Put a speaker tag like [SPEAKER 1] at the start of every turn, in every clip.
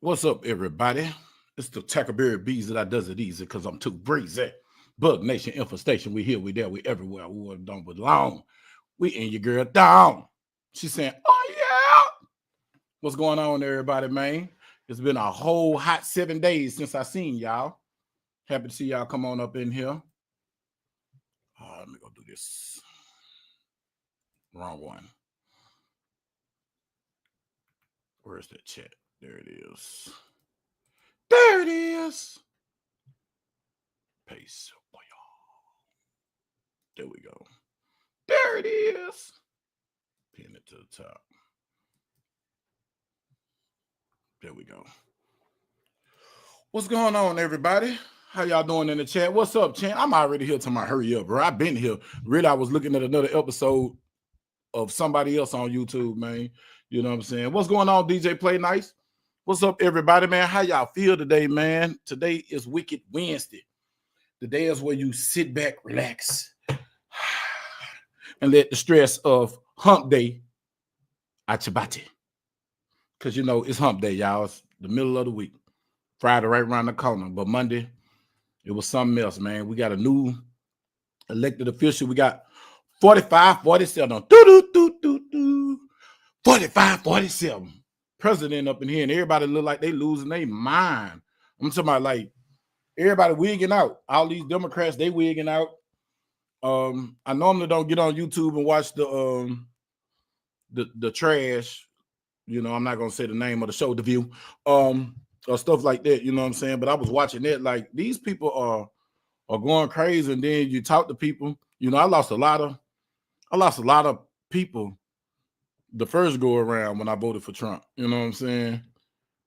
[SPEAKER 1] What's up, everybody? It's the Tackleberry Bees that I does it easy because I'm too breezy. Bug Nation Infestation. We here, we there, we everywhere. We don't belong. We in your girl down. She's saying, oh yeah. What's going on, everybody, man? It's been a whole hot 7 days since I seen y'all. Happy to see y'all come on up in here. Let me go do this. Wrong one. Where's that chat? There it is. There it is. Paste. There we go. There it is. Pin it to the top. There we go. What's going on, everybody? How y'all doing in the chat? What's up, Chan? I'm already here to my hurry up, bro. I've been here. Really, I was looking at another episode of somebody else on YouTube, man. You know what I'm saying? What's going on, DJ Play Nice? What's up, everybody, man? How y'all feel today, man? Today is Wicked Wednesday. The day is where you sit back, relax, and let the stress of hump day out your body. Because, you know, it's hump day, y'all. It's the middle of the week. Friday right around the corner. But Monday, it was something else, man. We got a new elected official. We got 45, 47. Dooh, dooh, dooh, dooh, dooh. 45, 47. President up in here, and everybody look like they losing their mind. I'm talking about, like, everybody wigging out. All these Democrats, they wigging out. I normally don't get on YouTube and watch the trash. You know, I'm not gonna say the name of the show, The View, or stuff like that. You know what I'm saying? But I was watching it. Like, these people are going crazy, and then you talk to people. You know, I lost a lot of people the first go around when I voted for Trump. You know what I'm saying?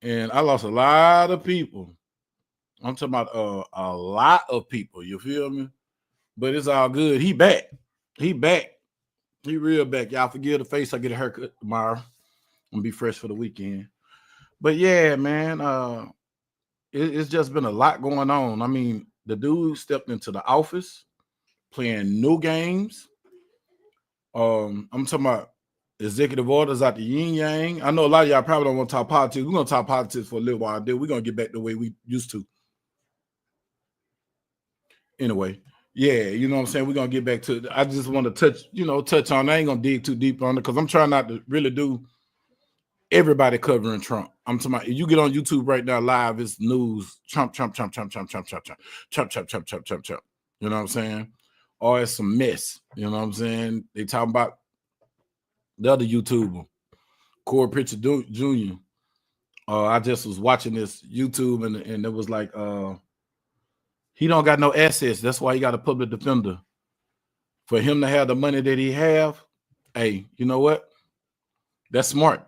[SPEAKER 1] And I lost a lot of people. I'm talking about a lot of people. You feel me? But it's all good. He back. He back. He real back. Y'all forgive the face. I get a haircut tomorrow. I'm gonna be fresh for the weekend. But yeah, man, it's just been a lot going on. I mean, the dude stepped into the office playing new games. I'm talking about executive orders out the yin yang. I know a lot of y'all probably don't want to talk politics. We're gonna talk politics for a little while. Then we're gonna get back the way we used to. Anyway, yeah, you know what I'm saying? We're gonna get back to it. I just want to touch on. I ain't gonna dig too deep on it because I'm trying not to really do everybody covering Trump. I'm talking about, if you get on YouTube right now live, it's news. Trump. You know what I'm saying? Or it's some mess. You know what I'm saying? They talking about the other YouTuber, Corey Pritchard Jr. I just was watching this YouTube and it was like he don't got no assets. That's why he got a public defender. For him to have the money that he have, hey, you know what? That's smart.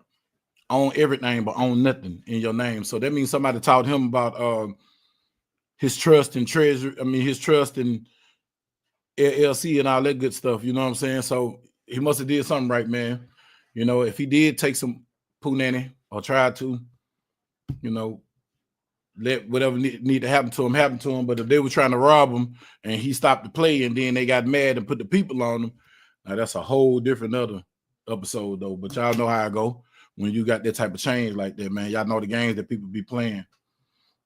[SPEAKER 1] Own everything, but own nothing in your name. So that means somebody taught him about his trust in treasury. I mean, his trust in LLC and all that good stuff. You know what I'm saying? So he must have did something right, man. You know, if he did take some poo nanny or tried to, you know, let whatever need to happen to him. But if they were trying to rob him and he stopped the play and then they got mad and put the people on him, now that's a whole different other episode though. But y'all know how I go when you got that type of change like that, man. Y'all know the games that people be playing.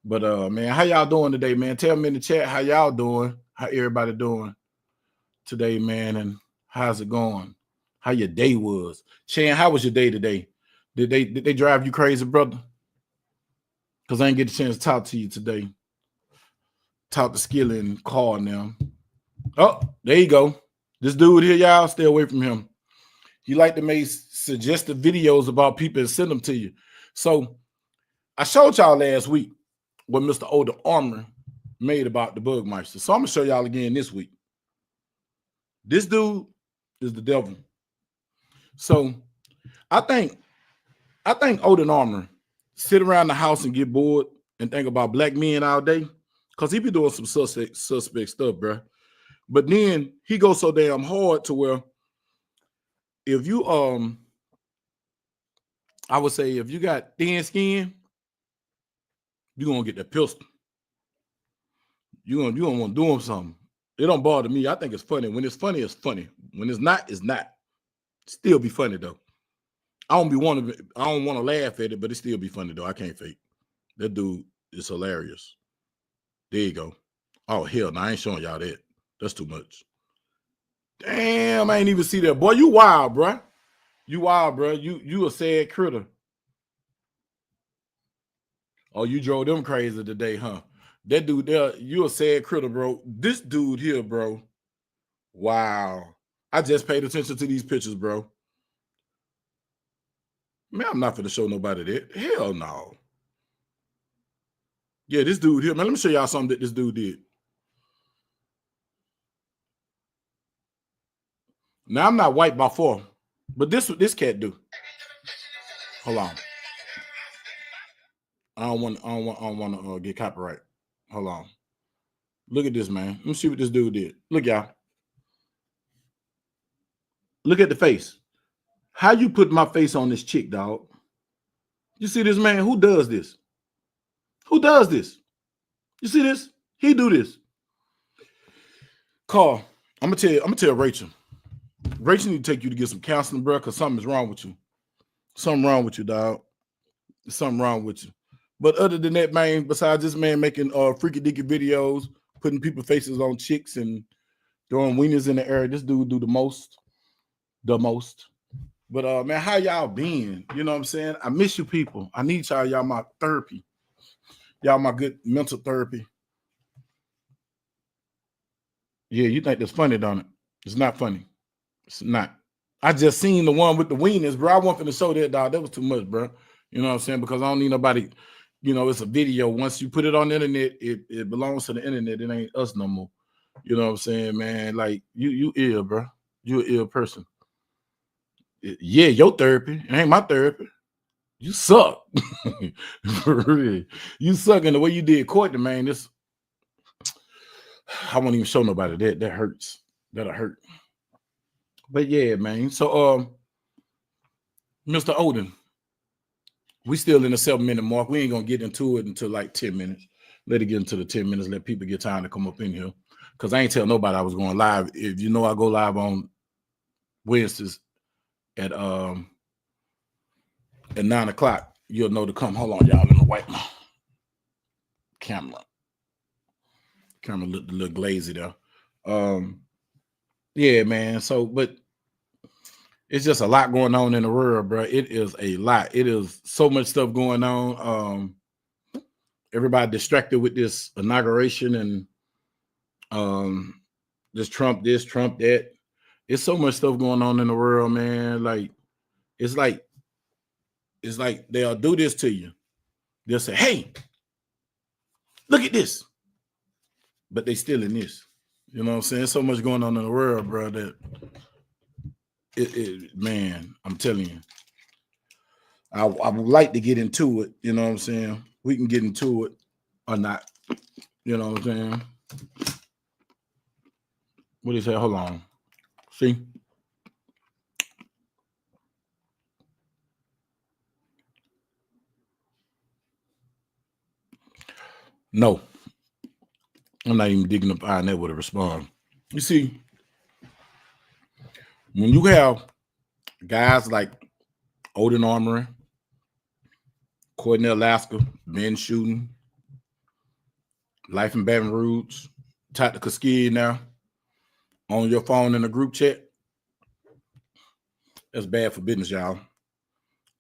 [SPEAKER 1] But man, how y'all doing today, man? Tell me in the chat how y'all doing, how everybody doing today, man, and how's it going? How your day was. Shan, how was your day today? Did they drive you crazy, brother? Because I didn't get a chance to talk to you today. Talk to Skilly and Carl now. Oh, there you go. This dude here, y'all, stay away from him. He like to make suggestive videos about people and send them to you. So I showed y'all last week what Mr. Older Armor made about the Bugmeister. So I'm going to show y'all again this week. This dude is the devil. So I think Odin Armor sit around the house and get bored and think about black men all day because he be doing some suspect stuff, bro. But then he goes so damn hard to where if you I would say if you got thin skin, you're gonna get that pistol. You're gonna want to do him something. It don't bother me. I think it's funny. When it's funny, it's funny. When it's not, it's not. Still be funny though. I don't want to laugh at it, but it still be funny though. I can't fake. That dude is hilarious. There you go. Oh, hell, no, I ain't showing y'all that. That's too much. Damn, I ain't even see that. Boy, you wild, bro. You wild, bro. You a sad critter. Oh, you drove them crazy today, huh? That dude there, you a sad critter, bro. This dude here, bro. Wow. I just paid attention to these pictures, bro. Man, I'm not finna show nobody that. Hell no. Yeah, this dude here, man. Let me show y'all something that this dude did. Now I'm not Whicked.4, but this what this cat do. Hold on. I don't want to get copyright. Hold on. Look at this, man. Let me see what this dude did. Look, y'all. Look at the face. How you put my face on this chick, dog? You see this, man? Who does this? Who does this? You see this? He do this. Carl, I'm gonna tell Rachel. Rachel need to take you to get some counseling, bro, because something's wrong with you. Something wrong with you, dog. There's something wrong with you. But other than that, man, besides this man making freaky dicky videos, putting people faces on chicks and throwing wieners in the air, this dude do the most. The most. But man, how y'all been? You know what I'm saying? I miss you people. I need y'all. Y'all my therapy. Y'all my good mental therapy. Yeah, you think that's funny, don't it? It's not funny. It's not. I just seen the one with the wieners, bro. I wasn't finna show that, dog. That was too much, bro. You know what I'm saying? Because I don't need nobody, you know, it's a video. Once you put it on the internet, it belongs to the internet. It ain't us no more. You know what I'm saying, man? Like, you ill, bro. You an ill person. Yeah, your therapy. It ain't my therapy. You suck. For real. You suck in the way you did Courtney, man. This I won't even show nobody that. That hurts. That'll hurt. But yeah, man. So Mr. Odin, we still in the 7-minute mark. We ain't gonna get into it until like 10 minutes. Let it get into the 10 minutes. Let people get time to come up in here. Cause I ain't tell nobody I was going live. If you know I go live on Wednesdays at 9 o'clock, you'll know to come. Hold on, y'all. Let me wipe my camera. Camera looked a little glazy there. Yeah, man. So, but it's just a lot going on in the world, bro. It is a lot. It is so much stuff going on. Everybody distracted with this inauguration and this, Trump that. It's so much stuff going on in the world, man. Like it's like they'll do this to you. They'll say, "Hey, look at this," but they still in this. You know what I'm saying? So much going on in the world, bro. That man, I'm telling you. I would like to get into it. You know what I'm saying? We can get into it or not. You know what I'm saying? What is that? Hold on. See? No. I'm not even digging up iron that would respond. You see, when you have guys like Odin Armory, Courtney Alaska, Ben Shooting, Life in Baton Rouge, Tactical Skid now on your phone in a group chat, that's bad for business, y'all.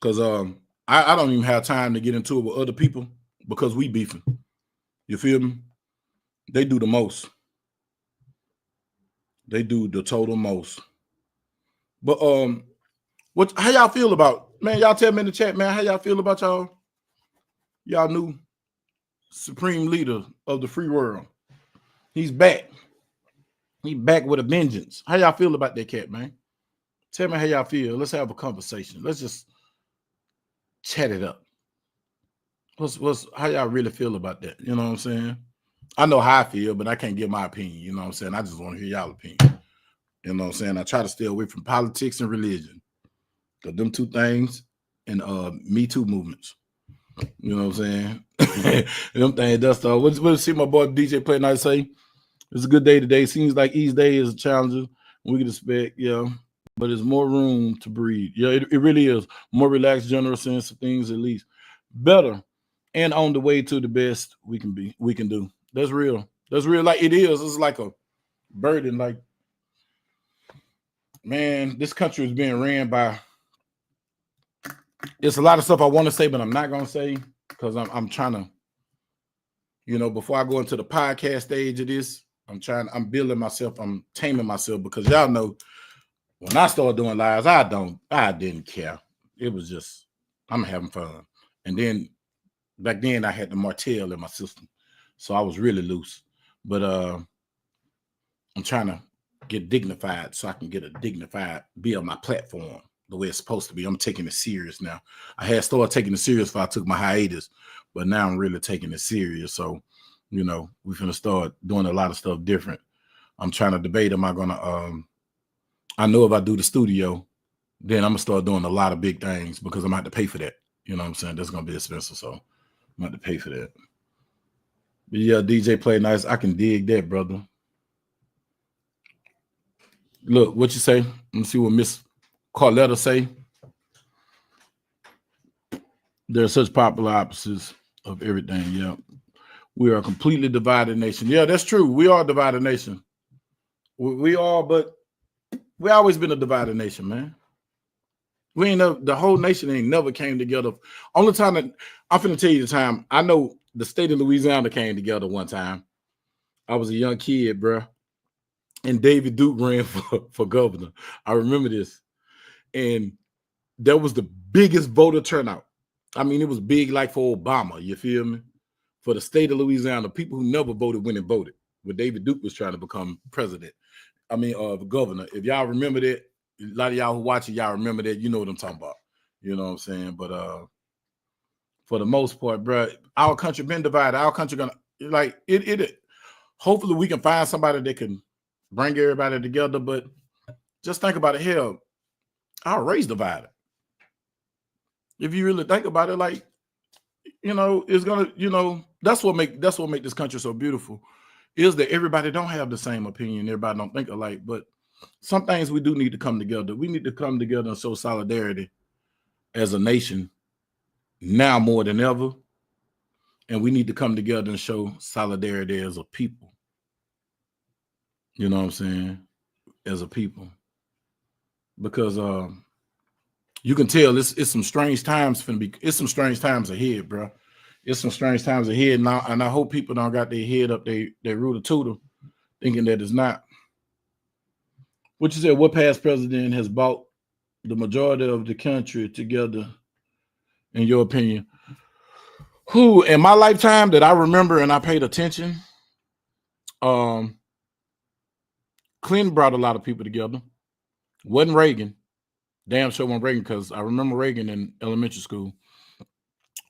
[SPEAKER 1] Because I don't even have time to get into it with other people because we beefing. You feel me? They do the most. They do the total most. But how y'all feel about, man? Y'all tell me in the chat, man, how y'all feel about y'all new supreme leader of the free world? He's back. He's back with a vengeance. How y'all feel about that cat, man? Tell me how y'all feel. Let's have a conversation. Let's just chat it up. What's how y'all really feel about that? You know what I'm saying? I know how I feel, but I can't give my opinion. You know what I'm saying? I just want to hear y'all opinion. You know what I'm saying? I try to stay away from politics and religion. Because them two things and Me Too movements. You know what I'm saying? Them things does stuff. What see my boy DJ Play Night say? It's a good day today. Seems like each day is a challenge. We can expect, yeah. But there's more room to breathe. Yeah, it really is. More relaxed, generous sense of things, at least. Better and on the way to the best we can do. That's real. That's real. Like it is. It's like a burden. Like, man, this country is being ran by. It's a lot of stuff I want to say, but I'm not gonna say because I'm trying to, before I go into the podcast stage of this, I'm building myself, I'm taming myself because y'all know when I started doing lives, I didn't care. It was just, I'm having fun. And then back then I had the Martell in my system. So I was really loose. But I'm trying to get dignified so I can be on my platform the way it's supposed to be. I'm taking it serious now. I had started taking it serious before I took my hiatus, but now I'm really taking it serious. So, we're finna start doing a lot of stuff different. I'm trying to debate, am I gonna, I know if I do the studio, then I'm gonna start doing a lot of big things because I'm gonna have to pay for that. You know what I'm saying? That's gonna be expensive. So I'm gonna have to pay for that. But yeah, DJ play nice. I can dig that, brother. Look, what you say? Let me see what Miss Carletta say. There are such popular opposites of everything. Yeah. We are a completely divided nation. Yeah, that's true. We are a divided nation. We are, but we always been a divided nation, man. We ain't the whole nation ain't never came together. Only time that I'm finna tell you the time. I know the state of Louisiana came together one time. I was a young kid, bro, and David Duke ran for governor. I remember this, and that was the biggest voter turnout. I mean, it was big like for Obama. You feel me? For the state of Louisiana, people who never voted went and voted when David Duke was trying to become president. I mean, governor. If y'all remember that, a lot of y'all who watch it, y'all remember that. You know what I'm talking about. You know what I'm saying? But for the most part, bro, our country been divided. Our country gonna like it. Hopefully, we can find somebody that can bring everybody together. But just think about it. Hell, our race divided. If you really think about it, like, it's gonna, that's what make this country so beautiful, is that everybody don't have the same opinion, everybody don't think alike, but some things we do need to come together. We need to come together and show solidarity as a nation now more than ever, and we need to come together and show solidarity as a people. You know what I'm saying? As a people, because you can tell it's some strange times it's some strange times ahead, bro. It's some strange times ahead now, and I hope people don't got their head up their rooter tooter thinking that it's not. What you said, what past president has brought the majority of the country together, in your opinion? Who in my lifetime that I remember and I paid attention? Clinton brought a lot of people together. Wasn't Reagan. Damn sure wasn't Reagan, because I remember Reagan in elementary school.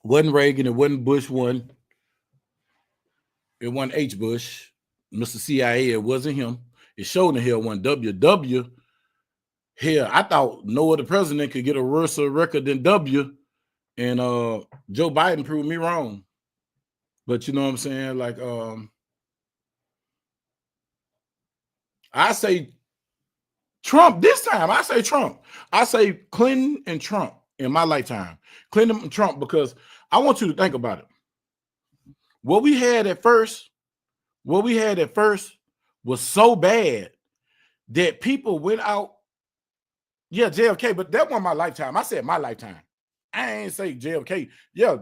[SPEAKER 1] Wasn't Reagan, it wasn't Bush one. It wasn't H. Bush, Mr. CIA, it wasn't him. It showed the hell one W. Hell, I thought no other president could get a worse record than W. And Joe Biden proved me wrong. But you know what I'm saying? Like, I say Trump this time. I say Trump. I say Clinton and Trump in my lifetime. Clinton and Trump, because I want you to think about it. What we had at first was so bad that people went out. Yeah, JFK, but that wasn't my lifetime. I said my lifetime. I ain't say JFK. Yeah,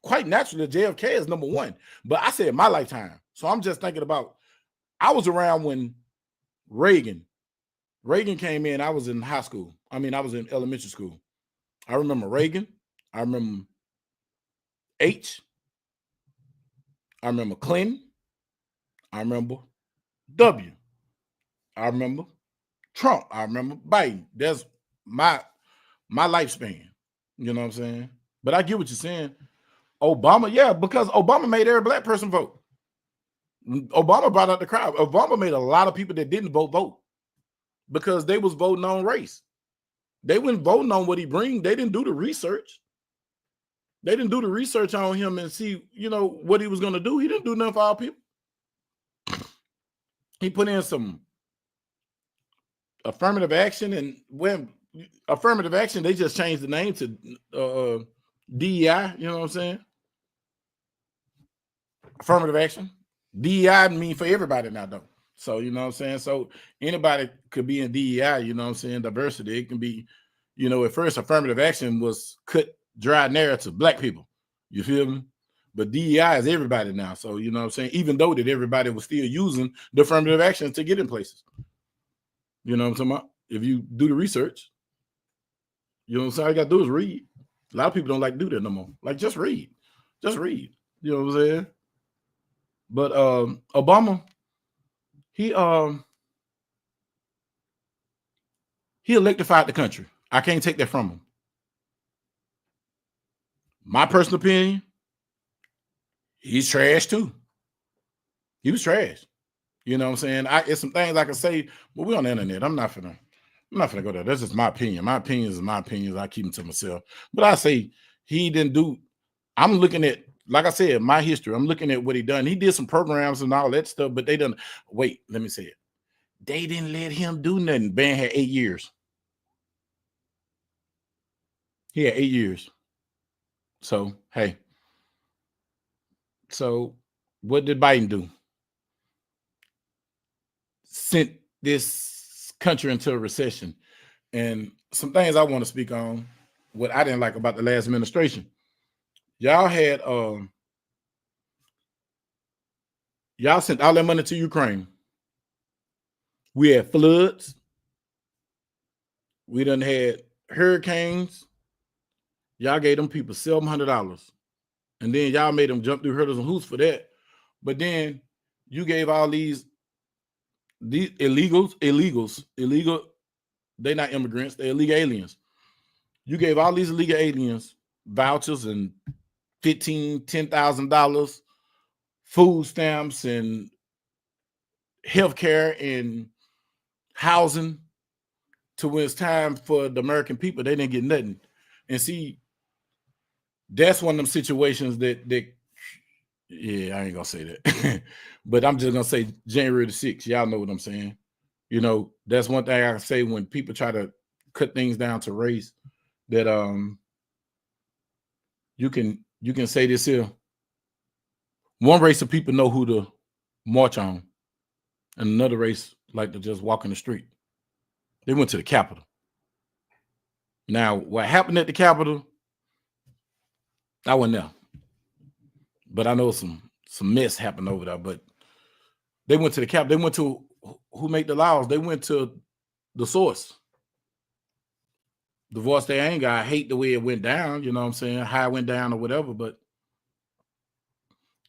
[SPEAKER 1] quite naturally, JFK is number one. But I said my lifetime. So I'm just thinking about, I was around when Reagan came in. I was in high school. I mean, I was in elementary school. I remember Reagan. I remember H. I remember Clinton. I remember W. I remember Trump. I remember Biden. That's my lifespan. You know what I'm saying? But I get what you're saying. Obama, yeah, because Obama made every black person vote. Obama brought out the crowd. Obama made a lot of people that didn't vote because they was voting on race. They weren't voting on what he bring. They didn't do the research. They didn't do the research on him and see, what he was going to do. He didn't do nothing for our people. He put in some affirmative action, and when affirmative action, they just changed the name to DEI. You know what I'm saying? affirmative action. DEI mean for everybody now, though. So, you know what I'm saying? So anybody could be in DEI, you know what I'm saying? Diversity. It can be, you know, at first affirmative action was cut dry narrative, black people. You feel me? But DEI is everybody now. So, you know what I'm saying? Even though that everybody was still using the affirmative action to get in places. You know what I'm talking about? If you do the research, you know what I'm saying? All you got to do is read. A lot of people don't like to do that no more. Like, just read. Just read. You know what I'm saying? But Obama, he electrified the country. I can't take that from him. My personal opinion, he's trash too. He was trash. You know what I'm saying? It's some things I can say, but we're on the internet. I'm not gonna go there. That's just my opinion. My opinion is my opinions. I keep them to myself. But I say he didn't do. I'm looking at, like I said, my history. I'm looking at what he done. He did some programs and all that stuff, but they done. Wait, let me say it. They didn't let him do nothing. Ben had 8 years. He had 8 years. So hey. So what did Biden do? Sent this country into a recession. And some things I want to speak on, what I didn't like about the last administration. Y'all had y'all sent all that money to Ukraine. We had floods. We done had hurricanes. Y'all gave them people $700. And then y'all made them jump through hurdles and hoops for that. But then you gave all these illegal, they're not immigrants, they're illegal aliens. You gave all these illegal aliens vouchers and $10,000 food stamps and healthcare and housing to when it's time for the American people, they didn't get nothing. And see, that's one of them situations that yeah, I ain't gonna say that. But I'm just gonna say January the 6th. Y'all know what I'm saying. You know, that's one thing I can say when people try to cut things down to race, that you can say this here. One race of people know who to march on, and another race like to just walk in the street. They went to the Capitol. Now, what happened at the Capitol, I wasn't there. But I know some mess happened over there. But they went to the Capitol. They went to who made the laws. They went to the source. The voice they ain't got. I hate the way it went down, you know what I'm saying? How it went down or whatever, but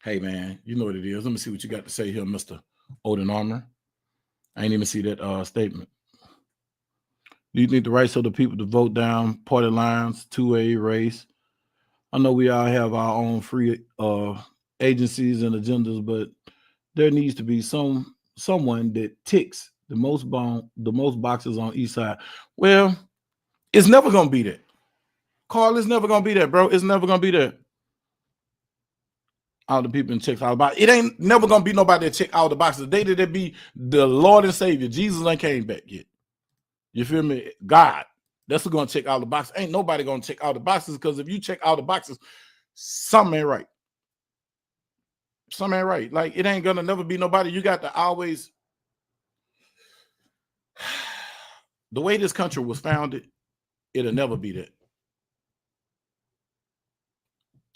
[SPEAKER 1] hey, man, you know what it is. Let me see what you got to say here, Mr. Odin Armor. I ain't even see that statement. Do you think the rights of the people to vote down party lines, 2A race? I know we all have our own free agencies and agendas, but there needs to be someone that ticks the most boxes on each side. Well, it's never gonna be that. Carl, it's never gonna be that, bro. It's never gonna be that. All the people in check all the boxes. It ain't never gonna be nobody that check all the boxes. The day that it be the Lord and Savior, Jesus ain't came back yet. You feel me? God, that's who's gonna check all the boxes. Ain't nobody gonna check all the boxes, because if you check all the boxes, something ain't right. Something ain't right. Like, it ain't gonna never be nobody. You got to always. The way this country was founded, it'll never be that.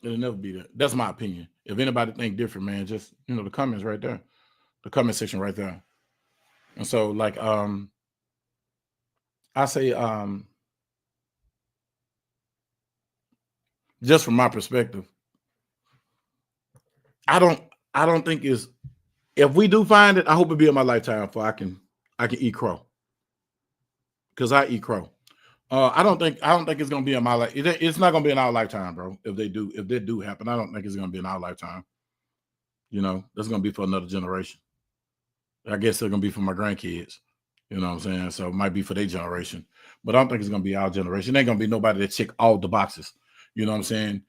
[SPEAKER 1] It'll never be that. That's my opinion. If anybody think different, man, just, you know, the comments right there, the comment section right there. And so, like, I say, just from my perspective, I don't think it's. If we do find it, I hope it be in my lifetime, for I can eat crow, because I eat crow. I don't think it's gonna be in my life. It's not gonna be in our lifetime, bro. If that do happen, I don't think it's gonna be in our lifetime. You know, that's gonna be for another generation. I guess they're gonna be for my grandkids. You know what I'm saying? So it might be for their generation, but I don't think it's gonna be our generation. It ain't gonna be nobody that check all the boxes. You know what I'm saying?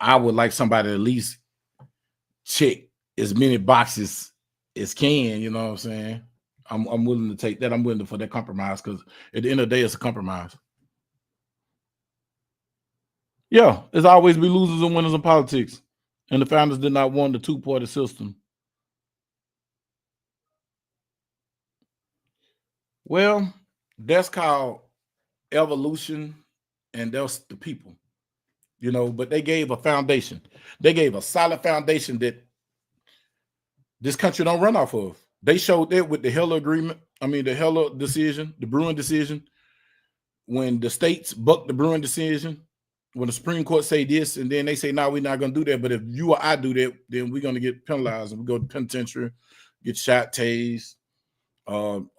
[SPEAKER 1] I would like somebody to at least check as many boxes as can. You know what I'm saying? I'm willing to take that. I'm willing for that compromise, because at the end of the day, it's a compromise. Yeah, there's always be losers and winners in politics. And the founders did not want the two-party system. Well, that's called evolution, and that's the people, but they gave a foundation. They gave a solid foundation that this country don't run off of. They showed that with the Heller agreement. I mean, the Heller decision, the Bruin decision, when the states bucked the Bruin decision, when the Supreme Court say this, and then they say, no, we're not going to do that. But if you or I do that, then we're going to get penalized, and we go to penitentiary, get shot, tased,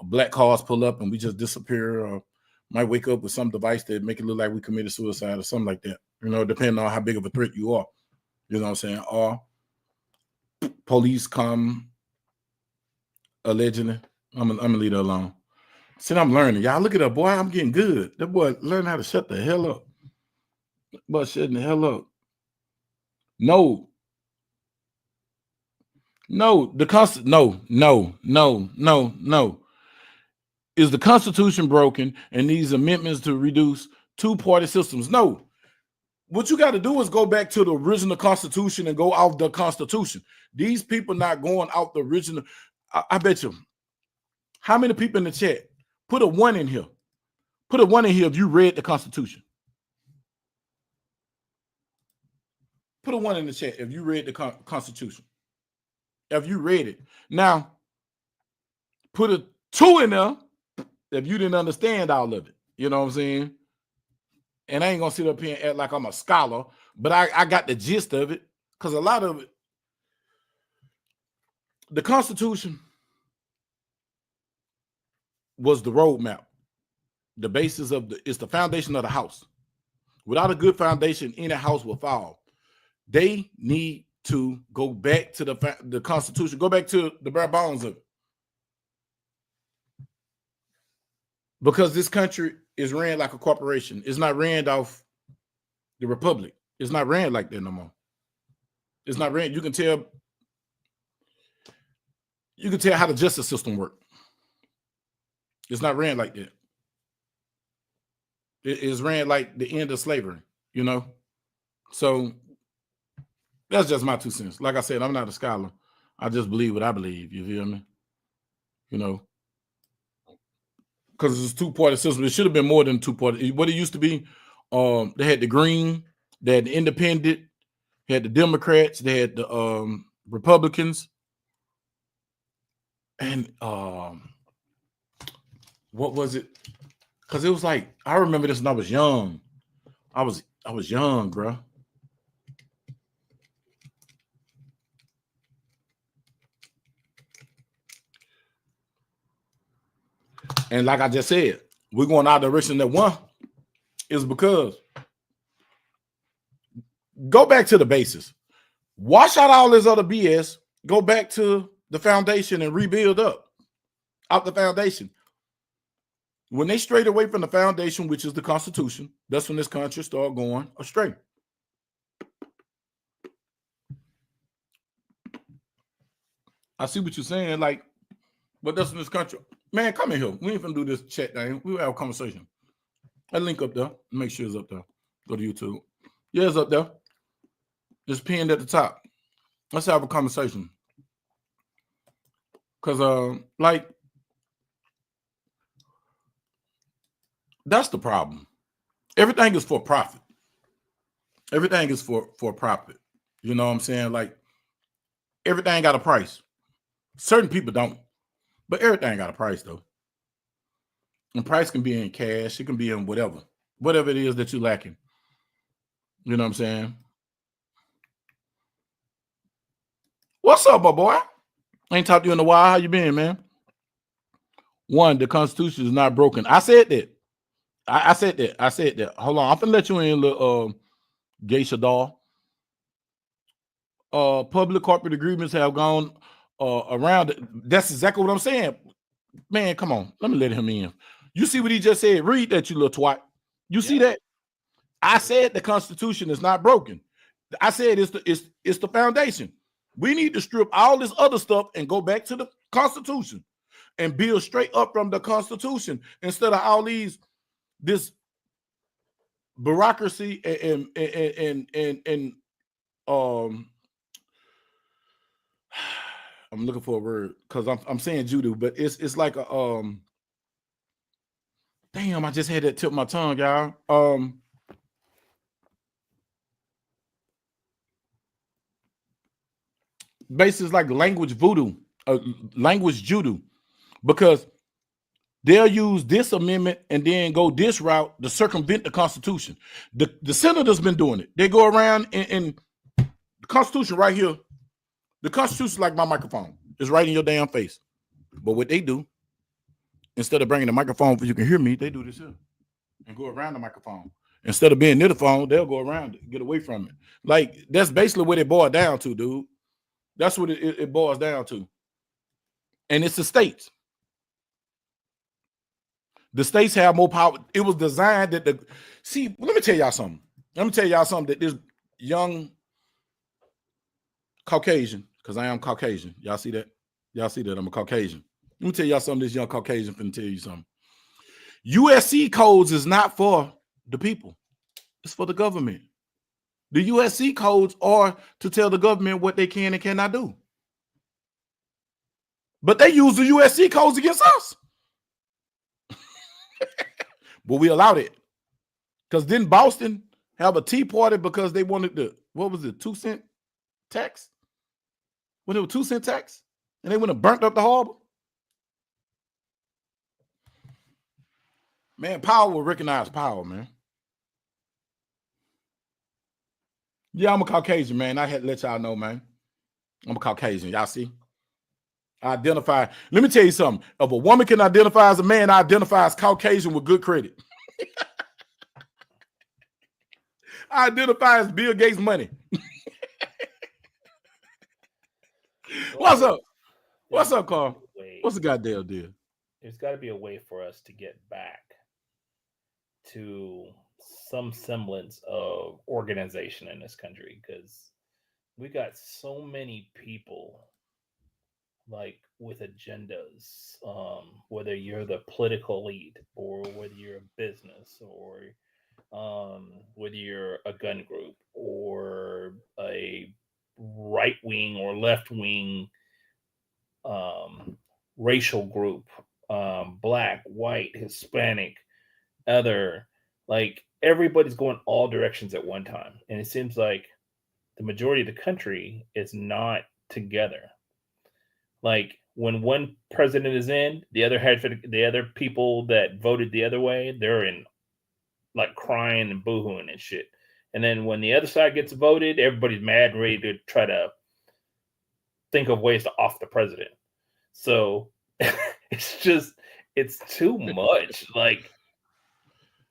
[SPEAKER 1] black cars pull up, and we just disappear, or might wake up with some device that make it look like we committed suicide or something like that, depending on how big of a threat you are. You know what I'm saying? Or police come allegedly. I'm gonna leave that alone. See, I'm learning. Y'all look at that boy. I'm getting good. That boy learning how to shut the hell up. Boy, shutting the hell up. No. No. No. Is the Constitution broken and these amendments to reduce two-party systems? No. What you got to do is go back to the original Constitution and go off the Constitution. These people not going out the original. I bet you. How many people in the chat? Put a 1 in here. Put a 1 in here if you read the Constitution. Put a 1 in the chat if you read the Constitution. If you read it. Now, put a 2 in there if you didn't understand all of it. You know what I'm saying? And I ain't going to sit up here and act like I'm a scholar, but I got the gist of it, because a lot of it, the Constitution was the roadmap. The basis of it's the foundation of the house. Without a good foundation, any house will fall. They need to go back to the Constitution, go back to the bare bones of it. Because this country is ran like a corporation. It's not ran off the republic. It's not ran like that no more. It's not ran. You can tell how the justice system works. It's not ran like that. It is ran like the end of slavery, So that's just my 2 cents. Like I said, I'm not a scholar. I just believe what I believe. You feel me? Because it's a two-party system. It should have been more than two-party. What it used to be, they had the Green, they had the Independent, they had the Democrats, they had the Republicans, and what was it? Because it was like, I remember this when I was young. I was young, bro. And like I just said, we're going out the direction that one is because go back to the basis. Wash out all this other BS. Go back to the foundation and rebuild up out the foundation. When they strayed away from the foundation, which is the Constitution, that's when this country started going astray. I see what you're saying, like, but that's in this country. Man, come in here. We ain't gonna do this chat thing. We'll have a conversation. That link up there. Make sure it's up there. Go to YouTube. Yeah, it's up there. It's pinned at the top. Let's have a conversation. Because, like, that's the problem. Everything is for profit. Everything is for profit. You know what I'm saying? Like, everything got a price. Certain people don't. But everything got a price, though. And price can be in cash. It can be in whatever. Whatever it is that you're lacking. You know what I'm saying? What's up, my boy? I ain't talked to you in a while. How you been, man? 1, the Constitution is not broken. I said that. I said that. Hold on. I'm going to let you in, little geisha doll. Public corporate agreements have gone around. That's exactly what I'm saying. Man, come on. Let me let him in. You see what he just said? Read that, you little twat. You see that? I said the Constitution is not broken. I said it's the foundation. We need to strip all this other stuff and go back to the Constitution and build straight up from the Constitution instead of all this bureaucracy and I'm looking for a word because I'm saying judo, but it's like a damn, I just had that tip of my tongue, y'all. Basically like language voodoo, language judo, because they'll use this amendment and then go this route to circumvent the Constitution. The senators been doing it. They go around and the Constitution right here. The Constitution is like my microphone. It's right in your damn face. But what they do, instead of bringing the microphone so you can hear me, they do this here and go around the microphone. Instead of being near the phone, they'll go around it, get away from it. Like, that's basically what it boils down to, dude. That's what it boils down to. And it's the states. The states have more power. It was designed that let me tell y'all something. That this young Caucasian, because I am Caucasian. Y'all see that? I'm a Caucasian. Let me tell y'all something. This young Caucasian finna tell you something. USC codes is not for the people. It's for the government. The USC codes are to tell the government what they can and cannot do. But they use the USC codes against us. But we allowed it. Because didn't Boston have a tea party because they wanted the, what was it, 2-cent tax? When it was 2-cent tax? And they went and burnt up the harbor? Man, power will recognize power, man. Yeah, I'm a Caucasian, man. I had to let y'all know, man. I'm a Caucasian. Y'all see? I identify. Let me tell you something. If a woman can identify as a man, I identify as Caucasian with good credit. I identify as Bill Gates' money. What's up? What's up, Carl? What's the goddamn deal?
[SPEAKER 2] There's got to be a way for us to get back to some semblance of organization in this country, because we got so many people like with agendas, whether you're the political elite or whether you're a business or whether you're a gun group or a right wing or left wing racial group, black, white, Hispanic, other, like everybody's going all directions at one time. And it seems like the majority of the country is not together. Like when one president is in, the other people that voted the other way, they're in like crying and boohooing and shit. And then when the other side gets voted, everybody's mad and ready to try to think of ways to off the president. So it's too much. Like,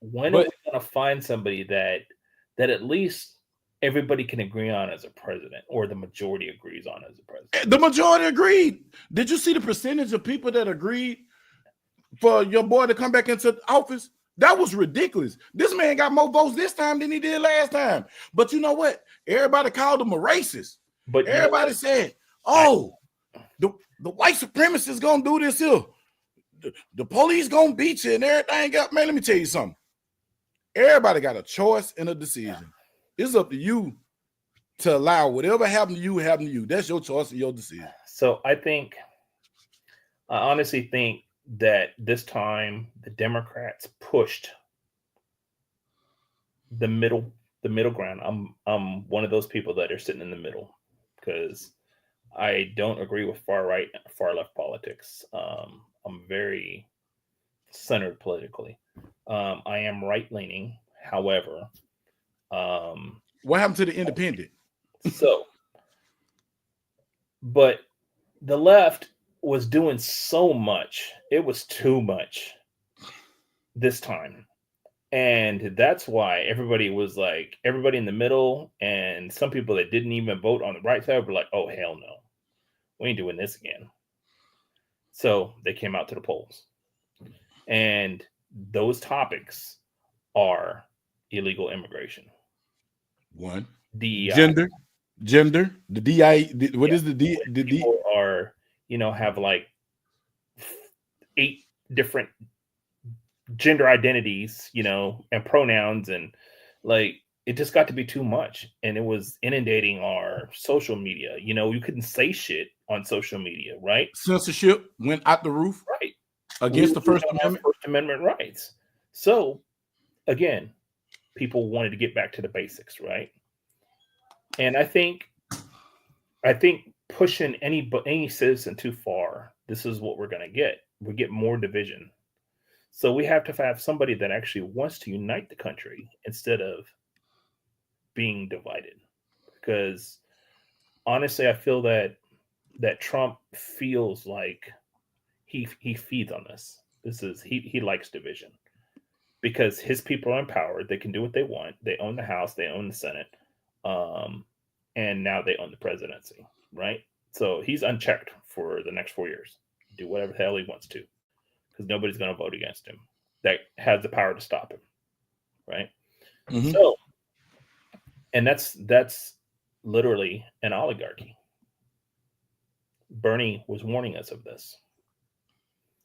[SPEAKER 2] when are we gonna find somebody that at least everybody can agree on as a president, or the majority agrees on as a president?
[SPEAKER 1] The majority agreed. Did you see the percentage of people that agreed for your boy to come back into office? That was ridiculous. This man got more votes this time than he did last time. But you know what? Everybody called him a racist. But everybody said, oh, the white supremacists gonna do this here. The police gonna beat you and everything. Man, let me tell you something. Everybody got a choice and a decision. It's up to you to allow whatever happened to you happen to you. That's your choice and your decision.
[SPEAKER 2] So I honestly think that this time the Democrats pushed the middle ground. I'm one of those people that are sitting in the middle, because I don't agree with far right, far left politics. I'm very centered politically. I am right leaning, however.
[SPEAKER 1] What happened to the independent?
[SPEAKER 2] So, but the left was doing so much. It was too much this time. And that's why everybody was like, everybody in the middle, and some people that didn't even vote on the right side were like, oh, hell no. We ain't doing this again. So they came out to the polls. And those topics are illegal immigration.
[SPEAKER 1] One.
[SPEAKER 2] DEI.
[SPEAKER 1] Gender. The DI. What is the D? The
[SPEAKER 2] people are, have like 8 different gender identities, and pronouns, and like it just got to be too much, and it was inundating our social media. You know, you couldn't say shit on social media, right?
[SPEAKER 1] Censorship went out the roof
[SPEAKER 2] Right.
[SPEAKER 1] against the
[SPEAKER 2] We
[SPEAKER 1] First
[SPEAKER 2] don't have
[SPEAKER 1] Amendment.
[SPEAKER 2] First Amendment rights. So again, people wanted to get back to the basics, right? And I think pushing any citizen too far, this is what we're going to get. We get more division. So we have to have somebody that actually wants to unite the country instead of being divided. Because honestly, I feel that Trump feels like he feeds on this. This is he likes division because his people are in power. They can do what they want. They own the House. They own the Senate. And now they own the presidency, right? So he's unchecked for the next 4 years. Do whatever the hell he wants to, because nobody's going to vote against him that has the power to stop him, right?
[SPEAKER 1] Mhm.
[SPEAKER 2] So, and that's literally an oligarchy. Bernie was warning us of this.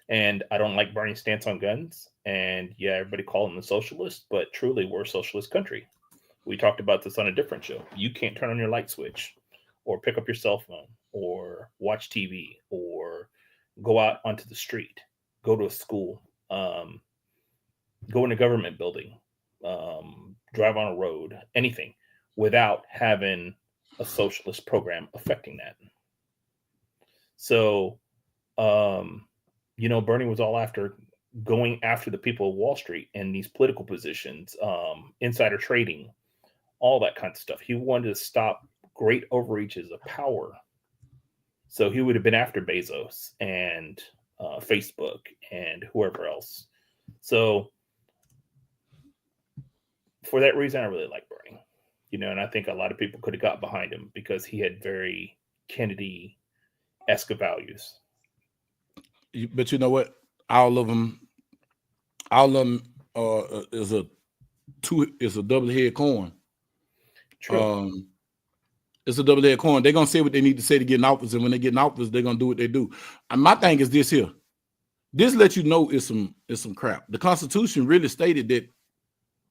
[SPEAKER 2] And I don't like Bernie's stance on guns. And yeah, everybody call him a socialist, but truly we're a socialist country. We talked about this on a different show. You can't turn on your light switch or pick up your cell phone or watch TV or go out onto the street, go to a school, go in a government building, drive on a road, anything without having a socialist program affecting that. So, you know, Bernie was all after going after the people of Wall Street and these political positions, insider trading, all that kind of stuff. He wanted to stop great overreaches of power. So he would have been after Bezos and Facebook and whoever else. So for that reason, I really like Bernie. You know, and I think a lot of people could have got behind him because he had very Kennedy-esque values.
[SPEAKER 1] But you know what? All of them is a double-headed coin.
[SPEAKER 2] True.
[SPEAKER 1] It's a double-headed coin. They're gonna say what they need to say to get in office, and when they get in office, they're gonna do what they do. And my thing is this here. This lets you know it's some crap. The Constitution really stated that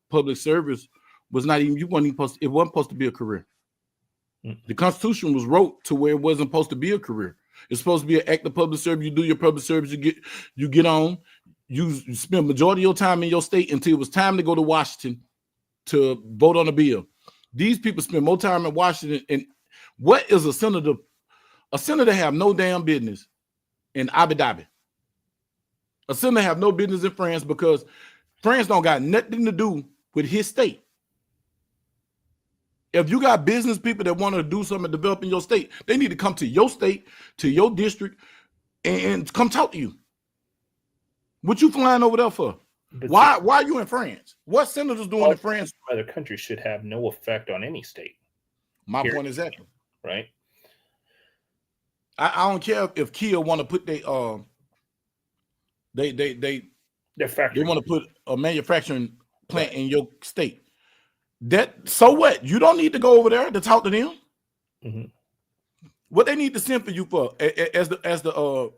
[SPEAKER 1] public service was not even, it wasn't supposed to be a career. The Constitution was wrote to where it wasn't supposed to be a career. It's supposed to be an act of public service. You do your public service, you get on, you spend majority of your time in your state until it was time to go to Washington to vote on a bill. These people spend more time in Washington. And what is a senator? A senator have no damn business in Abu Dhabi. A senator have no business in France because France don't got nothing to do with his state. If you got business people that want to do something to develop in your state, they need to come to your state, to your district, and come talk to you. What you flying over there for? But why are you in France? What senators doing in France?
[SPEAKER 2] Other countries should have no effect on any state.
[SPEAKER 1] My point is that,
[SPEAKER 2] right?
[SPEAKER 1] I don't care if Kia want to put they want to put a manufacturing plant in your state. That so what? You don't need to go over there to talk to them.
[SPEAKER 2] Mm-hmm.
[SPEAKER 1] What they need to send for you for as the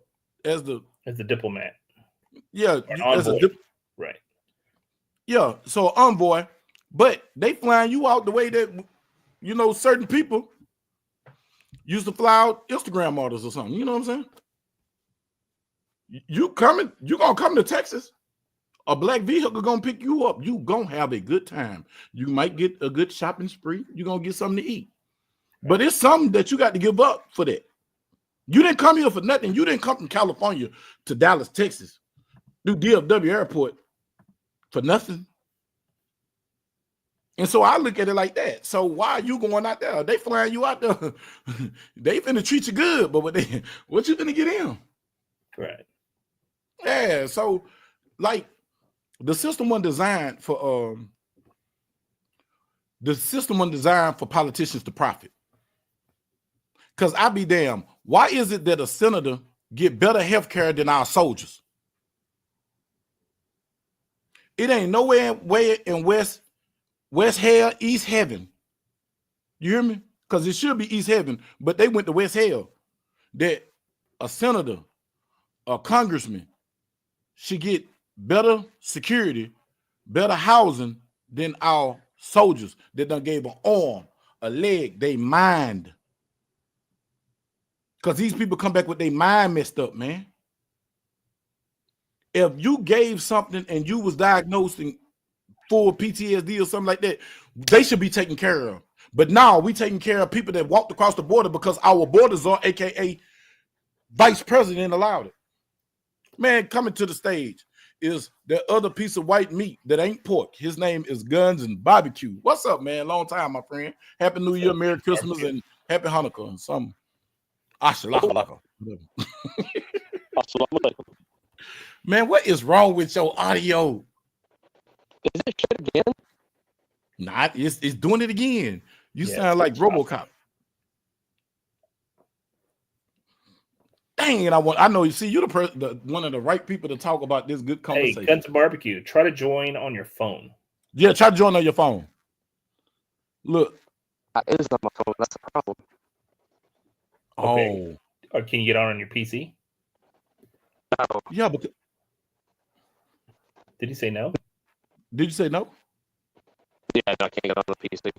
[SPEAKER 2] diplomat.
[SPEAKER 1] Yeah,
[SPEAKER 2] right.
[SPEAKER 1] Yeah, so envoy, but they flying you out the way that certain people used to fly out Instagram models or something. You know what I'm saying? You gonna come to Texas. A black vehicle gonna pick you up. You gonna have a good time. You might get a good shopping spree. You're gonna get something to eat. But it's something that you got to give up for that. You didn't come here for nothing. You didn't come from California to Dallas, Texas, through DFW airport for nothing. And so I look at it like that. So why are you going out there? They flying you out there. They finna treat you good, but what you finna get in?
[SPEAKER 2] Right.
[SPEAKER 1] Yeah. So like the system wasn't designed for politicians to profit. Because I be damn, why is it that a senator get better health care than our soldiers? It ain't nowhere in West Hell, East Heaven. You hear me? Because it should be East Heaven, but they went to West Hell. That a senator, a congressman should get better security, better housing than our soldiers that done gave an arm, a leg, they mind. Because these people come back with their mind messed up, man. If you gave something and you was diagnosed for PTSD or something like that, they should be taken care of. But now we taking care of people that walked across the border because our borders are, aka vice president, allowed it. Man, coming to the stage is the other piece of white meat that ain't pork. His name is Guns and Barbecue. What's up, man? Long time, my friend. Happy New Year, Merry Christmas, and Happy Hanukkah and something. Ashalaka. Man, what is wrong with your audio?
[SPEAKER 3] Is it shit again?
[SPEAKER 1] Nah, it's doing it again. You sound like RoboCop. Dang it! I know. You see, you're the one of the right people to talk about this good conversation.
[SPEAKER 2] Hey, Guns and Barbecue. Try to join on your phone.
[SPEAKER 1] Yeah, try to join on your phone. Look,
[SPEAKER 3] It is on my phone. That's the problem.
[SPEAKER 2] Okay. Or can you get on your PC?
[SPEAKER 3] No.
[SPEAKER 1] Yeah, but
[SPEAKER 2] did you say no?
[SPEAKER 1] Did you say no?
[SPEAKER 3] Yeah, no, I can't get on the PC.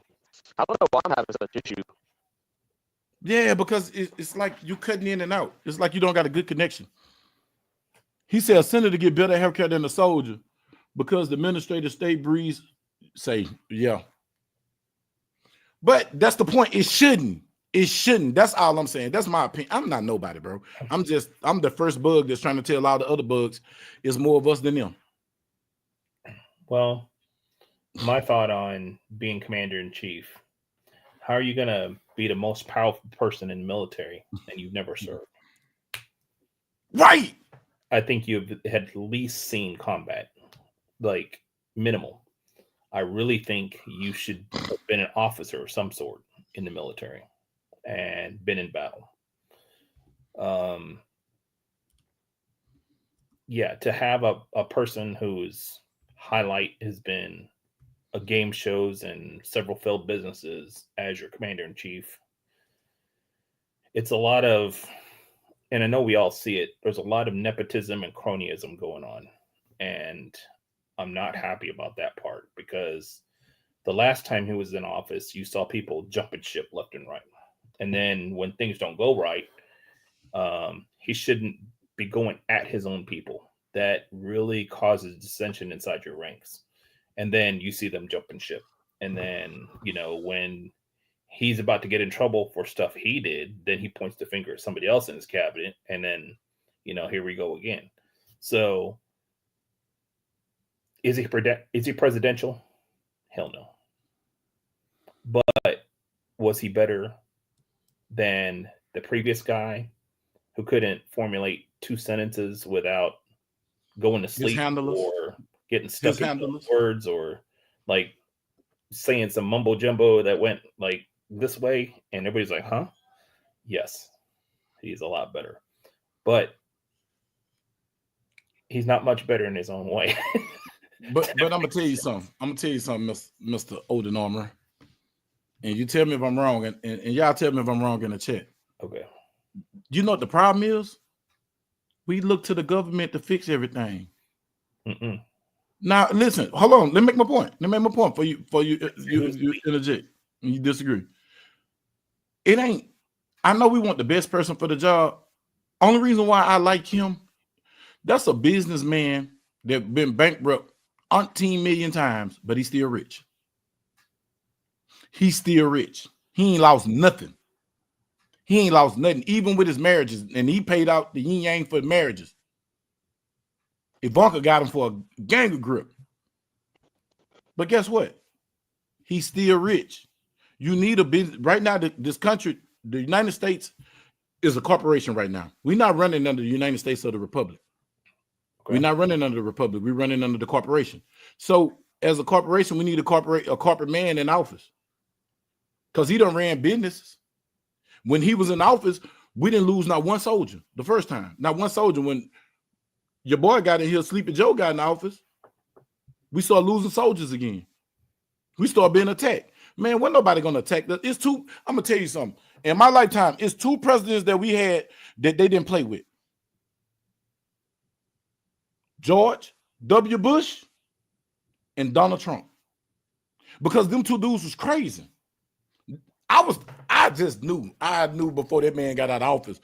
[SPEAKER 3] I don't know why I'm having such issue.
[SPEAKER 1] Yeah, because it's like you cutting in and out. It's like you don't got a good connection. He said a senator get better health care than a soldier because the administrative state breeze say, yeah. But that's the point. It shouldn't. It shouldn't. That's all I'm saying. That's my opinion. I'm not nobody, bro. I'm the first bug that's trying to tell all the other bugs it's more of us than them.
[SPEAKER 2] Well, my thought on being commander in chief. How are you going to be the most powerful person in the military and you've never served?
[SPEAKER 1] Right.
[SPEAKER 2] I think you've had at least seen combat, like minimal. I really think you should have been an officer of some sort in the military and been in battle. Yeah, to have a person whose highlight has been a game shows and several failed businesses as your commander-in-chief. It's a lot of, and I know we all see it, there's a lot of nepotism and cronyism going on. And I'm not happy about that part because the last time he was in office, you saw people jumping ship left and right. And then when things don't go right, he shouldn't be going at his own people. That really causes dissension inside your ranks. And then you see them jumping ship. And then, when he's about to get in trouble for stuff he did, then he points the finger at somebody else in his cabinet. And then, here we go again. So is he presidential? Hell no. But was he better than the previous guy who couldn't formulate two sentences without going to sleep or getting stuck in words or like saying some mumbo jumbo that went like this way and everybody's like, huh? Yes, he's a lot better. But he's not much better in his own way.
[SPEAKER 1] but I'm gonna tell you something. Mr. Odin Armor. And you tell me if I'm wrong, and y'all tell me if I'm wrong in the chat.
[SPEAKER 2] Okay.
[SPEAKER 1] You know what the problem is? We look to the government to fix everything.
[SPEAKER 2] Mm-mm.
[SPEAKER 1] Now, listen, hold on. Let me make my point. For you interject. You disagree. It ain't. I know we want the best person for the job. Only reason why I like him, that's a businessman that been bankrupt umpteen million times, but he's still rich. He's still rich. He ain't lost nothing. Even with his marriages. And he paid out the yin yang for marriages. Ivanka got him for a gang grip. But guess what? He's still rich. You need a business. Right now, this country, the United States, is a corporation right now. We're not running under the United States of the Republic. Okay. We're not running under the Republic. We're running under the corporation. So as a corporation, we need a corporate man in office. Because he done ran businesses. When he was in office, we didn't lose not one soldier the first time. Not one soldier. When your boy got in here, Sleepy Joe got in office, we started losing soldiers again. We started being attacked. Man, wasn't nobody going to attack us. I'm going to tell you something. In my lifetime, it's two presidents that we had that they didn't play with. George W. Bush and Donald Trump. because them two dudes was crazy. I just knew. I knew before that man got out of office.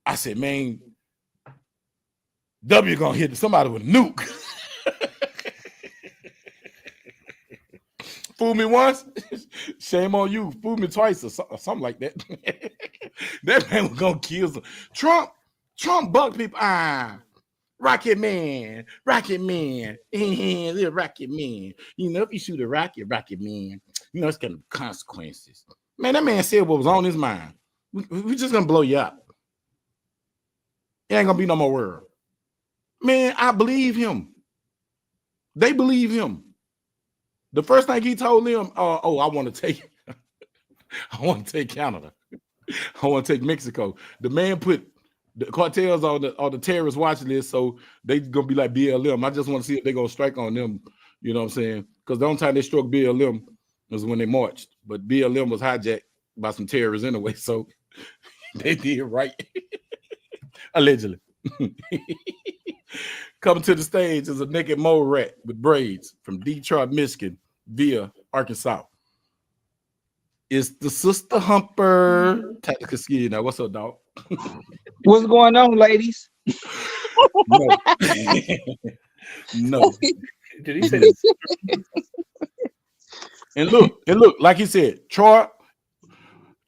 [SPEAKER 1] I said, man, W gonna hit somebody with a nuke. Fool me once, shame on you. Fool me twice, or something like that. That man was gonna kill some. Trump buck people. Rocket Man, little Rocket Man. You know, if you shoot a Rocket Man, you know it's gonna be consequences. Man, that man said what was on his mind. We just gonna blow you up. It ain't gonna be no more world. Man, I believe him. They believe him. The first thing he told them, I want to take Canada. I want to take Mexico. The man put the cartels on the terrorist watch list, so they gonna be like BLM. I just want to see if they're gonna strike on them. You know what I'm saying? Because the only time they struck BLM was when they marched, but BLM was hijacked by some terrorists anyway, so they did right. Allegedly. Coming to the stage is a naked mole rat with braids from Detroit, Michigan, via Arkansas. It's the Sister Humper. Tactical Ski. Now, what's up, dog?
[SPEAKER 4] What's going on, ladies?
[SPEAKER 1] No. No.
[SPEAKER 2] Did he say this?
[SPEAKER 1] And look, like he said, Troy.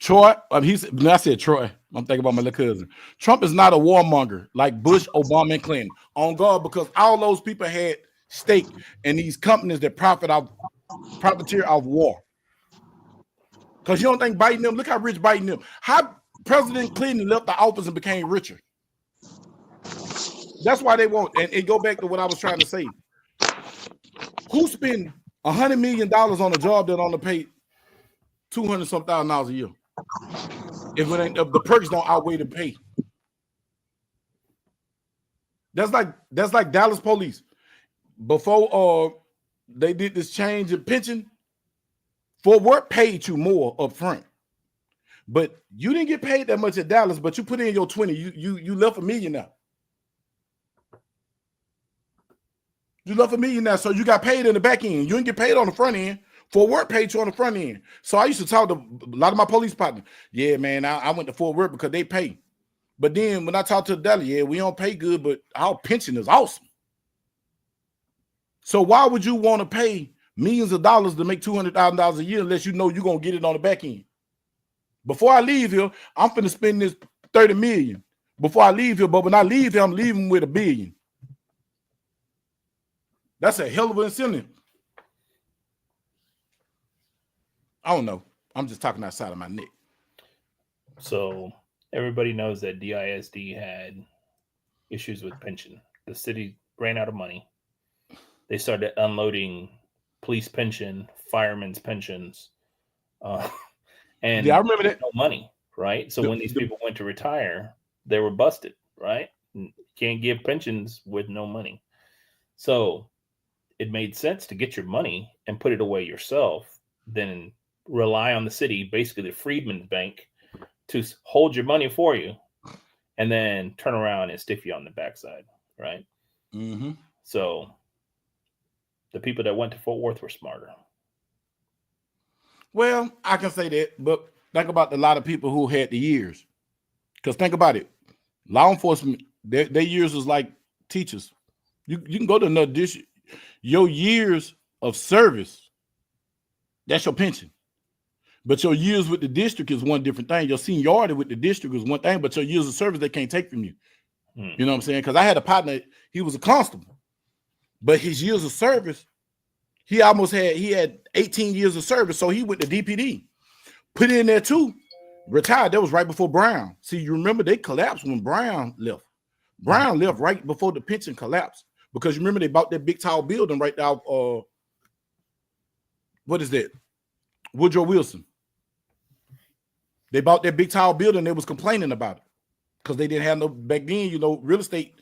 [SPEAKER 1] When I said Troy, I'm thinking about my little cousin. Trump is not a warmonger like Bush, Obama, and Clinton. On God, because all those people had stake in these companies that profiteer off war. Because you don't think Biden them, look how rich Biden them. How President Clinton left the office and became richer. That's why they won't. And it go back to what I was trying to say. Who spend $100 million on a job that only pay $200,000 a year? If the perks don't outweigh the pay. That's like Dallas police. Before they did this change in pension, Fort Worth paid you more up front. But you didn't get paid that much at Dallas, but you put in your 20, you left $1 million now. You left $1 million now, so you got paid in the back end. You didn't get paid on the front end. Fort Worth paid you on the front end. So I used to talk to a lot of my police partners. Yeah, man, I went to Fort Worth because they pay. But then when I talked to the Dallas, yeah, we don't pay good, but our pension is awesome. So why would you want to pay millions of dollars to make $200,000 a year unless you know you're going to get it on the back end? Before I leave here, I'm finna spend this $30 million before I leave here. But when I leave here, I'm leaving with $1 billion. That's a hell of an incentive. I don't know. I'm just talking outside of my neck.
[SPEAKER 2] So everybody knows that DISD had issues with pension. The city ran out of money. They started unloading police pension, firemen's pensions, and
[SPEAKER 1] yeah, I remember that.
[SPEAKER 2] No money, right? So when these people went to retire, they were busted, right? Can't give pensions with no money. So it made sense to get your money and put it away yourself than rely on the city, basically the Freedmen's Bank, to hold your money for you and then turn around and stiff you on the backside, right?
[SPEAKER 1] Mm-hmm.
[SPEAKER 2] So the people that went to Fort Worth were smarter.
[SPEAKER 1] Well, I can say that, but think about a lot of people who had the years. Because think about it. Law enforcement, their years was like teachers. You can go to another district. Your years of service, that's your pension. But your years with the district is one different thing. Your seniority with the district is one thing, but your years of service they can't take from you. You know what I'm saying? Because I had a partner, he was a constable. But his years of service, he had 18 years of service. So he went to DPD. Put in there too. Retired. That was right before Brown. See, you remember they collapsed when Brown left. Brown left right before the pension collapsed. Because you remember they bought that big tall building right now. What is that? Woodrow Wilson. They bought that big tall building. They was complaining about it. Because they didn't have no, back then, you know, real estate.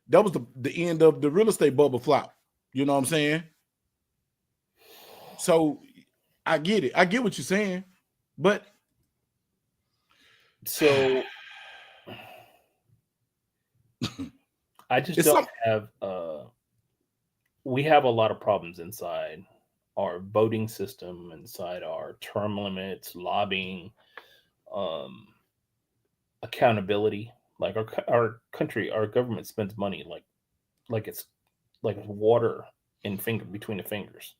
[SPEAKER 1] That was the end of the real estate bubble flop. You know what I'm saying? So I get it. I get what you're saying. But
[SPEAKER 2] so I just don't have we have a lot of problems inside our voting system, inside our term limits, lobbying, um, accountability. Like our country, our government spends money like it's water in finger between the fingers.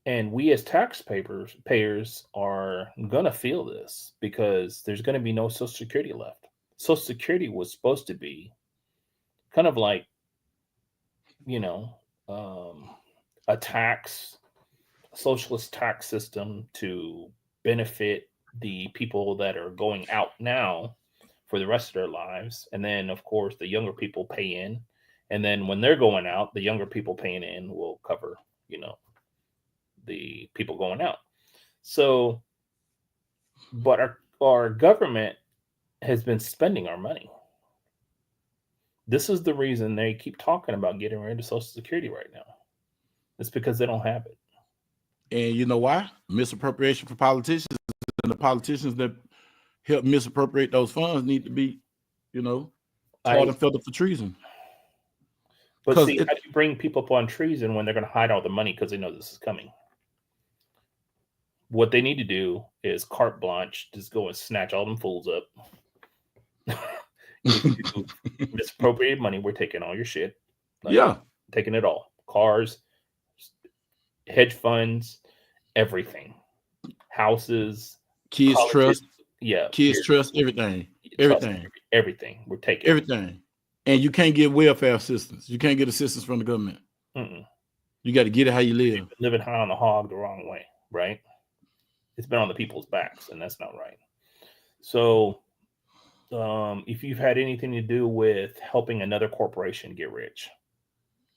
[SPEAKER 2] And we as taxpayers payers are gonna feel this because there's gonna be no Social Security left. Social Security was supposed to be kind of like, you know, um, a tax, socialist tax system to benefit the people that are going out now for the rest of their lives. And then, of course, the younger people pay in. And then when they're going out, the younger people paying in will cover, the people going out. So, but our government has been spending our money. This is the reason they keep talking about getting rid of Social Security right now. It's because they don't have it.
[SPEAKER 1] And you know why? Misappropriation for politicians, and the politicians that help misappropriate those funds need to be, tarred and feathered for treason.
[SPEAKER 2] But see, how do you bring people up on treason when they're going to hide all the money because they know this is coming? What they need to do is carte blanche, just go and snatch all them fools up. If you misappropriated money, we're taking all your shit. Taking it all. Cars, hedge funds, everything. Houses,
[SPEAKER 1] kids
[SPEAKER 2] colleges,
[SPEAKER 1] trust. Kids trust, everything.
[SPEAKER 2] Everything. We're taking
[SPEAKER 1] everything. And you can't get welfare assistance. You can't get assistance from the government.
[SPEAKER 2] Mm-mm.
[SPEAKER 1] You got to get it how you live.
[SPEAKER 2] Living high on the hog the wrong way, right? It's been on the people's backs, and that's not right. So, if you've had anything to do with helping another corporation get rich,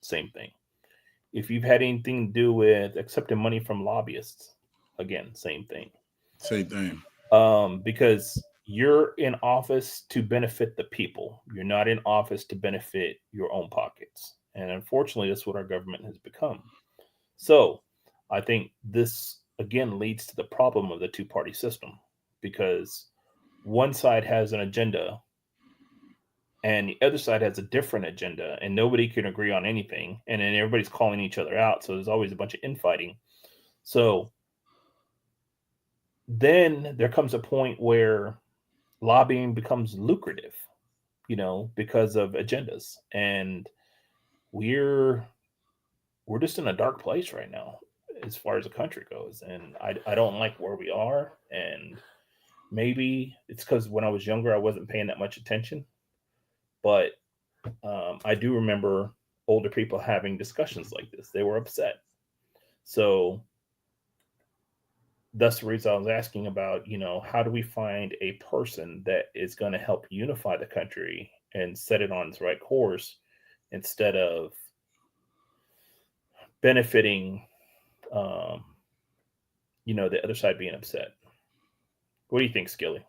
[SPEAKER 2] same thing. If you've had anything to do with accepting money from lobbyists, again, same thing.
[SPEAKER 1] Same thing.
[SPEAKER 2] Because you're in office to benefit the people. You're not in office to benefit your own pockets. And unfortunately, that's what our government has become. So I think this, again, leads to the problem of the two-party system, because one side has an agenda and the other side has a different agenda, and nobody can agree on anything. And then everybody's calling each other out. So there's always a bunch of infighting. So then there comes a point where lobbying becomes lucrative, because of agendas. And we're just in a dark place right now as far as the country goes. And I don't like where we are. And maybe it's because when I was younger, I wasn't paying that much attention. But I do remember older people having discussions like this. They were upset. So that's the reason I was asking about, how do we find a person that is going to help unify the country and set it on its right course instead of benefiting, the other side being upset. What do you think, Skilly?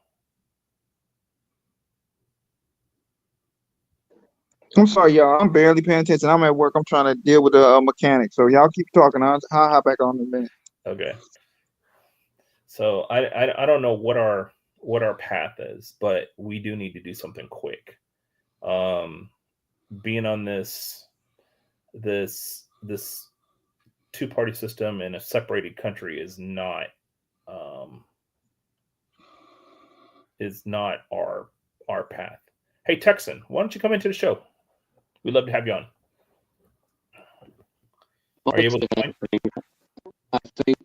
[SPEAKER 4] I'm sorry, y'all. I'm barely paying attention. I'm at work. I'm trying to deal with a mechanic. So y'all keep talking. I'll hop back on in a minute.
[SPEAKER 2] Okay. So I don't know what our path is, but we do need to do something quick. Being on this two-party system in a separated country is not our path. Hey, Texan, why don't you come into the show? We'd love to have you on. Are you able to join?
[SPEAKER 3] I think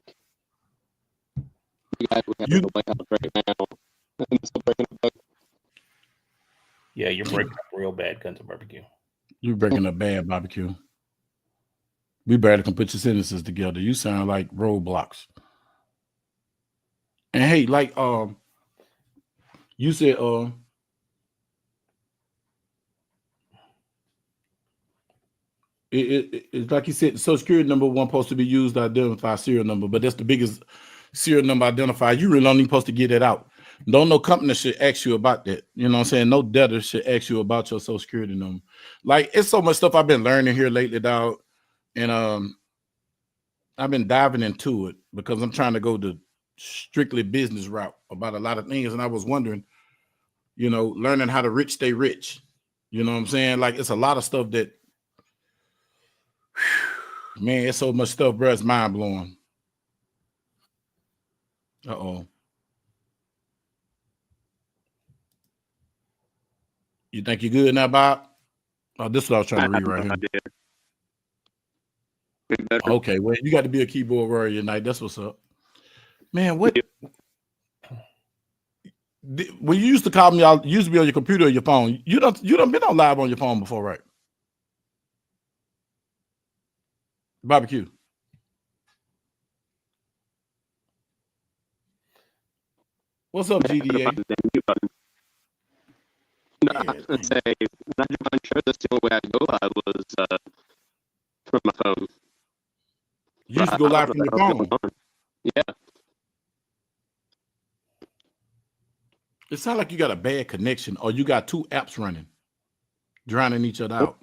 [SPEAKER 3] you guys would have to play out right now.
[SPEAKER 2] Yeah, you're breaking up real bad, Guns and Barbecue.
[SPEAKER 1] You're breaking up bad, Barbecue. We barely can put your sentences together. You sound like roadblocks. And hey, like you said it's like you said, the Social Security number wasn't supposed to be used to identify serial number, but that's the biggest serial number identifier. You really only supposed to get it out. No company should ask you about that. You know what I'm saying? No debtor should ask you about your Social Security number. Like, it's so much stuff I've been learning here lately, dog. And I've been diving into it because I'm trying to go the strictly business route about a lot of things. And I was wondering, learning how the rich stay rich. You know what I'm saying? Like, it's a lot of stuff that Man, it's so much stuff, bro. It's mind blowing. Uh-oh. You think you're good now, Bob? Oh, this is what I was trying to read right here. Okay, well, you got to be a keyboard warrior tonight. That's what's up. Man, what? When you used to call me, you used to be on your computer or your phone. You don't been on live on your phone before, right? Barbecue. What's up, GDA?
[SPEAKER 3] No, I was gonna say, when I did my show, that's the only way I go live was from my phone.
[SPEAKER 1] You used to go live from your phone.
[SPEAKER 3] Yeah.
[SPEAKER 1] It sounds like you got a bad connection, or you got two apps running, drowning each other out.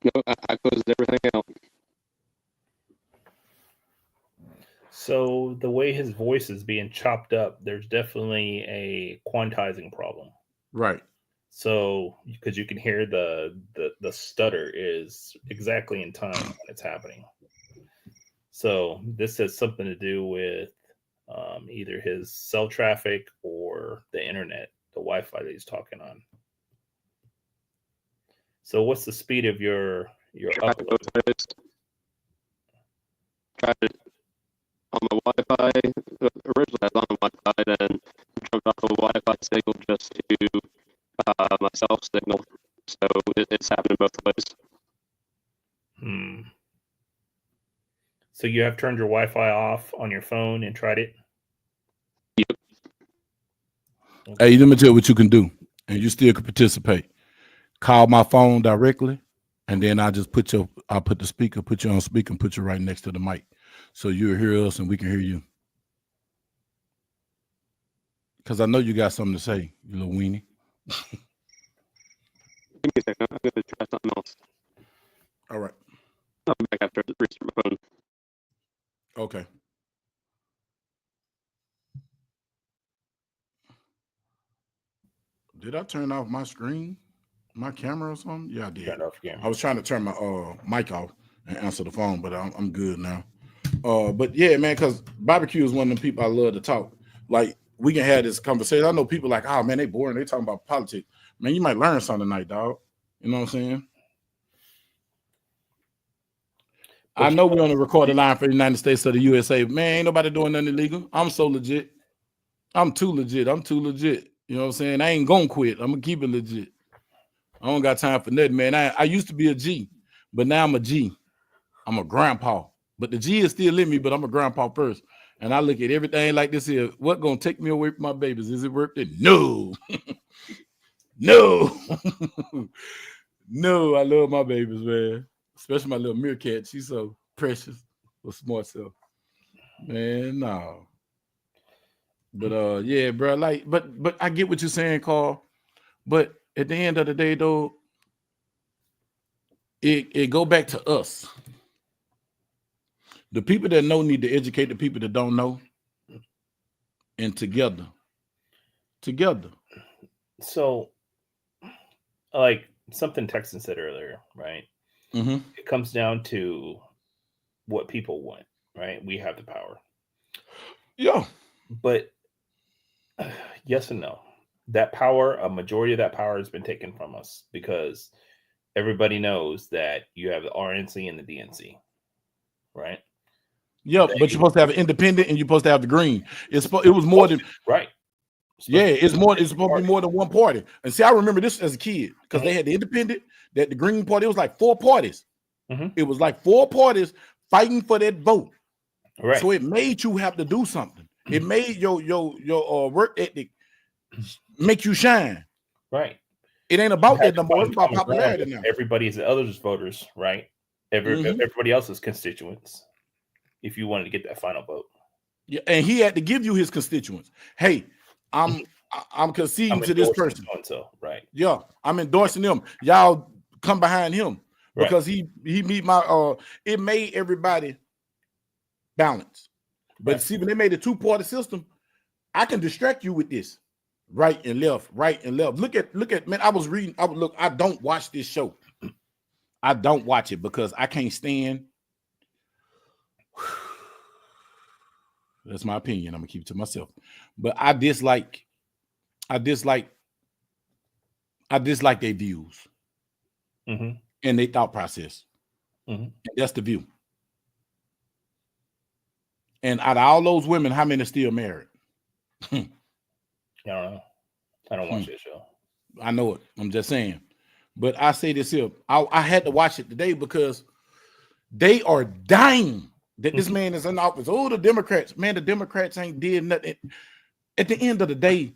[SPEAKER 3] No, I closed everything out.
[SPEAKER 2] So the way his voice is being chopped up, there's definitely a quantizing problem.
[SPEAKER 1] Right.
[SPEAKER 2] So because you can hear the stutter is exactly in time when it's happening. So this has something to do with either his cell traffic or the internet, the Wi-Fi that he's talking on. So what's the speed of your upload?
[SPEAKER 3] Tried it on the Wi-Fi. Originally, I was on the Wi-Fi, then jumped off the Wi-Fi signal just to my cell signal. So it's happening both ways.
[SPEAKER 2] So you have turned your Wi-Fi off on your phone and tried it?
[SPEAKER 3] Yep.
[SPEAKER 1] Hey, let me tell you what you can do, and you still can participate. Call my phone directly, and then I'll put the speaker, put you on speaker, and put you right next to the mic, so you'll hear us and we can hear you. Because I know you got something to say, you little weenie.
[SPEAKER 3] Give me a second. I'm going to try something else.
[SPEAKER 1] All right.
[SPEAKER 3] I'll be back after the restart my phone.
[SPEAKER 1] Okay. Did I turn off my screen, my camera or something? Yeah, I did.
[SPEAKER 2] Turn off camera.
[SPEAKER 1] I was trying to turn my mic off and answer the phone, but I'm good now. But yeah, man, because Barbecue is one of the people I love to talk. Like, we can have this conversation. I know people like, oh man, they boring. They talking about politics. Man, you might learn something tonight, dog. You know what I'm saying? I know we're on the recorded line for the United States of the USA. Man, ain't nobody doing nothing illegal. I'm so legit. I'm too legit. You know what I'm saying? I ain't gonna quit. I'm gonna keep it legit. I don't got time for nothing, man. I used to be a G, but now I'm a G. I'm a grandpa. But the G is still in me, but I'm a grandpa first. And I look at everything like this here. What gonna take me away from my babies? Is it worth it? No. No. No, I love my babies, man. Especially my little meerkat. She's so precious. A smart self. Man, no. But yeah, bro. Like, but I get what you're saying, Carl. But at the end of the day, though, it go back to us. The people that know need to educate the people that don't know, and together.
[SPEAKER 2] So, like something Texan said earlier, right?
[SPEAKER 1] Mm-hmm.
[SPEAKER 2] It comes down to what people want, right? We have the power.
[SPEAKER 1] Yeah.
[SPEAKER 2] But yes and no. That power, a majority of that power has been taken from us because everybody knows that you have the RNC and the DNC, right?
[SPEAKER 1] Yeah, but you're supposed to have an independent and you're supposed to have the green. It was more than
[SPEAKER 2] right.
[SPEAKER 1] Yeah, it's supposed to be more than one party. And see, I remember this as a kid because they had the independent, that the Green Party. It was like 4 parties. It was like 4 parties fighting for that vote.
[SPEAKER 2] Right.
[SPEAKER 1] So it made you have to do something. It made your work ethic make you shine.
[SPEAKER 2] Right.
[SPEAKER 1] It ain't about that no more. It's about popularity now.
[SPEAKER 2] Everybody's others voters, right? Everybody else's constituents. If you wanted to get that final vote.
[SPEAKER 1] Yeah, and he had to give you his constituents. Hey, I'm conceding to this person.
[SPEAKER 2] So right.
[SPEAKER 1] Yeah, I'm endorsing him. Y'all come behind him because he meet my it made everybody balance. But see, when they made a 2-party system, I can distract you with this. Right and left. Look at man. I don't watch this show. I don't watch it because I can't stand That's my opinion. I'm gonna keep it to myself. But I dislike their views
[SPEAKER 2] Mm-hmm.
[SPEAKER 1] and their thought process.
[SPEAKER 2] Mm-hmm.
[SPEAKER 1] And that's the view. And out of all those women, how many are still married?
[SPEAKER 2] I don't know. I don't watch that show.
[SPEAKER 1] I know it. I'm just saying. But I say this here. I had to watch it today because they are dying that this man is in office. Oh, the Democrats. Man, the Democrats ain't did nothing. At the end of the day,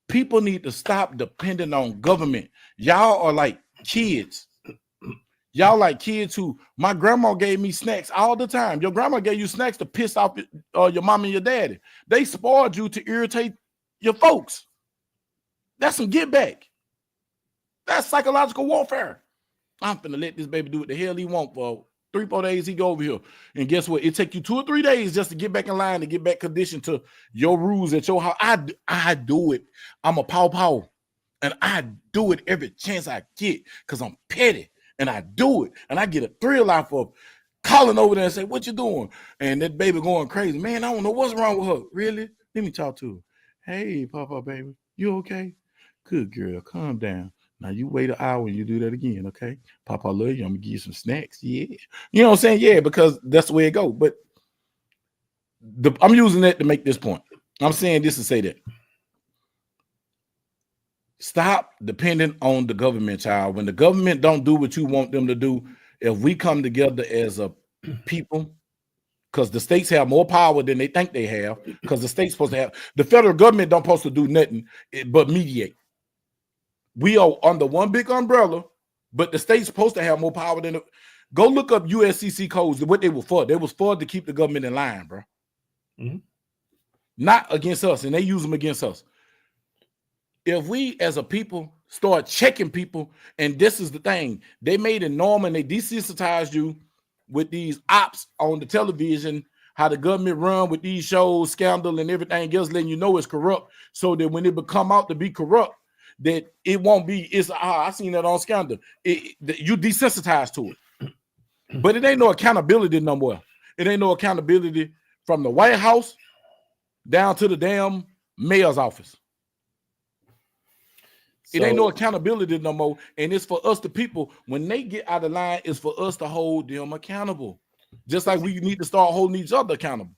[SPEAKER 1] people need to stop depending on government. Y'all are like kids. Y'all like kids who, my grandma gave me snacks all the time. Your grandma gave you snacks to piss off your mom and your daddy. They spoiled you to irritate your folks. That's some get back. That's psychological warfare. I'm finna let this baby do what the hell he want for 3-4 days. He go over here. And guess what? It take you 2 or 3 days just to get back in line, to get back conditioned to your rules at your house. I do it. I'm a paw. And I do it every chance I get because I'm petty. And I do it. And I get a thrill out of calling over there and say, what you doing? And that baby going crazy. Man, I don't know what's wrong with her. Really? Let me talk to her. Hey, Papa, baby. You okay? Good girl. Calm down. Now you wait an hour and you do that again, okay? Papa, I love you. I'm gonna give you some snacks. Yeah. You know what I'm saying? Yeah, because that's the way it goes. But I'm using that to make this point. I'm saying this to say that. Stop depending on the government, child. When the government don't do what you want them to do, if we come together as a people, because the states have more power than they think they have, because the state's supposed to have, the federal government don't supposed to do nothing but mediate. We are under one big umbrella, but the state's supposed to have more power than go look up USCC codes, what they were for. They was for to keep the government in line, bro.
[SPEAKER 2] Mm-hmm.
[SPEAKER 1] Not against us, and they use them against us. If we as a people start checking people, and this is the thing, they made it normal and they desensitized you with these ops on the television, how the government run with these shows, scandal and everything else, letting you know it's corrupt, so that when it become out to be corrupt, that it won't be, I seen that on Scandal. You desensitized to it. But it ain't no accountability no more. It ain't no accountability from the White House down to the damn mayor's office. It ain't no accountability no more. And it's for us, the people, when they get out of line, it's for us to hold them accountable. Just like we need to start holding each other accountable.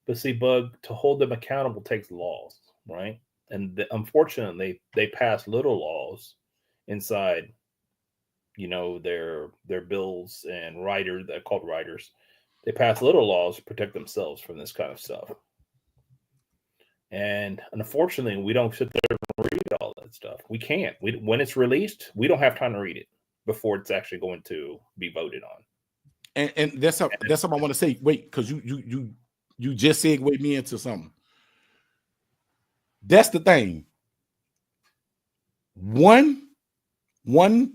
[SPEAKER 2] But see, Bug, to hold them accountable takes laws, right? And unfortunately, they pass little laws inside, their bills and writers, they're called writers. They pass little laws to protect themselves from this kind of stuff. And unfortunately, we don't sit there and read all that stuff. We can't. When it's released, we don't have time to read it before it's actually going to be voted on.
[SPEAKER 1] And that's something I want to say. Wait, because you just segued me into something. That's the thing. One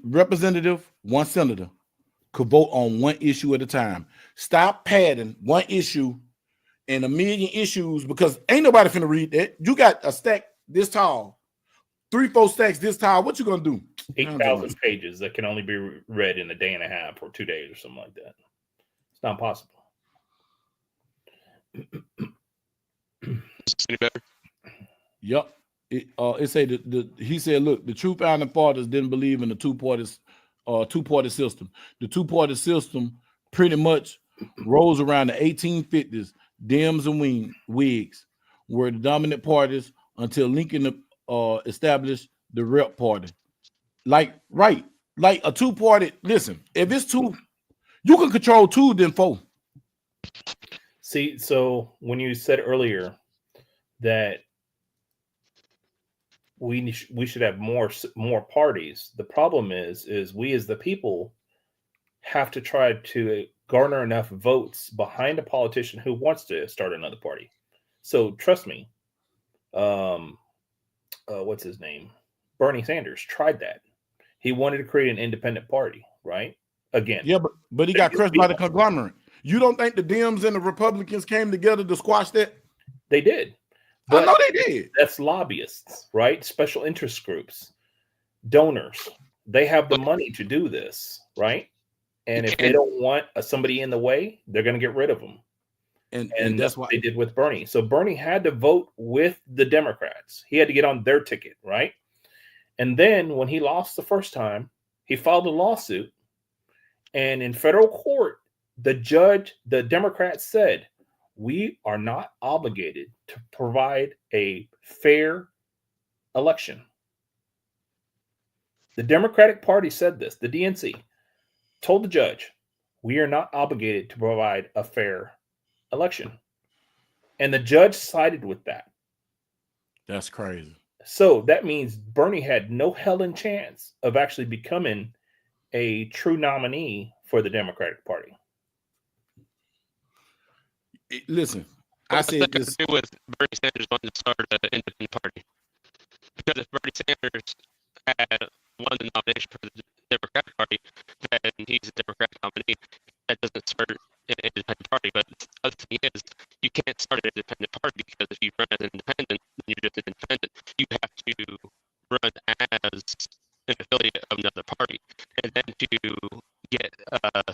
[SPEAKER 1] representative, one senator could vote on one issue at a time. Stop padding one issue and a million issues, because ain't nobody finna read that. You got a stack this tall, 3-4 stacks this tall. What you gonna do?
[SPEAKER 2] 8,000 pages that can only be read in a day and a half or 2 days or something like that. It's not possible.
[SPEAKER 3] Any better?
[SPEAKER 1] Yep. It said he said, look, the true founding fathers didn't believe in the two-party system. The two-party system pretty much rose around the 1850s. Dems and Whigs were the dominant parties until Lincoln established the Rep Party. Like a two-party. Listen, if it's two, you can control 2 than 4.
[SPEAKER 2] See, so when you said earlier that we should have more parties, the problem is we as the people have to try to garner enough votes behind a politician who wants to start another party. So trust me, what's his name? Bernie Sanders tried that. He wanted to create an independent party, right? Again.
[SPEAKER 1] Yeah, but he got crushed by the conglomerate. You don't think the Dems and the Republicans came together to squash that?
[SPEAKER 2] They did.
[SPEAKER 1] But I know they did.
[SPEAKER 2] That's lobbyists, right? Special interest groups, donors. They have the money to do this, right? And if they don't want somebody in the way, they're going to get rid of them.
[SPEAKER 1] And that's why
[SPEAKER 2] they did with Bernie. So Bernie had to vote with the Democrats. He had to get on their ticket, right? And then when he lost the first time, he filed a lawsuit. And in federal court, the Democrats said, we are not obligated to provide a fair election. The Democratic Party said this. The DNC told the judge, we are not obligated to provide a fair election. And the judge sided with that.
[SPEAKER 1] That's crazy.
[SPEAKER 2] So that means Bernie had no hell in chance of actually becoming a true nominee for the Democratic Party.
[SPEAKER 1] Listen, I said this.
[SPEAKER 3] To do with Bernie Sanders wanting to start an independent party. Because if Bernie Sanders had won the nomination for the Democratic Party, then he's a Democratic nominee. That doesn't start an independent party. But the other thing is, you can't start an independent party because if you run as an independent, then you're just an independent. You have to run as an affiliate of another party. And then to get a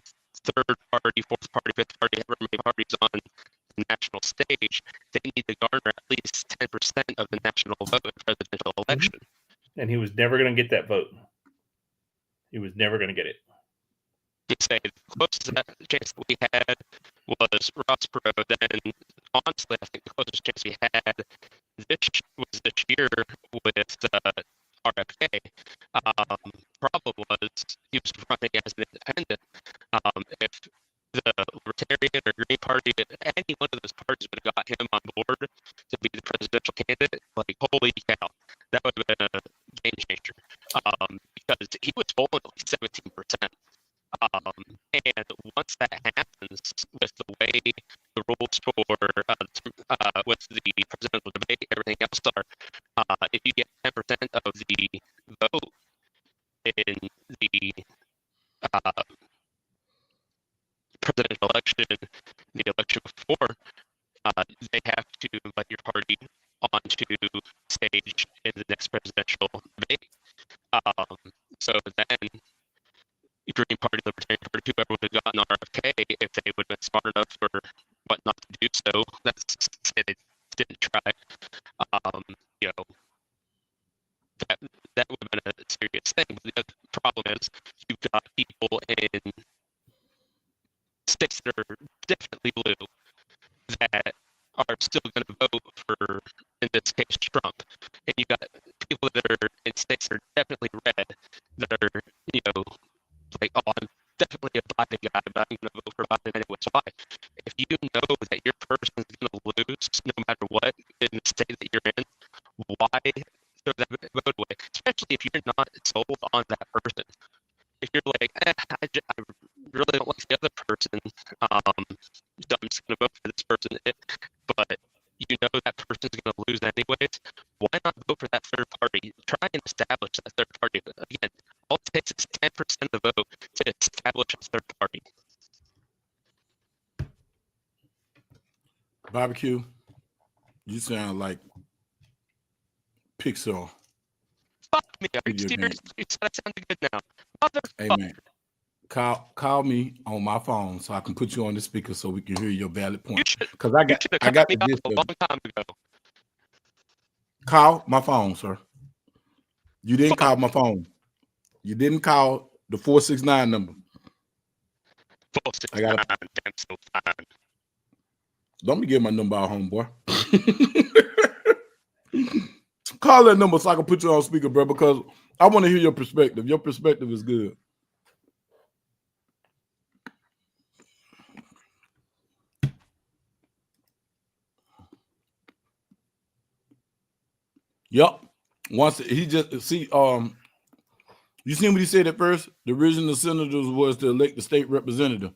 [SPEAKER 3] third party, fourth party, fifth party, however many parties on the national stage, they need to garner at least 10% of the national vote in presidential election.
[SPEAKER 2] And he was never going to get that vote. He was never going to get it.
[SPEAKER 3] You say the closest chance that we had was Ross Perot. Then, honestly, I think the closest chance we had was this year with RFK. Problem was he was running as an independent. If the Libertarian or Green Party, any one of those parties would have got him on board to be the presidential candidate, like, holy cow, that would have been a game changer. Because he was polling like 17%. And once that happens, with the way the rules for with the presidential debate, everything else are, if you get 10% of the vote in the presidential election, the election before, they have to invite your party onto stage in the next presidential debate. So then, Green Party, Libertarian Party, whoever would have gotten RFK, if they would have been smart enough or whatnot to do so, that's say they didn't try. You know, that would have been a serious thing. But the other problem is you've got people in states that are definitely blue that are still going to vote for, in this case, Trump. And you've got people that are in states that are definitely red that are, you know, like, oh, I'm definitely a Biden guy, but I'm going to vote for Biden anyways. Why? If you know that your person is going to lose no matter what in the state that you're in, why throw that vote away? Especially if you're not sold on that person. If you're like, I really don't like the other person, so I'm just going to vote for this person. But you know that person's going to lose anyways. Why not vote for that third party? Try and establish that third party. But again, all it takes is 10% of the vote to establish a third party.
[SPEAKER 1] Barbecue, you sound like Pixar.
[SPEAKER 3] Fuck me. Are you serious? That sounds good now.
[SPEAKER 1] Hey, man. Call me on my phone so I can put you on the speaker so we can hear your valid point. Because I got the gist
[SPEAKER 3] a long time ago.
[SPEAKER 1] Call my phone, sir. You didn't call my phone. You didn't call the 469 number.
[SPEAKER 3] 469. Damn, so fine.
[SPEAKER 1] Don't be giving my number out, homeboy. Call that number so I can put you on speaker, bro, because I want to hear your perspective. Your perspective is good. Yep. Once he just see, you seen what he said at first? The original senators was to elect the state representative.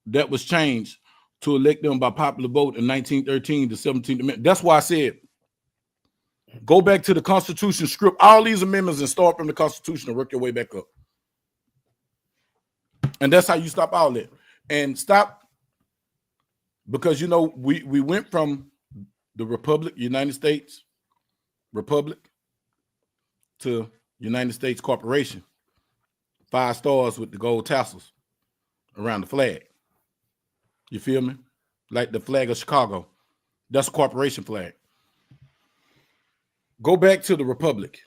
[SPEAKER 1] That was changed to elect them by popular vote in 1913, the 17th Amendment. That's why I said, go back to the Constitution, script all these amendments and start from the Constitution and work your way back up. And that's how you stop all that. And stop, because, you know, we went from the Republic, United States Republic, to United States Corporation. 5 stars with the gold tassels around the flag. You feel me? like the flag of Chicago. That's a corporation flag. Go back to the Republic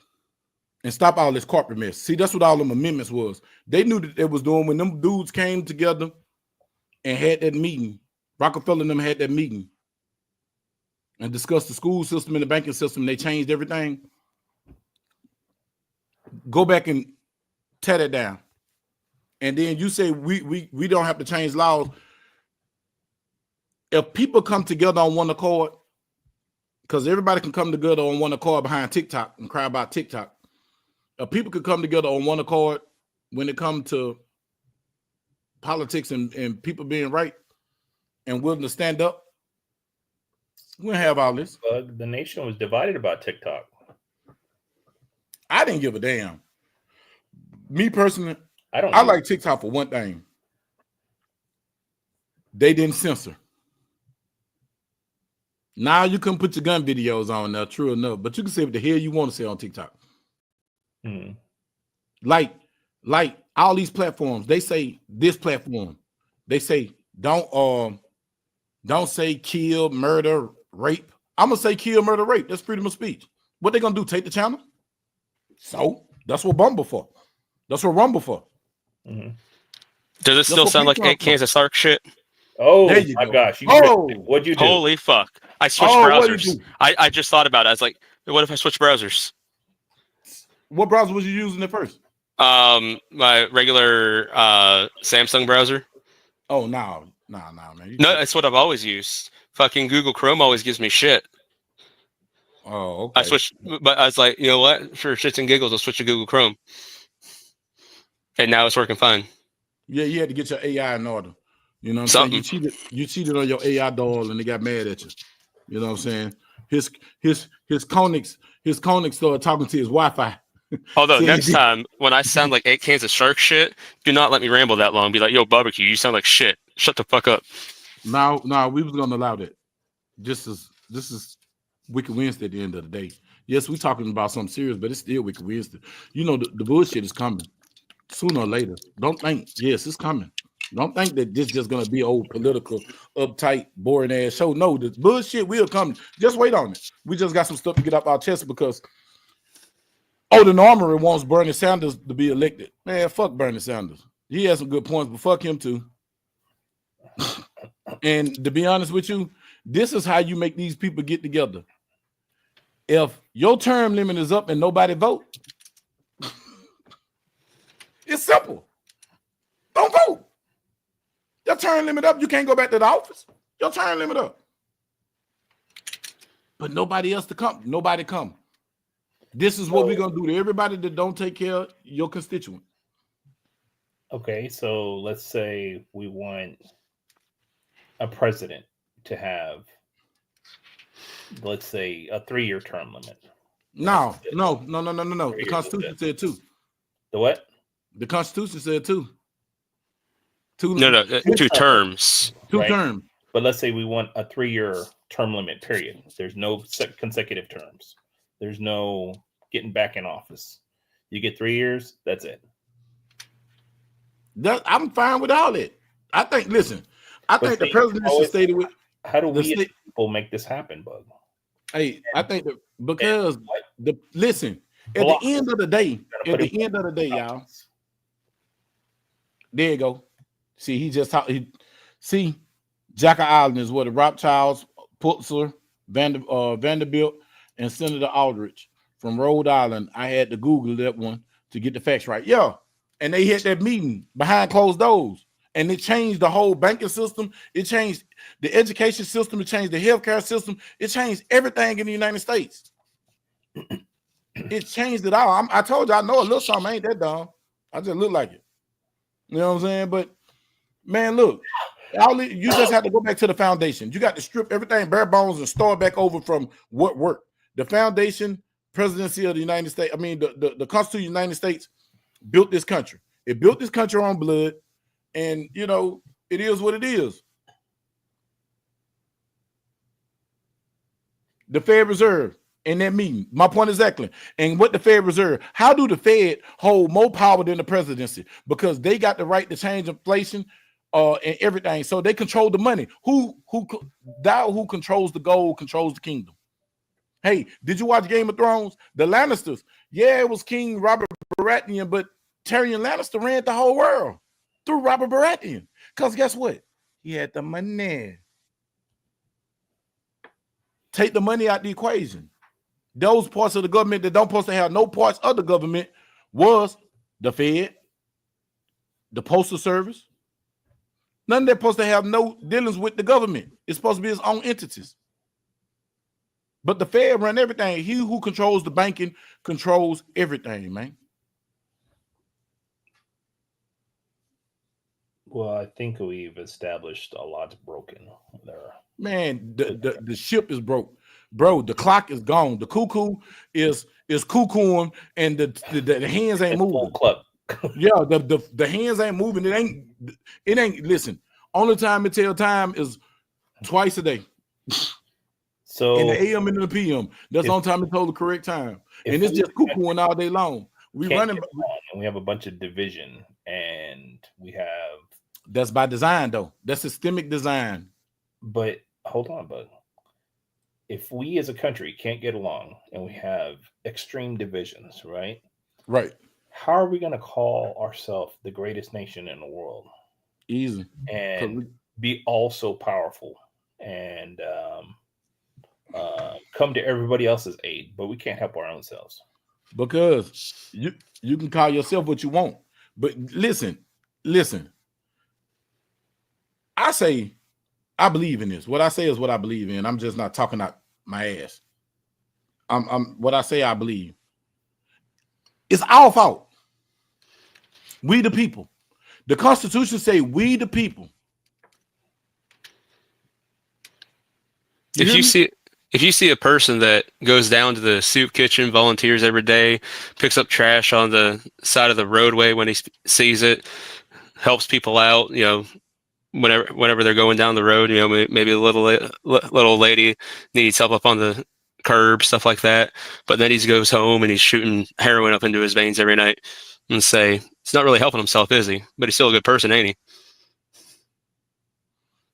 [SPEAKER 1] and stop all this corporate mess. See, that's what all them amendments was. They knew that it was doing when them dudes came together and had that meeting. Rockefeller and them had that meeting and discussed the school system and the banking system. They changed everything. Go back and tear that down. And then you say we don't have to change laws. If people come together on one accord, because everybody can come together on one accord behind TikTok and cry about TikTok. If people could come together on one accord when it comes to politics and people being right and willing to stand up, we'll have all this.
[SPEAKER 2] The nation was divided about TikTok.
[SPEAKER 1] I didn't give a damn. Me personally, I like TikTok for one thing. They didn't censor. Now you can put your gun videos on there, true enough, but you can say what the hell you want to say on TikTok. Like all these platforms, they say this platform, they say don't say kill, murder, rape. I'm gonna say kill, murder, rape. That's freedom of speech. What they gonna do? Take the channel? So that's what Bumble for. That's what Rumble for.
[SPEAKER 5] Does it still sound like Kansas Sark shit?
[SPEAKER 2] Oh my gosh! What'd you do?
[SPEAKER 5] Holy fuck! I switched browsers. I just thought about it. I was like, what if I switch browsers?
[SPEAKER 1] What browser was you using at first?
[SPEAKER 5] My regular Samsung browser.
[SPEAKER 1] Oh no, man.
[SPEAKER 5] No, that's what I've always used. Fucking Google Chrome always gives me shit.
[SPEAKER 1] Oh, okay.
[SPEAKER 5] I switched, but I was like, you know what? For shits and giggles, I'll switch to Google Chrome. And now it's working fine. Yeah,
[SPEAKER 1] you had to get your AI in order. You know what I'm saying? You cheated on your AI doll and they got mad at you. You know what I'm saying? His Konix started talking to his Wi-Fi.
[SPEAKER 5] Although next time when I sound like Kansas Shark shit, do not let me ramble that long. Be like, yo, barbecue, you sound like shit. Shut the fuck up.
[SPEAKER 1] No, we was gonna allow that. This is Wicked Wednesday at the end of the day. Yes, we talking about something serious, but it's still Wicked Wednesday. You know the bullshit is coming sooner or later. Don't think, yes, it's coming. Don't think that this just gonna be old political, uptight, boring ass show. No, the bullshit will come. Just wait on it. We just got some stuff to get off our chest because the Armory wants Bernie Sanders to be elected. Man, fuck Bernie Sanders. He has some good points, but fuck him too. And to be honest with you, this is how you make these people get together. If your term limit is up and nobody vote, it's simple. Don't vote. Your term limit up, you can't go back to the office. Your term limit up. But nobody else to come. Nobody come. This is what we're going to do to everybody that don't take care of your constituent.
[SPEAKER 2] Okay, so let's say we want a president to have, let's say, a 3-year term limit.
[SPEAKER 1] No. The Constitution said 2.
[SPEAKER 2] The what?
[SPEAKER 1] The Constitution said 2.
[SPEAKER 5] 2 terms.
[SPEAKER 1] 2
[SPEAKER 2] right?
[SPEAKER 1] terms.
[SPEAKER 2] But let's say we want a 3-year term limit, period. There's no consecutive terms. There's no getting back in office. You get 3 years, that's it.
[SPEAKER 1] I'm fine with all that. I think the president should stay with.
[SPEAKER 2] How do we as people make this happen, Bug?
[SPEAKER 1] Hey, I think that because at the end of the day, y'all. There you go. See, he just talked. See, Jack Island is where the Rothschilds, Pulitzer, Vanderbilt, and Senator Aldrich from Rhode Island. I had to Google that one to get the facts right. Yeah. And they had that meeting behind closed doors. And it changed the whole banking system. It changed the education system. It changed the healthcare system. It changed everything in the United States. It changed it all. I told you I know a little something. I ain't that dumb. I just look like it. You know what I'm saying? But, man, look. You just have to go back to the foundation. You got to strip everything bare bones and start back over from what worked. The foundation, presidency of the United States, the Constitution of the United States built this country. It built this country on blood, and, it is what it is. The Fed Reserve in that meeting, my point exactly. And what the Fed Reserve, how do the Fed hold more power than the presidency? Because they got the right to change inflation and everything. So they control the money. Who controls the gold controls the kingdom. Hey, did you watch Game of Thrones? The Lannisters. Yeah, it was King Robert Baratheon, but Tyrion Lannister ran the whole world through Robert Baratheon. Because guess what? He had the money. Take the money out the equation. Those parts of the government that don't supposed to have no parts of the government was the Fed, the Postal Service. None of that supposed to have no dealings with the government. It's supposed to be its own entities. But the Fed run everything. He who controls the banking controls everything, man.
[SPEAKER 2] Well, I think we've established a lot's broken there.
[SPEAKER 1] Man, the ship is broke. Bro, the clock is gone. The cuckoo is cuckooing, and the hands ain't moving.
[SPEAKER 2] Club.
[SPEAKER 1] Yeah, the hands ain't moving. It ain't. Listen, only time it tell time is twice a day.
[SPEAKER 2] So
[SPEAKER 1] in the AM and in the PM. That's the only time it told the correct time. And it's just cuckooing all day long. We running,
[SPEAKER 2] and we have a bunch of division, and we have.
[SPEAKER 1] That's by design, though. That's systemic design.
[SPEAKER 2] But hold on, bud. If we as a country can't get along and we have extreme divisions, right?
[SPEAKER 1] Right.
[SPEAKER 2] How are we going to call ourselves the greatest nation in the world?
[SPEAKER 1] Easy.
[SPEAKER 2] And be all so powerful and come to everybody else's aid, but we can't help our own selves.
[SPEAKER 1] Because you can call yourself what you want. But listen. I say, I believe in this. What I say is what I believe in. I'm just not talking out my ass. I'm what I say I believe. It's our fault. We the people. The Constitution say we the people.
[SPEAKER 5] If you see a person that goes down to the soup kitchen, volunteers every day, picks up trash on the side of the roadway when he sees it, helps people out, whenever they're going down the road, maybe a little lady needs help up on the curb, stuff like that. But then he goes home and he's shooting heroin up into his veins every night, and say he's not really helping himself, is he? But he's still a good person, ain't he?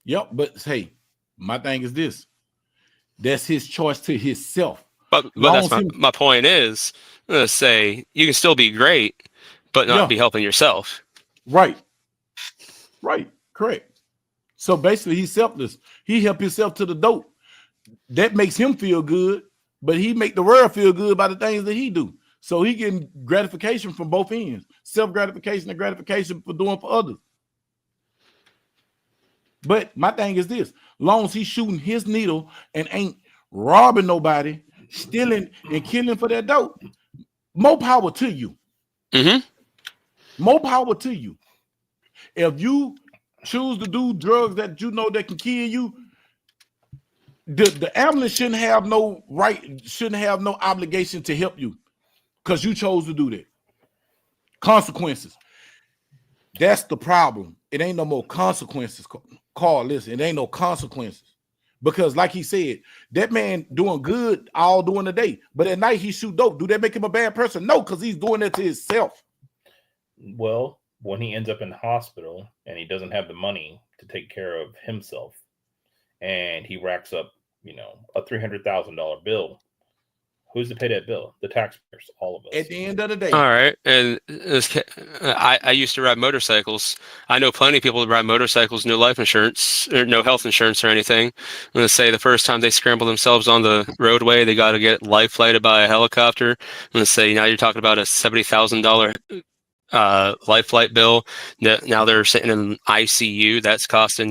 [SPEAKER 1] Yep, but hey, my thing is this. That's his choice to himself.
[SPEAKER 5] But that's my point is, I'm gonna say you can still be great, but not be helping yourself.
[SPEAKER 1] Right. Correct. So basically, he's selfless. He helped himself to the dope. That makes him feel good, but he make the world feel good by the things that he do. So he getting gratification from both ends. Self-gratification and gratification for doing for others. But my thing is this. Long as he's shooting his needle and ain't robbing nobody, stealing and killing for that dope, more power to you.
[SPEAKER 5] Mm-hmm.
[SPEAKER 1] More power to you. If you choose to do drugs that you know that can kill you, the ambulance shouldn't have no obligation to help you because you chose to do that. Consequences. That's the problem. It ain't no more consequences. Carl, listen, it ain't no consequences. Because like he said, that man doing good all during the day, but at night he shoot dope. Do that make him a bad person? No, because he's doing that to himself.
[SPEAKER 2] Well, when he ends up in the hospital and he doesn't have the money to take care of himself, and he racks up, a $300,000 bill, who's to pay that bill? The taxpayers, all of us.
[SPEAKER 1] At the end of the day.
[SPEAKER 5] All right. And I used to ride motorcycles. I know plenty of people that ride motorcycles, no life insurance or no health insurance or anything. I'm going to say the first time they scramble themselves on the roadway, they got to get life flighted by a helicopter. I'm going to say now you're talking about a $70,000 life flight bill. Now they're sitting in ICU. That's costing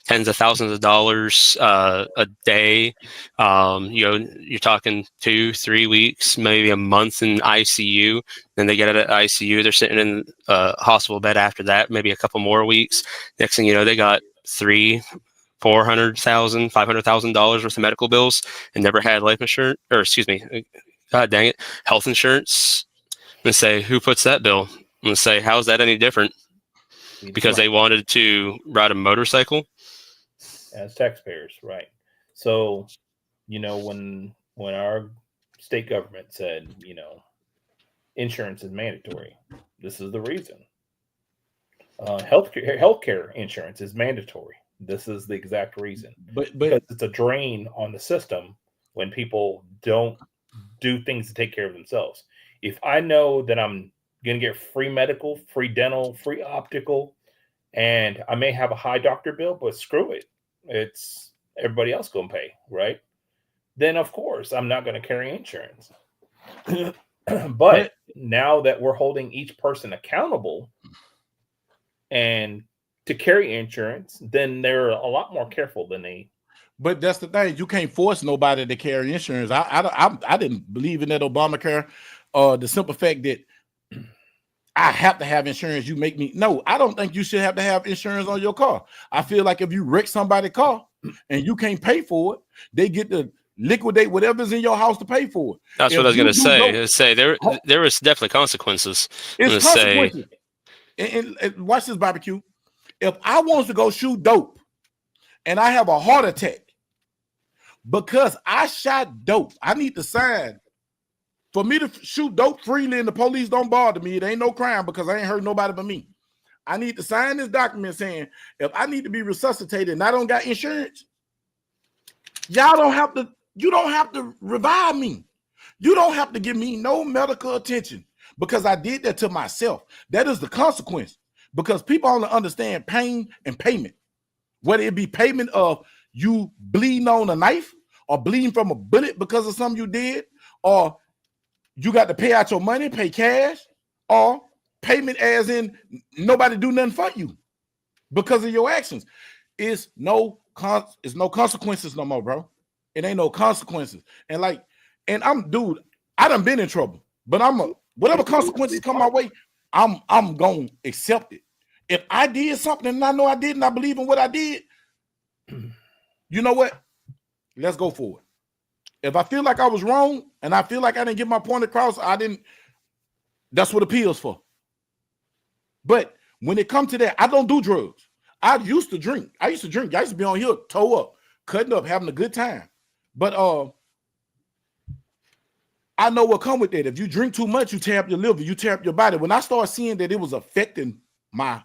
[SPEAKER 5] tens of thousands of dollars a day. You're talking 2-3 weeks, maybe a month in ICU. Then they get out of ICU. They're sitting in a hospital bed after that, maybe a couple more weeks. Next thing you know, they got $400,000, $500,000 worth of medical bills and never had life insurance, or excuse me, God dang it, health insurance. I'm gonna say, who puts that bill? I'm going to say, how's that any different? Because they wanted to ride a motorcycle?
[SPEAKER 2] As taxpayers, right. So, when our state government said, insurance is mandatory, this is the reason. Healthcare insurance is mandatory. This is the exact reason.
[SPEAKER 1] But
[SPEAKER 2] Because it's a drain on the system when people don't do things to take care of themselves. If I know that I'm going to get free medical, free dental, free optical, and I may have a high doctor bill, but screw it. It's everybody else going to pay, right? Then, of course, I'm not going to carry insurance. But now that we're holding each person accountable and to carry insurance, then they're a lot more careful than they.
[SPEAKER 1] But that's the thing. You can't force nobody to carry insurance. I didn't believe in that Obamacare. The simple fact that I have to have insurance, you make me. No, I don't think you should have to have insurance on your car. I feel like if you wreck somebody's car and you can't pay for it, they get to liquidate whatever's in your house to pay for it.
[SPEAKER 5] That's what I was going to say. There is definitely consequences.
[SPEAKER 1] It's consequences. And watch this, barbecue. If I want to go shoot dope and I have a heart attack because I shot dope, I need to sign. For me to shoot dope freely and the police don't bother me, it ain't no crime because I ain't hurt nobody but me. I need to sign this document saying if I need to be resuscitated and I don't got insurance, y'all don't have to, you don't have to revive me. You don't have to give me no medical attention because I did that to myself. That is the consequence because people only understand pain and payment. Whether it be payment of you bleeding on a knife or bleeding from a bullet because of something you did, or you got to pay out your money, pay cash, or payment as in nobody do nothing for you because of your actions. It's no consequences no more, bro. It ain't no consequences. And dude, I done been in trouble, but whatever consequences come my way, I'm gonna accept it. If I did something and I know I did and I believe in what I did, you know what? Let's go for it. If I feel like I was wrong and I feel like I didn't get my point across, that's what appeals for. But when it comes to that, I don't do drugs. I used to drink. I used to be on here, toe up, cutting up, having a good time. But I know what come with that. If you drink too much, you tear up your liver, you tear up your body. When I started seeing that it was affecting my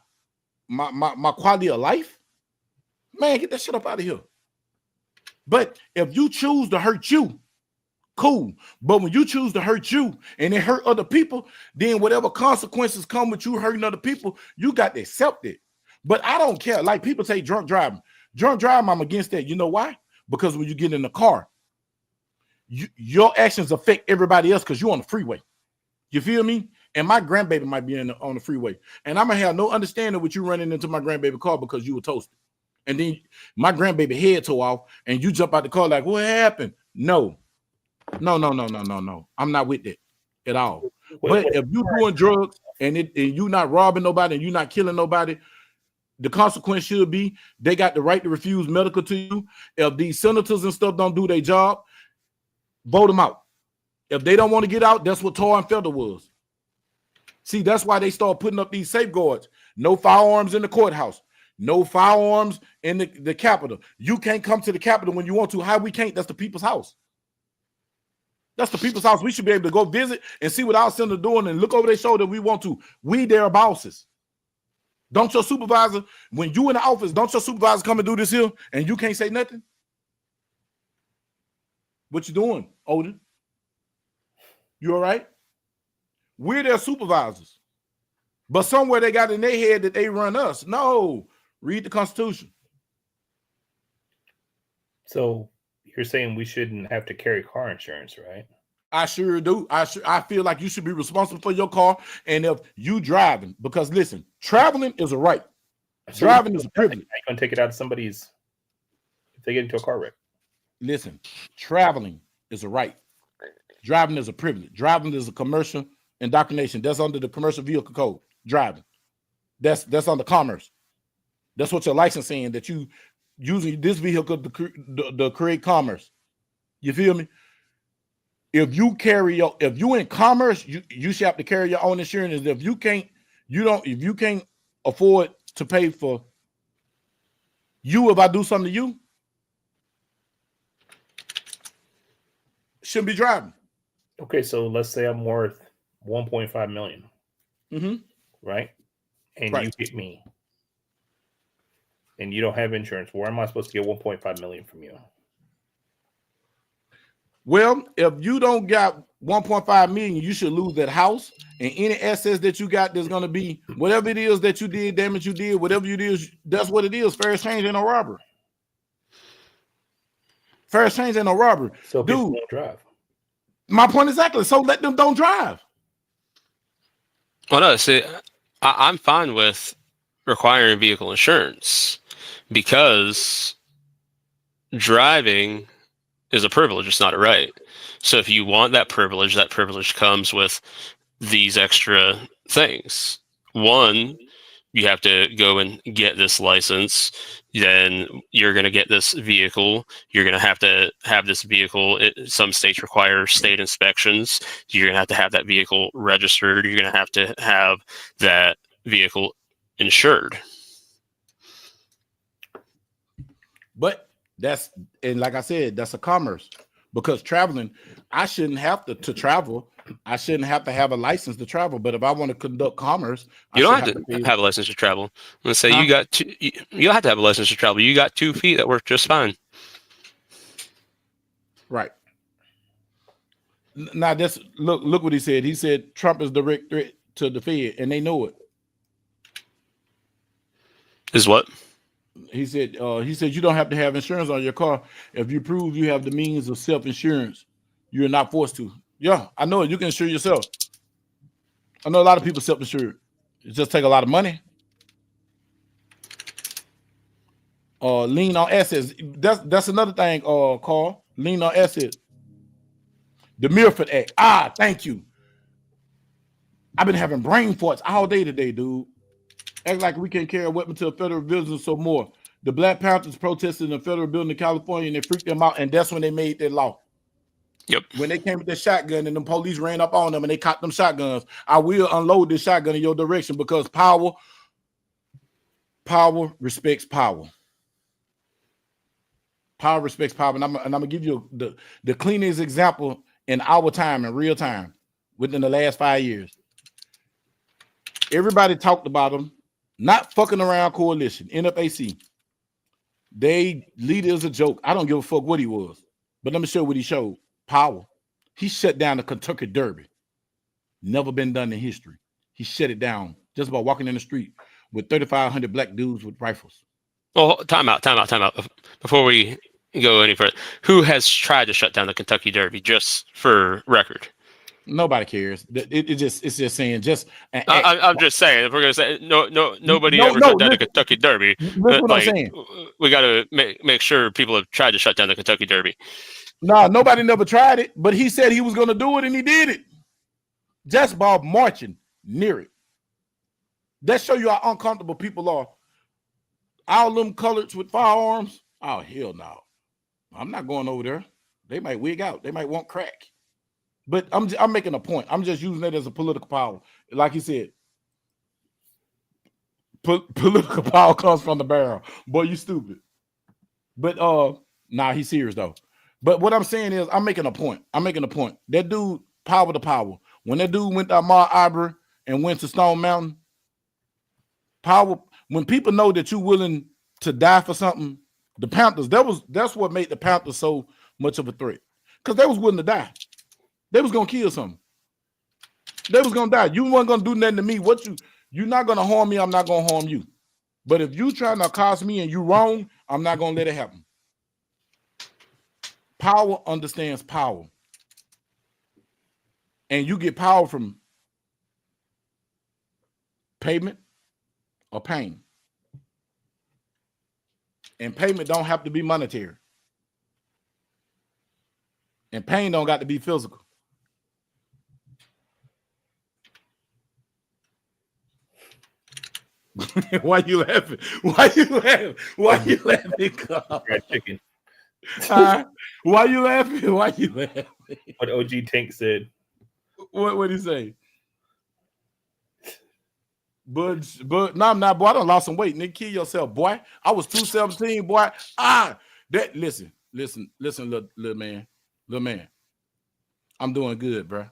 [SPEAKER 1] quality of life, man, get that shit up out of here. But if you choose to hurt you, cool. But when you choose to hurt you and it hurt other people, then whatever consequences come with you hurting other people, you got to accept it. But I don't care. Like people say drunk driving. Drunk driving, I'm against that. You know why? Because when you get in the car, your actions affect everybody else because you're on the freeway. You feel me? And my grandbaby might be on the freeway. And I'm going to have no understanding with you running into my grandbaby car because you were toasted. And then my grandbaby head tore off and you jump out the car like, what happened? No. I'm not with that at all. But if you're doing drugs and you're not robbing nobody and you're not killing nobody, the consequence should be they got the right to refuse medical to you. If these senators and stuff don't do their job, vote them out. If they don't want to get out, that's what tar and feather was. See, that's why they start putting up these safeguards. No firearms in the courthouse. No firearms in the Capitol. You can't come to the Capitol when you want to. How we can't? That's the people's house. That's the people's house. We should be able to go visit and see what our senator doing and look over their shoulder if we want to. We their bosses. Don't your supervisor, when you in the office, don't your supervisor come and do this here and you can't say nothing? What you doing, Odin? You all right? We're their supervisors. But somewhere they got in their head that they run us. No. Read the Constitution.
[SPEAKER 2] So you're saying we shouldn't have to carry car insurance, right?
[SPEAKER 1] I sure do. I feel like you should be responsible for your car. And if you driving, because listen, traveling is a right. Driving is a privilege.
[SPEAKER 2] You're going to take it out of somebody's, if they get into a car wreck. Listen,
[SPEAKER 1] traveling is a right. Driving is a privilege. Driving is a commercial indoctrination. That's under the commercial vehicle code. Driving. That's under commerce. That's what your license saying, that you using this vehicle to create commerce. You feel me? If you in commerce, you should have to carry your own insurance. If you can't afford to pay for you, if I do something to you, shouldn't be driving.
[SPEAKER 2] Okay, so let's say I'm worth 1.5 million.
[SPEAKER 1] Mm-hmm.
[SPEAKER 2] Right? and
[SPEAKER 1] Right.
[SPEAKER 2] you hit me, and you don't have insurance, where am I supposed to get 1.5 million from you?
[SPEAKER 1] Well, if you don't got 1.5 million, you should lose that house and any assets that you got. There's gonna be whatever it is that you did, damage you did, whatever you did. That's what it is. Fair exchange ain't no robbery. Fair exchange ain't no robbery.
[SPEAKER 2] So people
[SPEAKER 1] Dude,
[SPEAKER 2] won't drive.
[SPEAKER 1] my point exactly. So let them don't drive.
[SPEAKER 5] Well, no, see, I'm fine with requiring vehicle insurance because driving is a privilege. It's not a right. So if you want that privilege comes with these extra things. One, you have to go and get this license. Then you're going to get this vehicle. You're going to have this vehicle. Some states require state inspections. You're going to have that vehicle registered. You're going to have that vehicle insured.
[SPEAKER 1] But and like I said, that's a commerce because traveling, I shouldn't have to travel. I shouldn't have to have a license to travel. But if I want to conduct commerce,
[SPEAKER 5] You don't have to have a license to travel. Let's say you got you don't have to have a license to travel. You got 2 feet that work just fine.
[SPEAKER 1] Right. Now this look what he said. He said Trump is direct threat to the Fed, and they know it.
[SPEAKER 5] Is what?
[SPEAKER 1] He said you don't have to have insurance on your car if you prove you have the means of self-insurance. You're not forced to. Yeah, I know it. You can insure yourself. I know a lot of people self-insured. It just take a lot of money. Lean on assets. That's another thing, Carl. Lean on assets. The Milford Act. Thank you. I've been having brain farts all day today, dude. Act like we can't carry a weapon to a federal building some more. The Black Panthers protested in a federal building in California and they freaked them out, and that's when they made their law.
[SPEAKER 5] Yep.
[SPEAKER 1] When they came with their shotgun and the police ran up on them and they caught them shotguns, I will unload this shotgun in your direction because power respects power. Power respects power. And I'm gonna give you the cleanest example in our time, in real time, within the last 5 years. Everybody talked about them, not fucking around coalition, NFAC. They leader is a joke. I don't give a fuck what he was. But let me show you what he showed. Power. He shut down the Kentucky Derby. Never been done in history. He shut it down just by walking in the street with 3,500 black dudes with rifles.
[SPEAKER 5] Well, time out. Before we go any further, who has tried to shut down the Kentucky Derby? Just for record.
[SPEAKER 1] Nobody cares. It's just saying.
[SPEAKER 5] I'm just saying. If we're gonna say nobody ever shut down the Kentucky Derby.
[SPEAKER 1] That's what I'm saying.
[SPEAKER 5] We got to make sure people have tried to shut down the Kentucky Derby.
[SPEAKER 1] No, nobody never tried it, but he said he was going to do it, and he did it. Just by marching near it. That show you how uncomfortable people are. All them coloreds with firearms. Oh hell no! I'm not going over there. They might wig out. They might want crack. But I'm making a point. I'm just using it as a political power. Like he said, political power comes from the barrel. Boy, you stupid. But he's serious though. But what I'm saying is, I'm making a point. That dude, power to power. When that dude went to Ahmaud Arbery and went to Stone Mountain, power. When people know that you're willing to die for something, the Panthers. That's what made the Panthers so much of a threat. Because they was willing to die. They was gonna kill something. They was gonna die. You weren't gonna do nothing to me. You're not gonna harm me. I'm not gonna harm you. But if you trying to cost me and you wrong, I'm not gonna let it happen. Power understands power, and you get power from payment or pain. And payment don't have to be monetary, and pain don't got to be physical. Why you laughing? Why you laughing?
[SPEAKER 2] Fried chicken.
[SPEAKER 1] Why you laughing? Why you laughing?
[SPEAKER 2] What OG Tank said.
[SPEAKER 1] What did he say? But no, I'm not, boy. I done lost some weight. Nigga, kill yourself, boy. I was 217, boy. Listen, little man. I'm doing good, bro.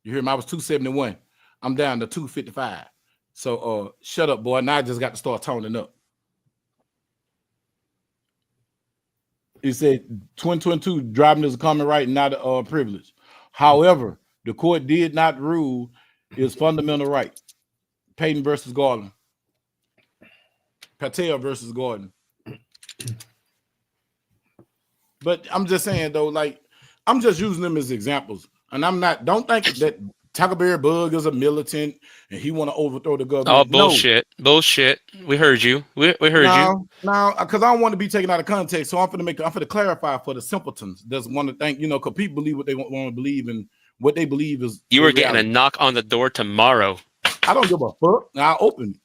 [SPEAKER 1] You hear me? I was 271. I'm down to 255. So shut up, boy. Now I just got to start toning up. He said 2022 driving is a common right, not a privilege. However, the court did not rule is fundamental right. Payton versus Garland. Patel versus Gordon. But I'm just saying though, like I'm just using them as examples, and I'm not. Don't think that Tackleberry Bug is a militant and he want to overthrow the government.
[SPEAKER 5] Oh, bullshit, bullshit. We heard you. We heard you.
[SPEAKER 1] No, because I don't want to be taken out of context. So I'm going to clarify for the simpletons. That's one to think, because people believe what they want to believe, and what they believe is.
[SPEAKER 5] You were getting a knock on the door tomorrow.
[SPEAKER 1] I don't give a fuck. I'll open it.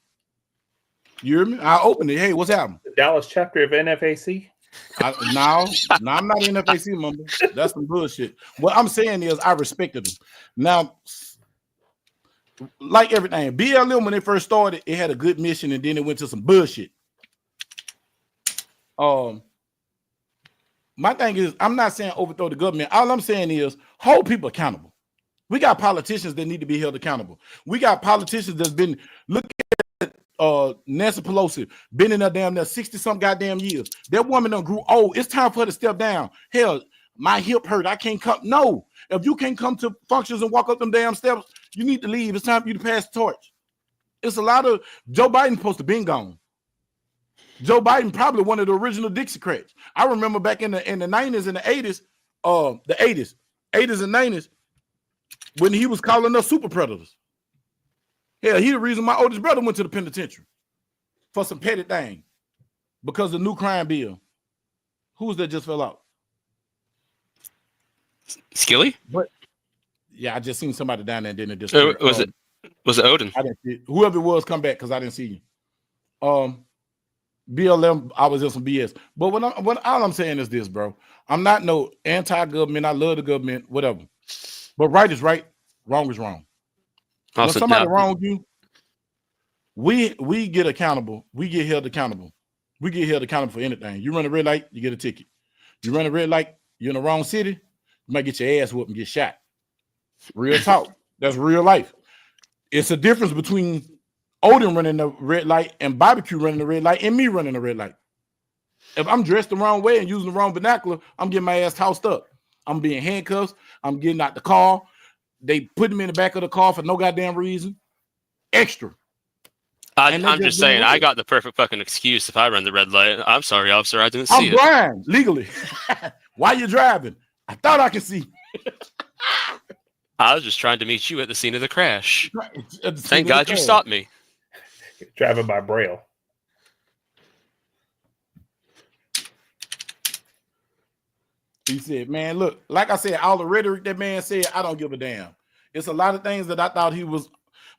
[SPEAKER 1] You hear me? I'll open it. Hey, what's happening?
[SPEAKER 2] The Dallas chapter of NFAC.
[SPEAKER 1] No, I'm not an NFAC member. That's some bullshit. What I'm saying is I respected them. Now, like everything, BLM when they first started, it had a good mission, and then it went to some bullshit. My thing is, I'm not saying overthrow the government. All I'm saying is hold people accountable. We got politicians that need to be held accountable. We got politicians that's been look at Nancy Pelosi, been in there damn near 60-some goddamn years. That woman done grew old. It's time for her to step down. Hell, my hip hurt. I can't come. No, if you can't come to functions and walk up them damn steps, you need to leave. It's time for you to pass the torch. It's a lot of Joe Biden supposed to been gone. Joe Biden probably one of the original Dixiecrats. I remember back in the 90s and the 80s, the 80s and 90s, when he was calling us super predators. Hell, he the reason my oldest brother went to the penitentiary for some petty thing because of the new crime bill. Who was that just fell out?
[SPEAKER 5] Skilly?
[SPEAKER 1] What? Yeah, I just seen somebody down there and didn't just.
[SPEAKER 5] Was it Odin?
[SPEAKER 1] I didn't see it. Whoever it was, come back because I didn't see you. BLM, I was just some BS. But all I'm saying is this, bro. I'm not no anti-government. I love the government, whatever. But right is right, wrong is wrong. When somebody wrong you, we get accountable. We get held accountable. We get held accountable for anything. You run a red light, you get a ticket. You run a red light, you're in the wrong city, you might get your ass whooped and get shot. Real talk. That's real life. It's a difference between Odin running the red light and barbecue running the red light and me running the red light. If I'm dressed the wrong way and using the wrong vernacular, I'm getting my ass tossed up. I'm being handcuffed. I'm getting out the car. They put me in the back of the car for no goddamn reason. Extra.
[SPEAKER 5] I'm just saying, I got the perfect fucking excuse if I run the red light. I'm sorry, officer, I didn't see it.
[SPEAKER 1] I'm blind, legally. Why you driving? I thought I could see.
[SPEAKER 5] I was just trying to meet you at the scene of the crash. Thank God you stopped me.
[SPEAKER 2] Driving by Braille.
[SPEAKER 1] He said, man, look, like I said, all the rhetoric that man said, I don't give a damn. It's a lot of things that I thought he was,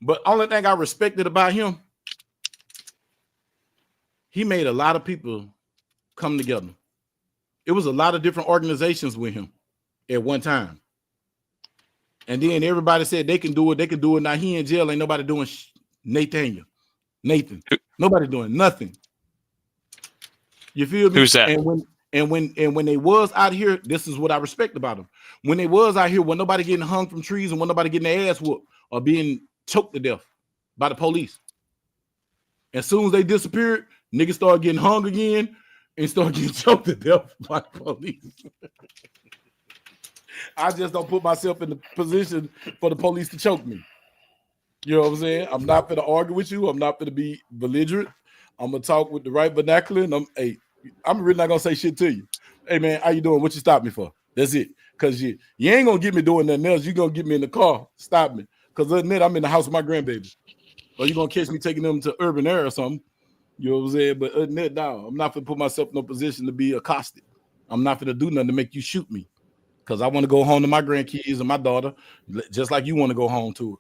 [SPEAKER 1] but only thing I respected about him, he made a lot of people come together. It was a lot of different organizations with him at one time. And then everybody said they can do it. They can do it. Now he in jail. Ain't nobody doing Nathan. Nobody doing nothing. You feel me?
[SPEAKER 5] Who's that?
[SPEAKER 1] And when they was out here, this is what I respect about them. When they was out here, when nobody getting hung from trees and when nobody getting their ass whooped or being choked to death by the police. As soon as they disappeared, niggas started getting hung again and started getting choked to death by the police. I just don't put myself in the position for the police to choke me. You know what I'm saying? I'm not going to argue with you. I'm not going to be belligerent. I'm going to talk with the right vernacular. And I'm really not going to say shit to you. Hey, man, how you doing? What you stop me for? That's it. Because you ain't going to get me doing nothing else. You're going to get me in the car. Stop me. Because other than that, I'm in the house with my grandbaby. Or you're going to catch me taking them to urban air or something. You know what I'm saying? But other than that, no, I'm not going to put myself in a position to be accosted. I'm not going to do nothing to make you shoot me. Because I want to go home to my grandkids and my daughter, just like you want to go home to her.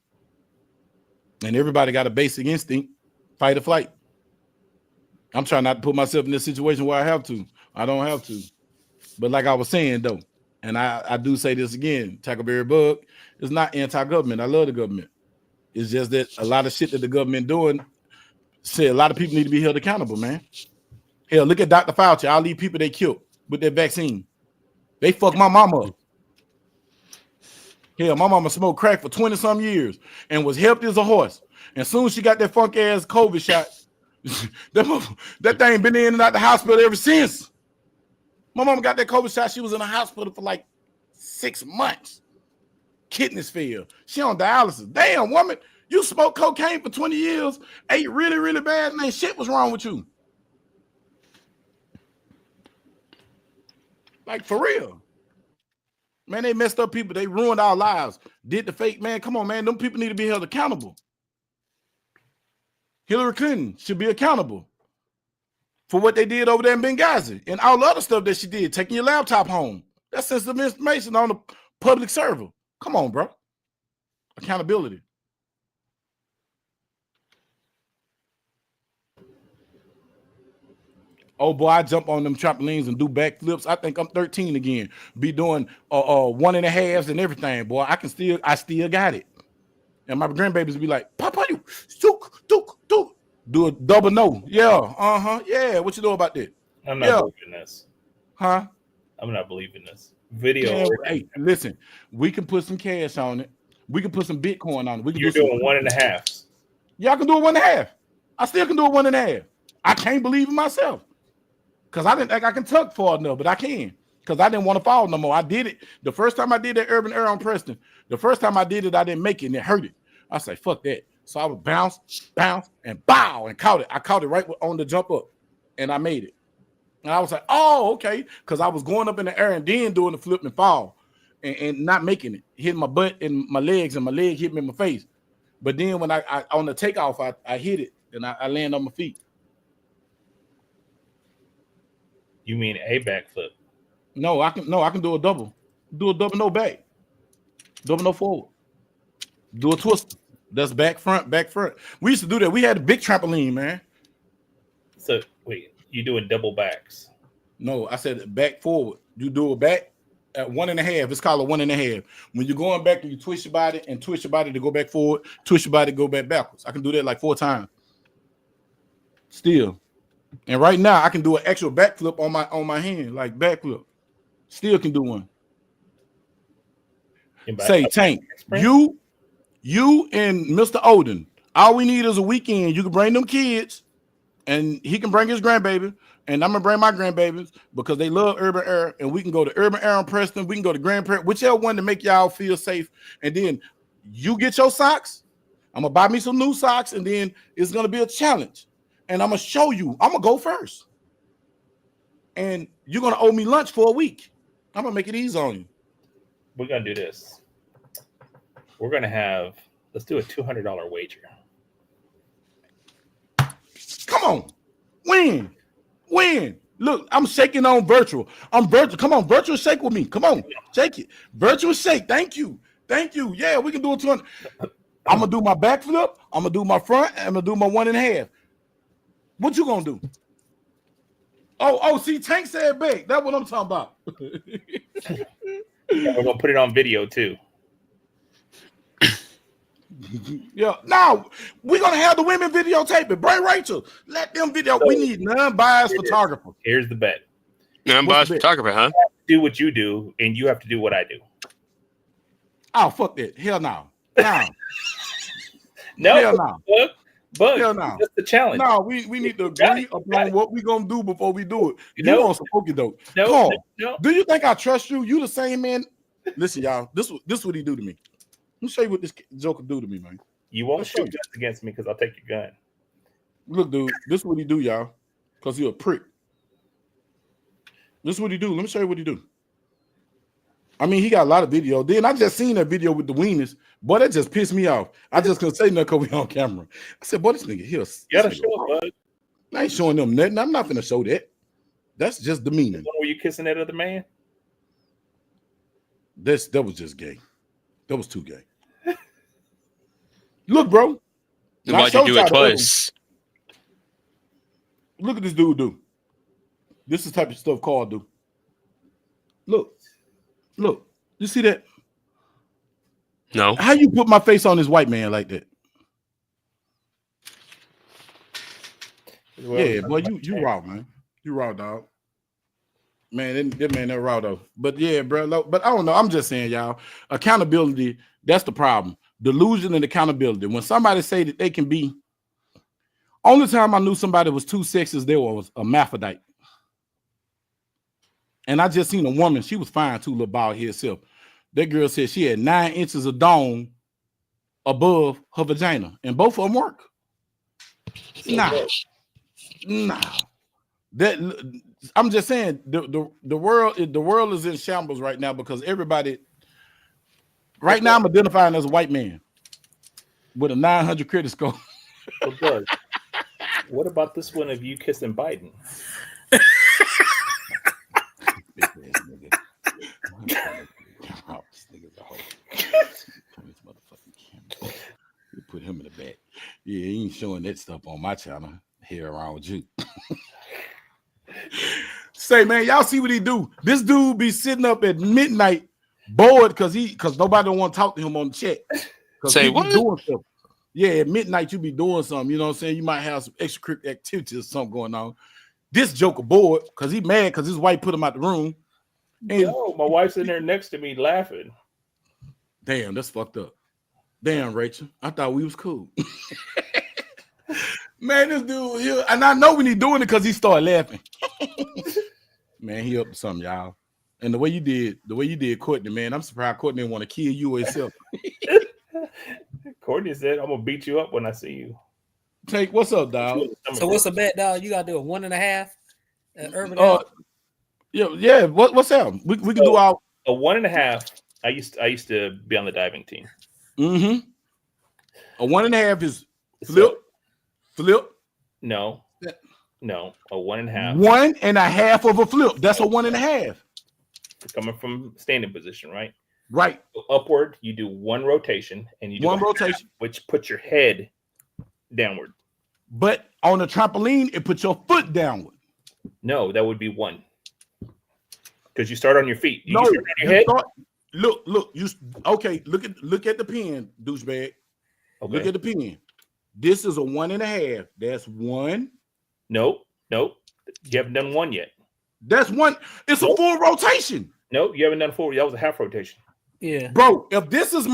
[SPEAKER 1] And everybody got a basic instinct, fight or flight. I'm trying not to put myself in this situation where I have to. I don't have to. But like I was saying, though, and I do say this again, Tackleberry Bug is not anti-government. I love the government. It's just that a lot of shit that the government doing, say a lot of people need to be held accountable, man. Hell, look at Dr. Fauci. All these people they killed with their vaccine. They fucked my mama up. Hell, my mama smoked crack for 20-some years and was healthy as a horse. And as soon as she got that funk ass COVID shot, that thing been in and out the hospital ever since. My mama got that COVID shot. She was in the hospital for like 6 months. Kidneys failed. She on dialysis. Damn, woman, you smoked cocaine for 20 years, ate really, really bad, and ain't shit was wrong with you. Like, for real. Man, they messed up people. They ruined our lives. Did the fake, man. Come on, man. Them people need to be held accountable. Hillary Clinton should be accountable for what they did over there in Benghazi and all the other stuff that she did, taking your laptop home. That's sensitive information on the public server. Come on, bro. Accountability. Oh boy, I jump on them trampolines and do backflips. I think I'm 13 again. Be doing 1.5s and everything, boy. I still got it. And my grandbabies be like, Papa, you do a double no. Yeah, yeah. What you know about that?
[SPEAKER 2] I'm not believing this.
[SPEAKER 1] Huh?
[SPEAKER 2] I'm not believing this. Video.
[SPEAKER 1] Yeah, hey, listen, we can put some cash on it. We can put some Bitcoin on it. We can
[SPEAKER 2] You're doing 1.5.
[SPEAKER 1] Y'all can do a 1.5. I still can do a 1.5. I can't believe in myself. Because I didn't think I can tuck far enough, but I can. Because I didn't want to fall no more. I did it. The first time I did that urban air on Preston, the first time I did it, I didn't make it and it hurt it. I say, fuck that. So I would bounce, and bow, and caught it. I caught it right on the jump up, and I made it. And I was like, oh, okay. Because I was going up in the air and then doing the flip and fall and not making it. Hitting my butt and my legs, and my leg hit me in my face. But then when I on the takeoff, I hit it, and I land on my feet.
[SPEAKER 2] You mean a backflip?
[SPEAKER 1] No, I can do a double. Do a double no back. Double no forward. Do a twist. That's back front. We used to do that. We had a big trampoline, man.
[SPEAKER 2] So wait, you doing double backs?
[SPEAKER 1] No, I said back forward. You do a back at 1.5. It's called a 1.5. When you're going back, you twist your body and twist your body to go back forward, twist your body to go back backwards. I can do that like 4 times. Still. And right now I can do an actual backflip on my hand, like backflip. Still can do one. Say, Tank, you and Mr. Odin, all we need is a weekend. You can bring them kids, and he can bring his grandbaby, and I'm gonna bring my grandbabies because they love urban air, and we can go to urban air on Preston. We can go to Grand Prairie, whichever one to make y'all feel safe. And then you get your socks. I'm gonna buy me some new socks, and then it's gonna be a challenge. And I'm gonna show you. I'm gonna go first, and you're gonna owe me lunch for a week. I'm gonna make it easy on you.
[SPEAKER 2] We're gonna do this. We're gonna let's do a $200 wager.
[SPEAKER 1] Come on, win. Look, I'm shaking on virtual. I'm virtual. Come on, virtual shake with me. Come on, shake it. Virtual shake. Thank you. Yeah, we can do a 200. I'm gonna do my backflip. I'm gonna do my front. I'm gonna do my 1.5. What you gonna do? Oh, see, Tank said big. That's what I'm talking about.
[SPEAKER 2] We're gonna put it on video too.
[SPEAKER 1] Yeah, now we're gonna have the women videotape it. Bring Rachel. Let them video. We need non-biased photographers.
[SPEAKER 2] Here's the bet.
[SPEAKER 5] Non-biased photographer, huh?
[SPEAKER 2] Do what you do, and you have to do what I do.
[SPEAKER 1] Oh, fuck that. Hell no.
[SPEAKER 2] No.
[SPEAKER 1] Hell no.
[SPEAKER 2] But
[SPEAKER 1] hell no.
[SPEAKER 2] That's the challenge.
[SPEAKER 1] No, we need to agree upon what we're gonna do before we do it. You want some pokey doke. No. Do you think I trust you? You the same man. Listen, y'all, this what he do to me. Let me show you what this joker do to me, man.
[SPEAKER 2] You won't shoot guns against me because I'll take your gun.
[SPEAKER 1] Look, dude, this is what he do, y'all. Because he a prick. This is what he do. Let me show you what he do. I mean, he got a lot of video. Then I just seen that video with the wieners. Boy, that just pissed me off. I just couldn't say nothing because we on camera. I said, boy, this nigga here.
[SPEAKER 2] You gotta show it, bud.
[SPEAKER 1] I ain't showing them nothing. I'm not gonna show that. That's just demeaning.
[SPEAKER 2] Were you kissing that other man?
[SPEAKER 1] That was just gay. That was too gay. Look, bro.
[SPEAKER 5] Why'd you do it twice?
[SPEAKER 1] Look at this dude do. This is the type of stuff Carl do. Look. You see that?
[SPEAKER 5] No.
[SPEAKER 1] How you put my face on this white man like that? Well, yeah, boy, you raw, man. You raw, dog. Man, that man, that raw though. But yeah, bro. But I don't know. I'm just saying, y'all. Accountability. That's the problem. delusion and accountability. When somebody say that they can be, only time I knew somebody was two sexes, there was a hermaphrodite. And I just seen a woman, she was fine too, little bald head self. That girl said she had 9 inches of dome above her vagina, and both of them work. Nah. That I'm just saying the world is in shambles right now because everybody. Right now, I'm identifying as a white man with a 900 credit score.
[SPEAKER 2] Well, Doug, what about this one of you kissing Biden?
[SPEAKER 1] You put him in the back. Yeah, he ain't showing that stuff on my channel. Here around with you. Say, man, y'all see what he do? This dude be sitting up at midnight bored because nobody don't want to talk to him on the chat.
[SPEAKER 5] Say what?
[SPEAKER 1] Doing stuff. Yeah, at midnight you be doing something. You know what I'm saying? You might have some extracurricular activities or something going on. This joker bored because he mad because his wife put him out the room. And
[SPEAKER 2] No, my wife's in there next to me laughing.
[SPEAKER 1] damn, that's fucked up. Damn, Rachel, I thought we was cool. Man, this dude here, and I know when he doing it because he started laughing. Man, he up to something, y'all. And the way you did Courtney, man, I'm surprised Courtney didn't want to kill you herself.
[SPEAKER 2] Courtney said, "I'm gonna beat you up when I see you."
[SPEAKER 1] Take what's up, dog?
[SPEAKER 6] So what's the bet, dog? You gotta do a 1.5 at Urban.
[SPEAKER 1] Yeah. What's up? We can do our
[SPEAKER 2] A 1.5. I used to be on the diving team.
[SPEAKER 1] a 1.5 is
[SPEAKER 2] So-
[SPEAKER 1] flip.
[SPEAKER 2] No, a 1.5.
[SPEAKER 1] 1.5 of a flip. That's a 1.5.
[SPEAKER 2] Coming from standing position, right?
[SPEAKER 1] Right.
[SPEAKER 2] So upward, you do one rotation, and you do
[SPEAKER 1] One
[SPEAKER 2] a
[SPEAKER 1] rotation.
[SPEAKER 2] half, which puts your head downward.
[SPEAKER 1] But on the trampoline, it puts your foot downward.
[SPEAKER 2] No, that would be one. Because you start on your feet. You
[SPEAKER 1] No,
[SPEAKER 2] start on your head.
[SPEAKER 1] Look. Look at the pen, douchebag.
[SPEAKER 2] Okay.
[SPEAKER 1] Look at the pen. This is a 1.5. That's one.
[SPEAKER 2] Nope. You haven't done one yet.
[SPEAKER 1] That's one. It's a full rotation,
[SPEAKER 2] Nope, you haven't done 4. That was a half rotation.
[SPEAKER 6] Yeah.
[SPEAKER 1] bro. If this is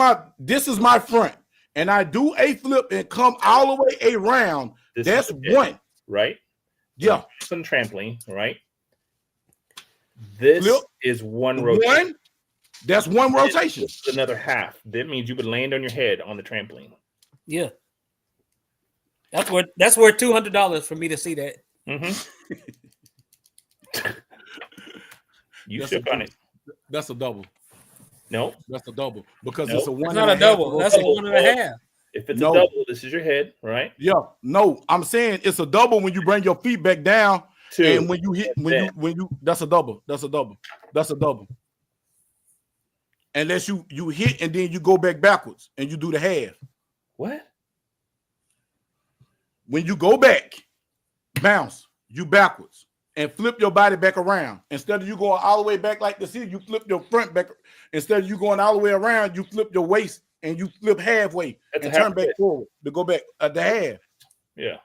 [SPEAKER 1] my front, and I do a flip and come all the way around,
[SPEAKER 2] This
[SPEAKER 1] that's
[SPEAKER 2] is it,
[SPEAKER 1] one.
[SPEAKER 2] right?
[SPEAKER 1] Yeah.
[SPEAKER 2] It's on trampoline, right? This
[SPEAKER 1] Flip.
[SPEAKER 2] is one rotation.
[SPEAKER 1] One. That's one rotation.
[SPEAKER 2] This is another half. That means you would land on your head on the trampoline.
[SPEAKER 6] Yeah. That's worth $200 for me to see that.
[SPEAKER 2] Mm-hmm. You
[SPEAKER 1] That's
[SPEAKER 2] shook on it.
[SPEAKER 1] That's a double.
[SPEAKER 2] No,
[SPEAKER 1] That's a double because
[SPEAKER 2] Nope.
[SPEAKER 1] it's a
[SPEAKER 6] It's
[SPEAKER 1] one.
[SPEAKER 6] not a double. That's a 1.5.
[SPEAKER 2] if it's
[SPEAKER 1] No.
[SPEAKER 2] a double, this is your head, right?
[SPEAKER 1] Yeah, no, I'm saying it's a double when you bring your feet back down,
[SPEAKER 2] 2.
[SPEAKER 1] and when you hit, when you, that's a double. That's a double. Unless you hit and then you go backwards and you do the half.
[SPEAKER 2] What?
[SPEAKER 1] When you go back, bounce, you backwards and flip your body back around. Instead of you going all the way back like this here, you flip your front back. Instead of you going all the way around, you flip your waist and you flip halfway
[SPEAKER 2] That's
[SPEAKER 1] and
[SPEAKER 2] a half
[SPEAKER 1] turn back
[SPEAKER 2] flip.
[SPEAKER 1] forward to go back the half.
[SPEAKER 2] Yeah.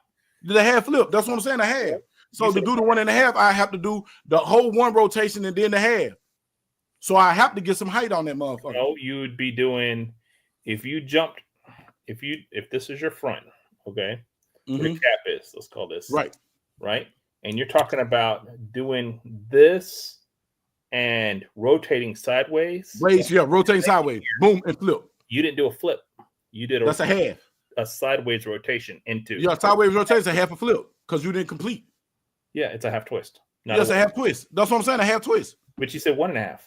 [SPEAKER 1] The half flip. That's what I'm saying. The half. So
[SPEAKER 2] You
[SPEAKER 1] to
[SPEAKER 2] said-
[SPEAKER 1] do the 1.5, I have to do the whole one rotation and then the half. So I have to get some height on that motherfucker.
[SPEAKER 2] No, you would be doing if you jumped. If this is your front, okay, where the
[SPEAKER 1] Mhm.
[SPEAKER 2] cap is. Let's call this
[SPEAKER 1] Right.
[SPEAKER 2] And you're talking about doing this and rotating sideways.
[SPEAKER 1] Raise, yeah, rotating sideways. Boom and flip.
[SPEAKER 2] You didn't do a flip. You did
[SPEAKER 1] That's a half.
[SPEAKER 2] a sideways rotation into.
[SPEAKER 1] Yeah, sideways rotation is a half a flip because you didn't complete.
[SPEAKER 2] Yeah, it's a half twist. Not
[SPEAKER 1] Yes,
[SPEAKER 2] a
[SPEAKER 1] a half twist. That's what I'm saying. A half twist.
[SPEAKER 2] But you said 1.5.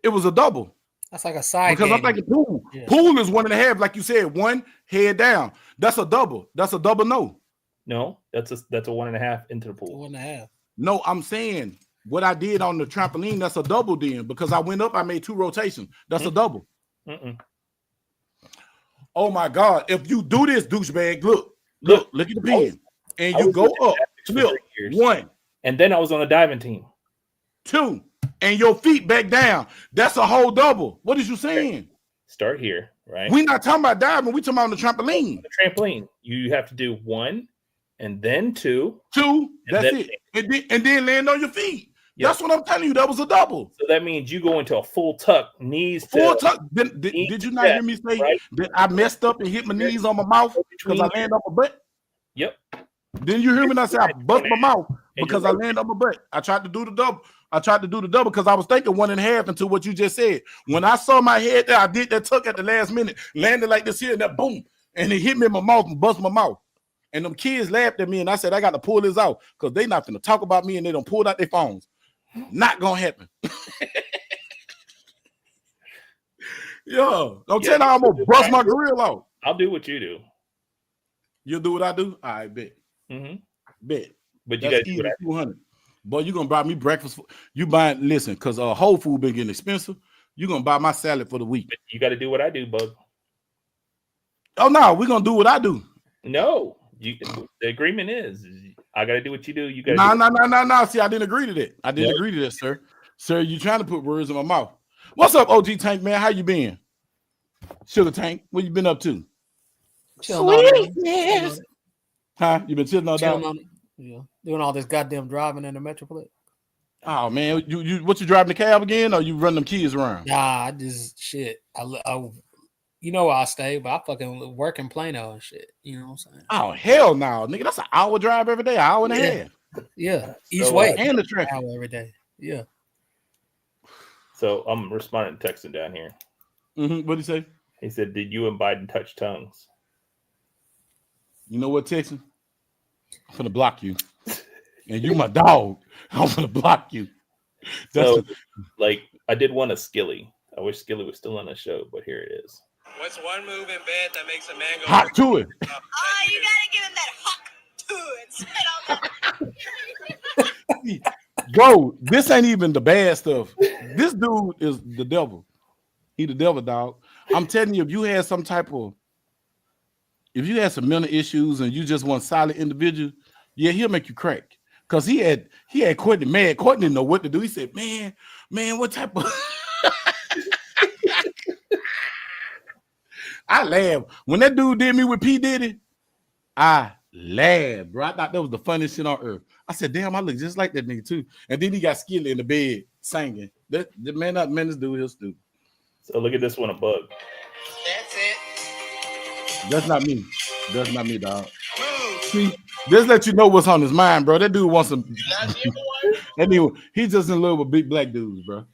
[SPEAKER 1] It was a double
[SPEAKER 6] That's like a side
[SPEAKER 1] because I'm
[SPEAKER 6] game.
[SPEAKER 1] thinking pool.
[SPEAKER 6] Yeah.
[SPEAKER 1] Pool is 1.5, like you said, one head down. That's a double. That's a double. No,
[SPEAKER 2] No, that's a 1.5 into the pool.
[SPEAKER 6] 1.5.
[SPEAKER 1] no. I'm saying what I did on the trampoline. That's a double then because I went up. I made 2 rotations. That's a double.
[SPEAKER 2] Mm-mm.
[SPEAKER 1] Oh my God! If you do this, douchebag, look at the pen, and
[SPEAKER 2] I
[SPEAKER 1] you
[SPEAKER 2] was
[SPEAKER 1] go
[SPEAKER 2] in
[SPEAKER 1] up,
[SPEAKER 2] gymnastics for
[SPEAKER 1] flip
[SPEAKER 2] 3 years.
[SPEAKER 1] 1,
[SPEAKER 2] And then I was on a diving team.
[SPEAKER 1] 2, and your feet back down. That's a whole double. What is you saying?
[SPEAKER 2] Start here, right?
[SPEAKER 1] We not talking about diving. We talking about on the trampoline.
[SPEAKER 2] The trampoline. You have to do 1 and then 2.
[SPEAKER 1] 2,
[SPEAKER 2] And
[SPEAKER 1] that's
[SPEAKER 2] then-
[SPEAKER 1] it. And then land on your feet. That's what I'm telling you. That was a double.
[SPEAKER 2] So that means you go into a full tuck, knees
[SPEAKER 1] Full
[SPEAKER 2] to
[SPEAKER 1] tuck. Did you not hear me say
[SPEAKER 2] right?
[SPEAKER 1] that I messed up and hit my knees on my mouth because I landed on my butt?
[SPEAKER 2] Yep.
[SPEAKER 1] Didn't you hear me when I said I bust my mouth
[SPEAKER 2] And
[SPEAKER 1] because I landed on my butt? I tried to do the double. Because I was thinking 1.5 into what you just said. When I saw my head there, I did that tuck at the last minute, landed like this here, and that boom, and it hit me in my mouth and bust my mouth. And them kids laughed at me, and I said, I got to pull this out because they not finna talk about me, and they done pulled out their phones. Not gonna happen. Yo, don't tell me I'm gonna bust my grill out.
[SPEAKER 2] I'll do what you do.
[SPEAKER 1] You'll do what I do? I bet.
[SPEAKER 2] Mm-hmm.
[SPEAKER 1] Bet.
[SPEAKER 2] But you
[SPEAKER 1] That's
[SPEAKER 2] got to do
[SPEAKER 1] easy, 200. Boy, you gonna buy me breakfast. You buying, listen, because Whole Food been getting expensive. You gonna buy my salad for the week.
[SPEAKER 2] But you got to do what I do, bud.
[SPEAKER 1] Oh no, we're gonna do what I do.
[SPEAKER 2] No, the agreement is I got to do what you do. You got
[SPEAKER 1] No. See, I didn't agree to that. I didn't agree to that, sir. Sir, you trying to put words in my mouth. What's up, OG Tank, man? How you been? Sugar Tank, what you been up to?
[SPEAKER 6] Chilling
[SPEAKER 1] Huh? You been chilling all day?
[SPEAKER 6] Doing all this goddamn driving in the Metroplex.
[SPEAKER 1] Oh man, you what you driving the cab again, or you run them kids around?
[SPEAKER 6] Nah, I just shit. I you know where I stay, but I fucking work in Plano and shit. You know what I'm saying?
[SPEAKER 1] Oh hell no, nigga, that's an hour drive every day, hour and a half.
[SPEAKER 6] Yeah, each
[SPEAKER 2] So,
[SPEAKER 6] way
[SPEAKER 1] and the traffic
[SPEAKER 6] hour every day. Yeah.
[SPEAKER 2] So I'm responding to texting down here.
[SPEAKER 1] What'd he say?
[SPEAKER 2] He said, "Did you and Biden touch tongues?"
[SPEAKER 1] You know what, Texan? I'm gonna block you, and you my dog. I'm gonna block you.
[SPEAKER 2] So, like, I did want a Skilly. I wish Skilly was still on the show, but here it is.
[SPEAKER 7] What's one move in bed that makes a man go
[SPEAKER 1] hot to it.
[SPEAKER 7] Oh,
[SPEAKER 8] you gotta give him that hawk to it.
[SPEAKER 1] Bro, this ain't even the bad stuff. This dude is the devil. He the devil, dog. I'm telling you, if you had some mental issues and you just want solid individual, yeah, he'll make you crack. Cause he had Courtney mad. Courtney didn't know what to do. He said, man, what type of I laughed. When that dude did me with P. Diddy, I laughed, bro. I thought that was the funniest shit on earth. I said, damn, I look just like that nigga too. And then he got Skilly in the bed singing. This dude is stupid.
[SPEAKER 2] So look at this one, a bug.
[SPEAKER 7] That's it.
[SPEAKER 1] That's not me. That's not me, dog. See, just let you know what's on his mind, bro. That dude wants some. Anyway, he's just in love with big black dudes, bro.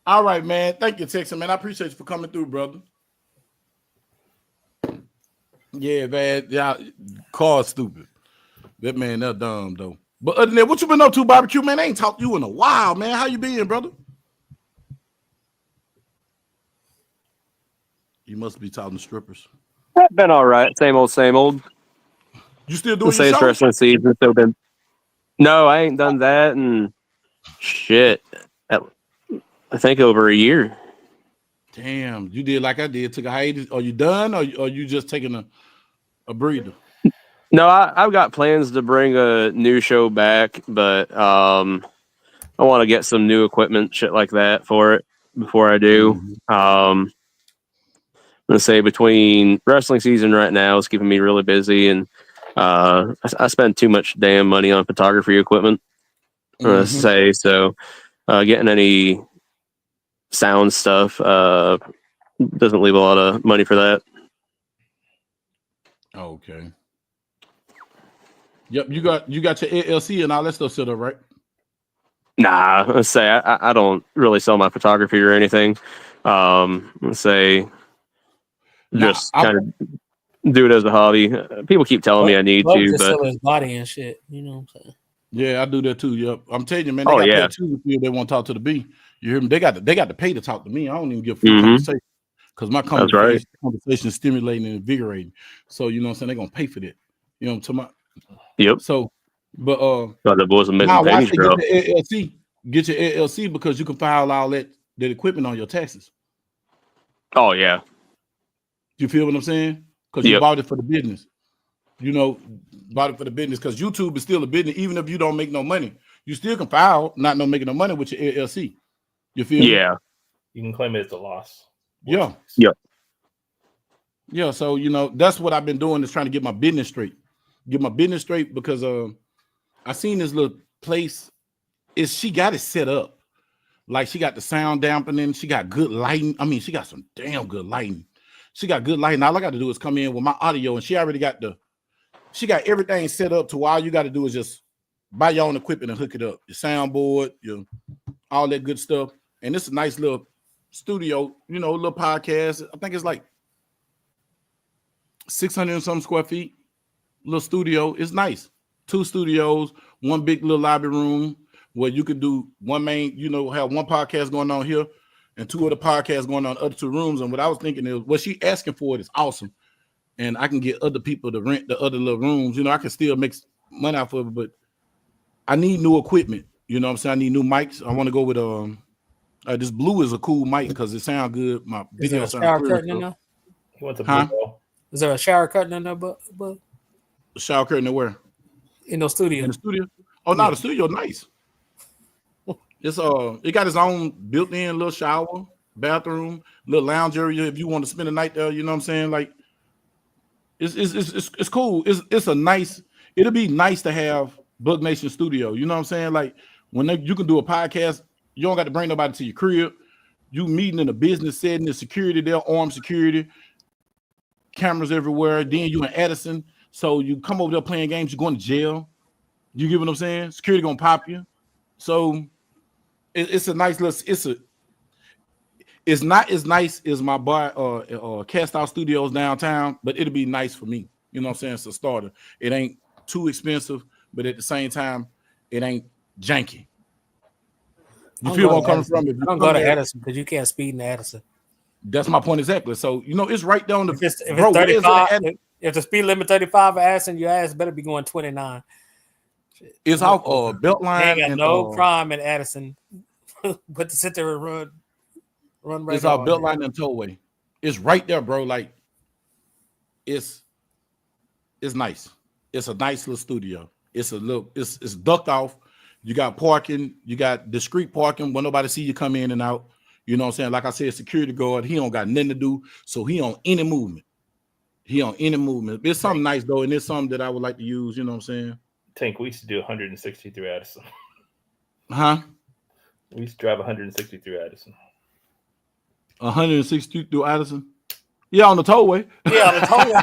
[SPEAKER 1] All right, man. Thank you, Texan, man. I appreciate you for coming through, brother. Yeah, man. Yeah, Carl's stupid. That man, they're dumb, though. But other than that, what you been up to, barbecue, man? I ain't talked to you in a while, man. How you been, brother? You must be talking to strippers.
[SPEAKER 3] Been all right. Same old.
[SPEAKER 1] You still doing
[SPEAKER 3] Say
[SPEAKER 1] your
[SPEAKER 3] it's
[SPEAKER 1] show?
[SPEAKER 3] wrestling season. So been. No, I ain't done that and shit. I think over a year.
[SPEAKER 1] Damn, you did like I did. Took a hiatus. Are you done, or you just taking a breather?
[SPEAKER 3] No, I've got plans to bring a new show back, but I want to get some new equipment, shit like that for it before I do. I'm gonna say between wrestling season right now is keeping me really busy, and I spend too much damn money on photography equipment. Let's say so. Getting any sound stuff doesn't leave a lot of money for that.
[SPEAKER 1] Okay. Yep, you got your LLC and all that stuff set up, right?
[SPEAKER 3] Nah, let's say I don't really sell my photography or anything. Let's say just kind of do it as a hobby. People keep telling me I need to, but
[SPEAKER 6] sell his body and shit. You know what I'm saying?
[SPEAKER 1] Yeah, I do that too. Yep, I'm telling you, man. They got to pay too if they want to talk to the B. You hear me? They got to pay to talk to me. I don't even give free conversation because my conversation is stimulating and invigorating. So you know what I'm saying? They're gonna pay for that. You know what I'm talking about?
[SPEAKER 3] Yep.
[SPEAKER 1] So, but
[SPEAKER 3] the boys
[SPEAKER 1] now why say get your LLC because you can file all that equipment on your taxes.
[SPEAKER 3] Oh yeah.
[SPEAKER 1] You feel what I'm saying? Because you bought it for the business. You know, bought it for the business because YouTube is still a business. Even if you don't make no money, you still can file not making no money with your LLC. You feel me?
[SPEAKER 2] You can claim it as a loss.
[SPEAKER 1] Yeah.
[SPEAKER 3] Yep.
[SPEAKER 1] Yeah, so that's what I've been doing is trying to get my business straight. Because I seen this little place. She got it set up. Like she got the sound dampening, she got good lighting. I mean, she got some damn good lighting. She got good lighting. All I got to do is come in with my audio, and she got everything set up to where all you got to do is just buy your own equipment and hook it up. Your soundboard, all that good stuff. And it's a nice little studio, little podcast. I think it's like 600 and some square feet. Little studio. It's nice. 2 studios, one big little lobby room where you could do one main, have one podcast going on here and 2 other podcasts going on in other 2 rooms. And what I was thinking is what she asking for it is awesome. And I can get other people to rent the other little rooms. I can still make money off of it, but I need new equipment. You know what I'm saying? I need new mics. I want to go with this blue is a cool mic because it sounds good. My video sounds clear.
[SPEAKER 2] He wants a blue ball.
[SPEAKER 6] Is there a shower curtain in there? But
[SPEAKER 1] a shower curtain where?
[SPEAKER 6] In the studio.
[SPEAKER 1] In the studio? Oh no, the studio nice. It's it got its own built-in little shower, bathroom, little lounge area if you want to spend the night there. You know what I'm saying? Like it's cool. It's a nice. It'll be nice to have Bug Nation Studio. You know what I'm saying? Like when you can do a podcast, you don't got to bring nobody to your crib. You meeting in a business setting, the security there, armed security, cameras everywhere. Then you in Addison, so you come over there playing games, you're going to jail. You get what I'm saying? Security gonna pop you. So it's a nice little. It's not as nice as my bar Cast Out Studios downtown, but it'll be nice for me. You know what I'm saying? It's a starter. It ain't too expensive, but at the same time, it ain't janky. You feel where I'm coming from?
[SPEAKER 6] If don't go to Addison because you can't speed in Addison.
[SPEAKER 1] That's my point exactly. So it's right down the.
[SPEAKER 6] If it's 35, if the speed limit 35 at Addison, your ass better be going 29.
[SPEAKER 1] It's off Beltline.
[SPEAKER 6] Ain't got no crime in Addison, but to sit there and run right.
[SPEAKER 1] It's off Beltline and Tollway. It's right there, bro. Like it's nice. It's a nice little studio. It's ducked off. You got parking. You got discreet parking when nobody see you come in and out. You know what I'm saying? Like I said, security guard. He don't got nothing to do, so he on any movement. It's something nice though, and it's something that I would like to use. You know what I'm saying?
[SPEAKER 2] Tank, we used to do 160 through Addison.
[SPEAKER 1] Huh?
[SPEAKER 2] We used to drive 160 through Addison.
[SPEAKER 1] 160 through Addison? Yeah, on the tollway.
[SPEAKER 6] Yeah, on the tollway.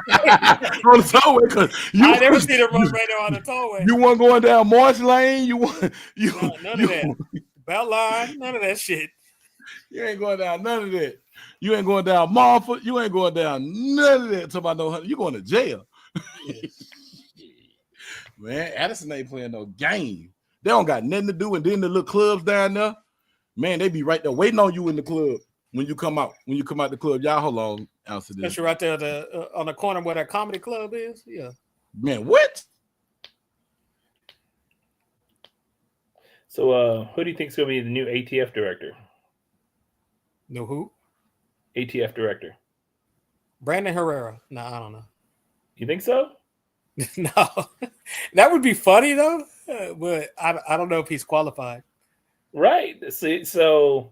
[SPEAKER 1] On the tollway, because
[SPEAKER 6] I never seen a run radar on the tollway.
[SPEAKER 1] You weren't going down Marsh Lane.
[SPEAKER 6] None of that. Beltline, none of that shit.
[SPEAKER 1] You ain't going down none of that. You ain't going down Marfa. You ain't going down none of that. Talking about you going to jail. Man, Addison ain't playing no game. They don't got nothing to do. And then the little clubs down there, man, they be right there waiting on you in the club when you come out. When you come out the club, y'all hold on.
[SPEAKER 6] Especially right there on the corner where that comedy club is. Yeah.
[SPEAKER 1] Man, what?
[SPEAKER 2] So who do you think is going to be the new ATF director?
[SPEAKER 6] No who?
[SPEAKER 2] ATF director.
[SPEAKER 6] Brandon Herrera. No, I don't know.
[SPEAKER 2] You think so?
[SPEAKER 6] No. That would be funny though. But I don't know if he's qualified.
[SPEAKER 2] Right. See, so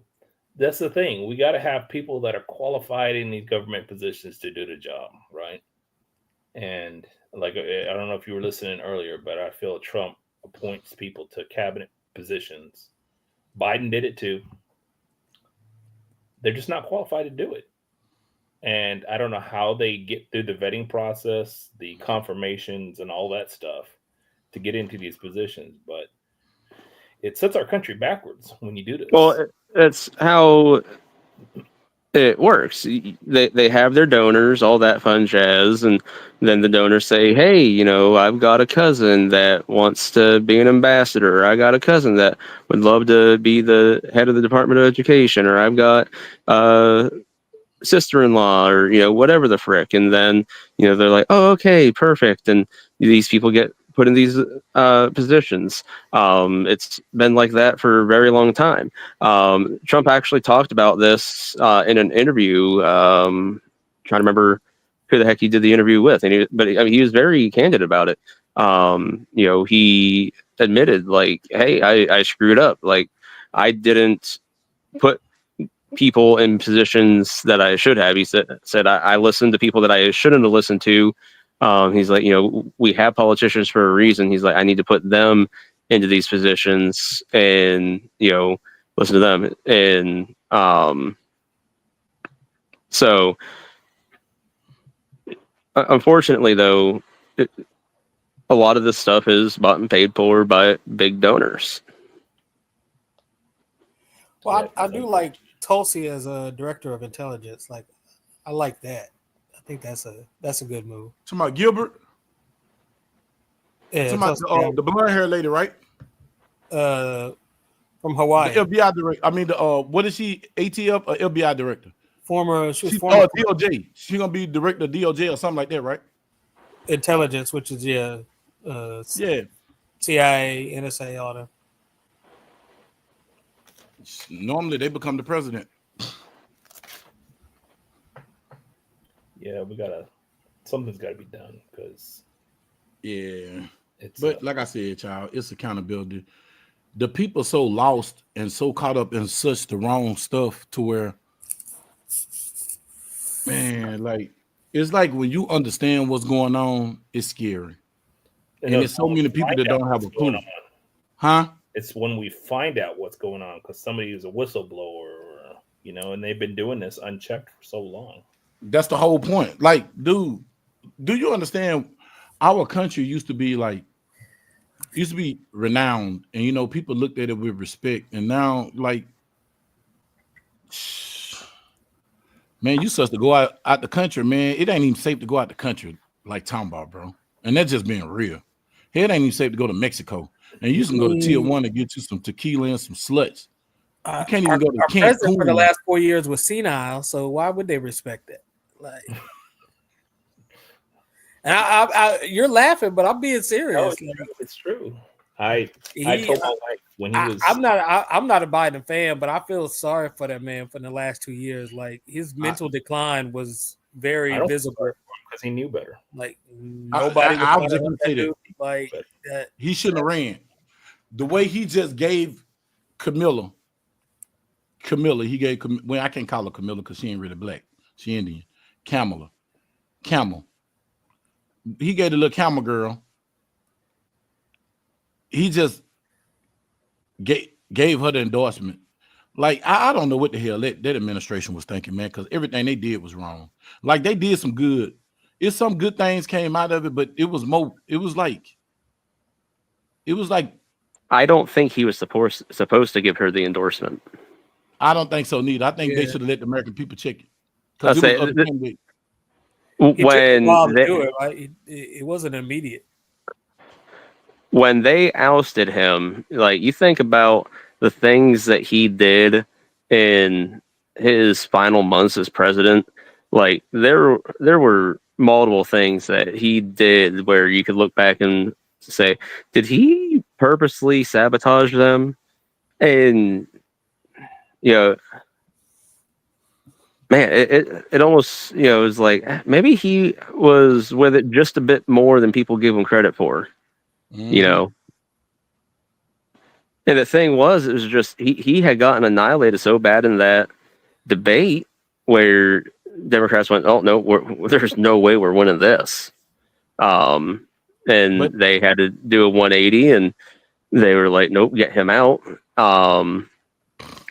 [SPEAKER 2] that's the thing. We got to have people that are qualified in these government positions to do the job, right? And like, I don't know if you were listening earlier, but I feel Trump appoints people to cabinet positions. Biden did it too. They're just not qualified to do it. And I don't know how they get through the vetting process, the confirmations and all that stuff to get into these positions. But it sets our country backwards when you do this.
[SPEAKER 3] Well, that's how it works. They have their donors, all that fun jazz, and then the donors say, hey, I've got a cousin that wants to be an ambassador. I got a cousin that would love to be the head of the Department of Education, or I've got sister-in-law, or whatever the frick. And then they're like, oh, okay, perfect. And these people get put in these positions. It's been like that for a very long time. Trump actually talked about this in an interview. Trying to remember who the heck he did the interview with, he was very candid about it. He admitted, like, hey, I screwed up. Like, I didn't put people in positions that I should have. He said I listened to people that I shouldn't have listened to. He's like, we have politicians for a reason. He's like, I need to put them into these positions and, listen to them. And so unfortunately, though, a lot of this stuff is bought and paid for by big donors.
[SPEAKER 6] Well, I do like Tulsi as a director of intelligence. Like, I like that. I think that's a good move.
[SPEAKER 1] Talking about Gilbert.
[SPEAKER 6] Yeah,
[SPEAKER 1] Talking about the blonde hair lady, right?
[SPEAKER 6] From Hawaii.
[SPEAKER 1] The FBI director. I mean, what is she? ATF or FBI director?
[SPEAKER 6] She's former
[SPEAKER 1] DOJ. She's gonna be director of DOJ or something like that, right?
[SPEAKER 6] intelligence, which is CIA, NSA, all that.
[SPEAKER 1] Normally they become the president.
[SPEAKER 2] Yeah, something's gotta be done because
[SPEAKER 1] but like I said, child, it's accountability. The people so lost and so caught up in such the wrong stuff to where, man, like it's like when you understand what's going on, it's scary. And there's so many people that don't have a clue. Huh?
[SPEAKER 2] It's when we find out what's going on because somebody is a whistleblower, and they've been doing this unchecked for so long.
[SPEAKER 1] That's the whole point. Like, dude, do you understand? Our country used to be renowned, and people looked at it with respect. And now, like, man, you supposed to go out the country, man. It ain't even safe to go out the country, like talking about, bro. And that's just being real. It ain't even safe to go to Mexico. And you can go to Tier 1 and get you some tequila and some sluts. You can't even go to Cancun.
[SPEAKER 6] President for the last 4 years was senile, so why would they respect that? Like, and you're laughing, but I'm being serious.
[SPEAKER 2] No, it's true. I told my wife when he was.
[SPEAKER 6] I'm not a Biden fan, but I feel sorry for that man for the last 2 years. Like his mental decline was very visible
[SPEAKER 2] because he knew better.
[SPEAKER 6] Like nobody.
[SPEAKER 1] I was just gonna say that.
[SPEAKER 6] Like
[SPEAKER 1] he shouldn't have ran. The way he just gave Camilla, he gave. Well, I can't call her Camilla because she ain't really black. She Indian. Camel. He gave the little camel girl. He just gave her the endorsement. Like, I don't know what the hell that administration was thinking, man, because everything they did was wrong. Like, they did some good. It's some good things came out of it, but it was like
[SPEAKER 3] I don't think he was supposed to give her the endorsement.
[SPEAKER 1] I don't think so neither. I think they should have let the American people check it.
[SPEAKER 6] It wasn't immediate.
[SPEAKER 3] When they ousted him, like you think about the things that he did in his final months as president, like there were multiple things that he did where you could look back and say, did he purposely sabotage them? And man, it almost it was like maybe he was with it just a bit more than people give him credit for. And the thing was, it was just he had gotten annihilated so bad in that debate where Democrats went, "Oh no, there's no way we're winning this," and they had to do a 180, and they were like, "Nope, get him out."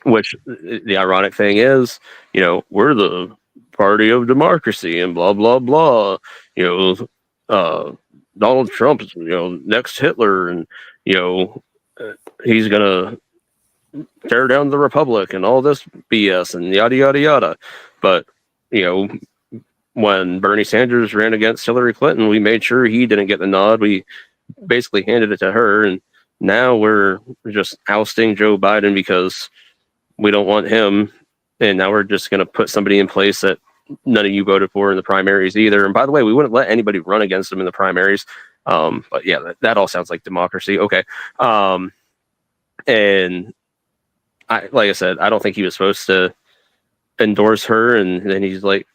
[SPEAKER 3] Which the ironic thing is, we're the party of democracy and blah blah blah. Donald Trump is, next Hitler, and he's gonna tear down the republic and all this BS and yada yada yada. But when Bernie Sanders ran against Hillary Clinton, we made sure he didn't get the nod. We basically handed it to her, and now we're just ousting Joe Biden because we don't want him, and now we're just gonna put somebody in place that none of you voted for in the primaries either. And by the way, we wouldn't let anybody run against them in the primaries. But yeah, that all sounds like democracy. Okay. And like I said, I don't think he was supposed to endorse her. And then he's like,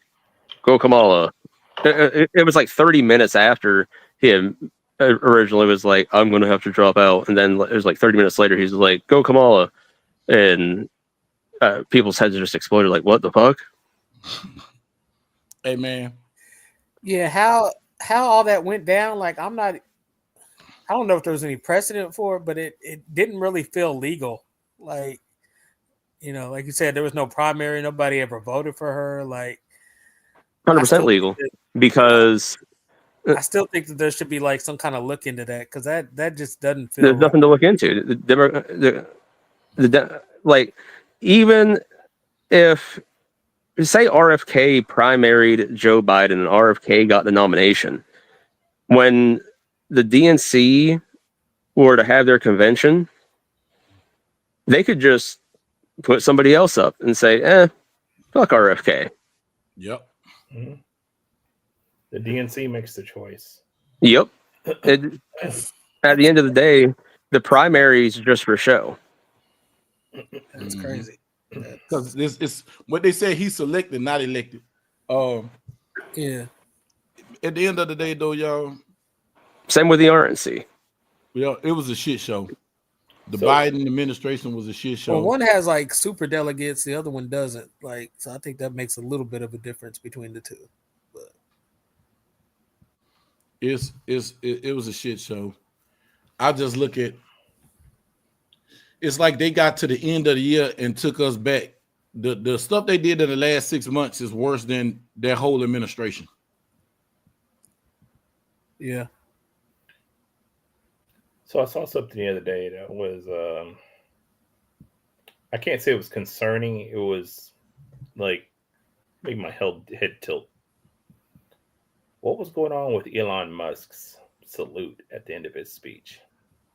[SPEAKER 3] go Kamala. It was like 30 minutes after him originally was like, I'm going to have to drop out. And then it was like 30 minutes later, he's like, go Kamala. And people's heads just exploded. Like, what the fuck?
[SPEAKER 1] Hey man,
[SPEAKER 6] Yeah, how all that went down, like I don't know if there was any precedent for it, but it didn't really feel legal. Like, like you said, there was no primary, nobody ever voted for her. Like
[SPEAKER 3] 100% legal because
[SPEAKER 6] I still think that there should be like some kind of look into that because that just doesn't feel
[SPEAKER 3] there's
[SPEAKER 6] right.
[SPEAKER 3] nothing to look into. Like, even if say RFK primaried Joe Biden and RFK got the nomination, when the DNC were to have their convention, they could just put somebody else up and say, fuck RFK.
[SPEAKER 1] yep.
[SPEAKER 2] Mm-hmm. The DNC makes the choice.
[SPEAKER 3] Yep. At the end of the day, the primary is just for show.
[SPEAKER 6] That's crazy.
[SPEAKER 1] Because it's what they say, he's selected, not elected.
[SPEAKER 6] Yeah.
[SPEAKER 1] At the end of the day, though, y'all,
[SPEAKER 3] Same with the RNC.
[SPEAKER 1] it was a shit show. The Biden administration was a shit show.
[SPEAKER 6] Well, one has like super delegates, the other one doesn't. Like, so I think that makes a little bit of a difference between the two. But
[SPEAKER 1] it was a shit show. I just look at it's like they got to the end of the year and took us back. The stuff they did in the last 6 months is worse than their whole administration.
[SPEAKER 6] yeah.
[SPEAKER 2] So I saw something the other day that was I can't say it was concerning. It was like making my head tilt. What was going on with Elon Musk's salute at the end of his speech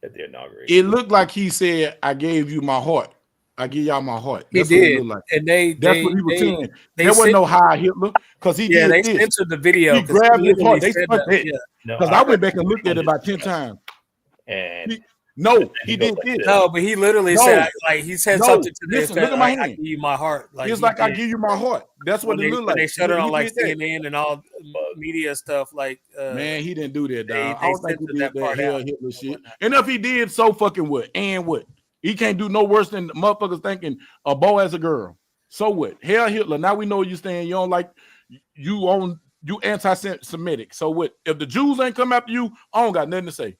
[SPEAKER 2] at the inauguration?
[SPEAKER 1] It looked like he said, "I gave you my heart. I give y'all my heart." That's
[SPEAKER 6] He
[SPEAKER 1] what it
[SPEAKER 6] did,
[SPEAKER 1] looked like.
[SPEAKER 6] and
[SPEAKER 1] That's what he was saying. There wasn't
[SPEAKER 6] censored-
[SPEAKER 1] no high Hitler because he
[SPEAKER 6] Yeah,
[SPEAKER 1] did
[SPEAKER 6] they
[SPEAKER 1] this.
[SPEAKER 6] censored the video.
[SPEAKER 1] He
[SPEAKER 6] 'cause
[SPEAKER 1] grabbed his
[SPEAKER 6] literally
[SPEAKER 1] heart. They
[SPEAKER 6] said
[SPEAKER 1] spun
[SPEAKER 6] that.
[SPEAKER 1] it.
[SPEAKER 6] Yeah.
[SPEAKER 2] No,
[SPEAKER 1] Because I went back and looked at it about 10 times.
[SPEAKER 2] And
[SPEAKER 1] No,
[SPEAKER 2] he
[SPEAKER 1] he
[SPEAKER 2] goes
[SPEAKER 1] did
[SPEAKER 2] like
[SPEAKER 1] this.
[SPEAKER 2] this.
[SPEAKER 6] No, but he literally
[SPEAKER 1] No.
[SPEAKER 6] said, like, he said
[SPEAKER 1] No.
[SPEAKER 6] something to the
[SPEAKER 1] Listen,
[SPEAKER 6] effect,
[SPEAKER 1] look at my
[SPEAKER 6] like, I
[SPEAKER 1] hand.
[SPEAKER 6] give you my heart. Like,
[SPEAKER 1] He's
[SPEAKER 6] he
[SPEAKER 1] like, "I
[SPEAKER 6] did.
[SPEAKER 1] give you my heart." That's what
[SPEAKER 6] When
[SPEAKER 1] it
[SPEAKER 6] they,
[SPEAKER 1] looked
[SPEAKER 6] when
[SPEAKER 1] like.
[SPEAKER 6] they shut it
[SPEAKER 1] He
[SPEAKER 6] on like
[SPEAKER 1] did that.
[SPEAKER 6] CNN and all media stuff, like,
[SPEAKER 1] Man, he didn't do that, dog.
[SPEAKER 6] they
[SPEAKER 1] I don't think he
[SPEAKER 6] censored
[SPEAKER 1] did
[SPEAKER 6] that
[SPEAKER 1] that
[SPEAKER 6] part
[SPEAKER 1] hell
[SPEAKER 6] out.
[SPEAKER 1] Hitler shit. And if he did, so fucking what? And what? He can't do no worse than motherfuckers thinking a boy as a girl. So what? Hell Hitler. Now we know you stand. You don't like you anti-Semitic. So what? If the Jews ain't come after you, I don't got nothing to say.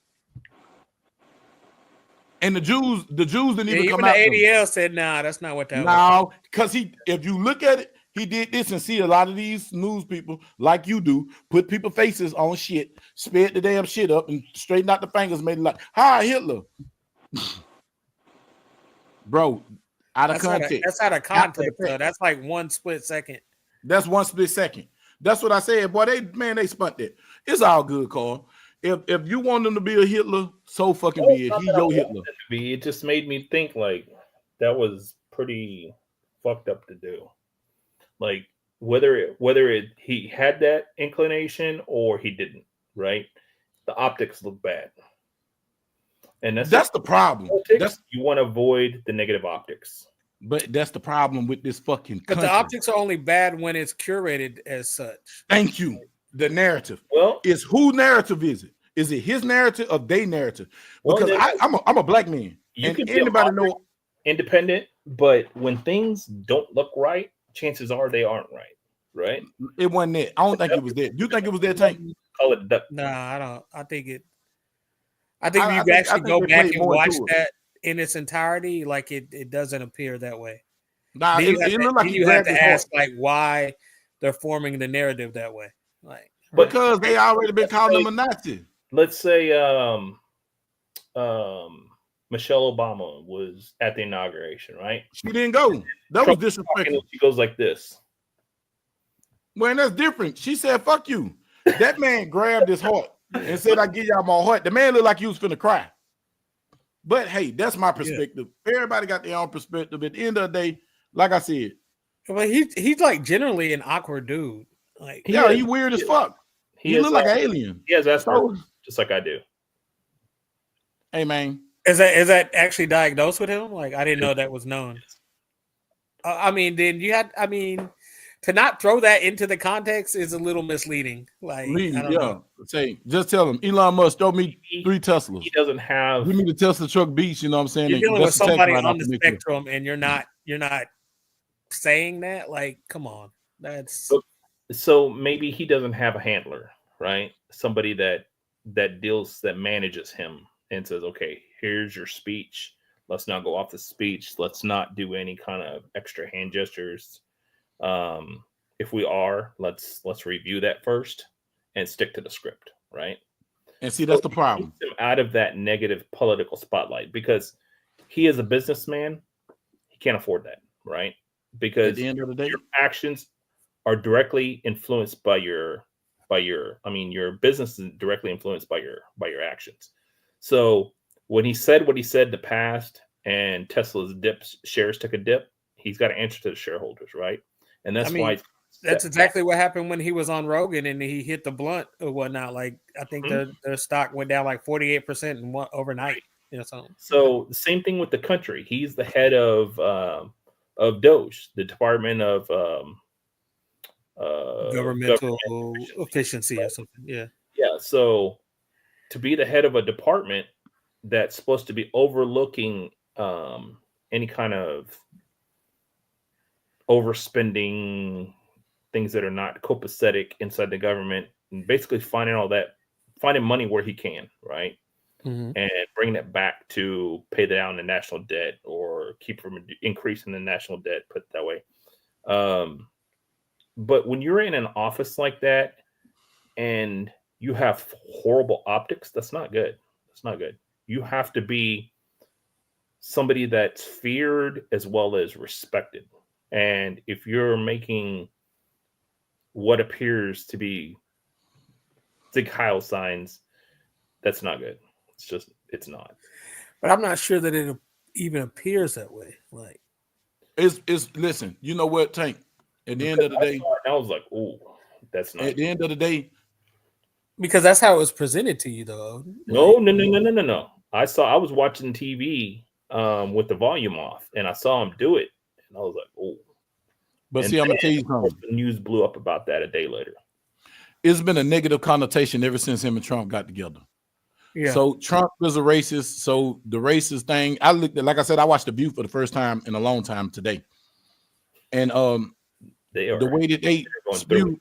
[SPEAKER 1] And the Jews didn't even come
[SPEAKER 6] Even
[SPEAKER 1] after
[SPEAKER 6] the
[SPEAKER 1] him.
[SPEAKER 6] ADL said, nah, that's not what that was.
[SPEAKER 1] No, because if you look at it, he did this and see a lot of these news people, like you do, put people faces on shit, sped the damn shit up, and straighten out the fingers, made it like, "Hi, Hitler." Bro, out of context.
[SPEAKER 6] That's out of context, though. That's like one split second.
[SPEAKER 1] That's one split second. That's what I said. Boy, they spun that. It's all good, Carl. If you want them to be a Hitler, so fucking be it. He your Hitler.
[SPEAKER 2] It just made me think like that was pretty fucked up to do. Like whether he had that inclination or he didn't, right? The optics look bad. And
[SPEAKER 1] that's the problem.
[SPEAKER 2] You want to avoid the negative optics.
[SPEAKER 1] But that's the problem with this fucking country.
[SPEAKER 6] But the optics are only bad when it's curated as such.
[SPEAKER 1] Thank you. The narrative.
[SPEAKER 2] Well,
[SPEAKER 1] is whose narrative is it? Is it his narrative or their narrative? Because I'm a black man.
[SPEAKER 2] You
[SPEAKER 1] and
[SPEAKER 2] can
[SPEAKER 1] anybody know
[SPEAKER 2] independent, but when things don't look right, chances are they aren't right. Right?
[SPEAKER 1] It wasn't that. I don't think it was that. You think it was that, Tank?
[SPEAKER 2] Call it duck.
[SPEAKER 6] Nah, I don't. I think if you actually go back and watch that in its entirety, like it doesn't appear that way.
[SPEAKER 1] Nah,
[SPEAKER 6] you have to ask like why they're forming the narrative that way. Like
[SPEAKER 1] because they already been calling him a Nazi.
[SPEAKER 2] Let's say Michelle Obama was at the inauguration, right?
[SPEAKER 1] She didn't go. That was disrespectful.
[SPEAKER 2] She goes like this.
[SPEAKER 1] Well, that's different. She said, "Fuck you." That man grabbed his heart and said, "I give y'all my heart." The man looked like he was finna cry. But hey, that's my perspective. Yeah. Everybody got their own perspective. At the end of the day, like I said,
[SPEAKER 6] but he's like generally an awkward dude. Like
[SPEAKER 1] he weird as fuck. He look like an alien.
[SPEAKER 2] He has Asperger's, just like I do.
[SPEAKER 1] Hey man,
[SPEAKER 6] is that actually diagnosed with him? Like I didn't know that was known. I mean, then to not throw that into the context is a little misleading. Like, I don't know.
[SPEAKER 1] Say, just tell him, Elon Musk, throw me 3 Teslas.
[SPEAKER 2] He doesn't have.
[SPEAKER 1] Give me the Tesla truck beach. You know what I'm saying?
[SPEAKER 6] You're dealing with somebody on the spectrum, and you're not saying that. Like, come on, that's
[SPEAKER 2] So maybe he doesn't have a handler, right? Somebody that manages him and says, okay, here's your speech. Let's not go off the speech. Let's not do any kind of extra hand gestures. If we are, let's review that first and stick to the script, right?
[SPEAKER 1] And see, that's the problem.
[SPEAKER 2] Keeps him out of that negative political spotlight because he is a businessman. He can't afford that, right?
[SPEAKER 1] At
[SPEAKER 2] Because
[SPEAKER 1] the end of the day,
[SPEAKER 2] your actions are directly influenced by your business is directly influenced by your actions. So when he said what he said in the past and Tesla's shares took a dip, he's got to answer to the shareholders, right? And that's why
[SPEAKER 6] that's exactly what happened when he was on Rogan and he hit the blunt or whatnot. Like I think the stock went down like 48% in overnight. You know,
[SPEAKER 2] so the same thing with the country. He's the head of DOGE, the Department of
[SPEAKER 6] governmental efficiency or something. Yeah.
[SPEAKER 2] So to be the head of a department that's supposed to be overlooking any kind of overspending, things that are not copacetic inside the government, and basically finding money where he can, right? And bringing it back to pay down the national debt or keep from increasing the national debt, put it that way. But when you're in an office like that and you have horrible optics, that's not good. That's not good. You have to be somebody that's feared as well as respected. And if you're making what appears to be Sig Heil signs, that's not good. It's not.
[SPEAKER 6] But I'm not sure that it even appears that way. Like
[SPEAKER 1] it's listen, you know what, Tank? At the end of the day,
[SPEAKER 2] I was like, oh, that's not.
[SPEAKER 1] At the end of the day,
[SPEAKER 6] because that's how it was presented to you, though.
[SPEAKER 2] No. I was watching TV with the volume off, and I saw him do it, and I was like, oh.
[SPEAKER 1] But see, I'm gonna tell you something.
[SPEAKER 2] The news blew up about that a day later.
[SPEAKER 1] It's been a negative connotation ever since him and Trump got together. Yeah. So Trump was a racist. So the racist thing, I looked at, like I said, I watched The View for the first time in a long time today, and
[SPEAKER 2] they are
[SPEAKER 1] the way that they
[SPEAKER 2] spew,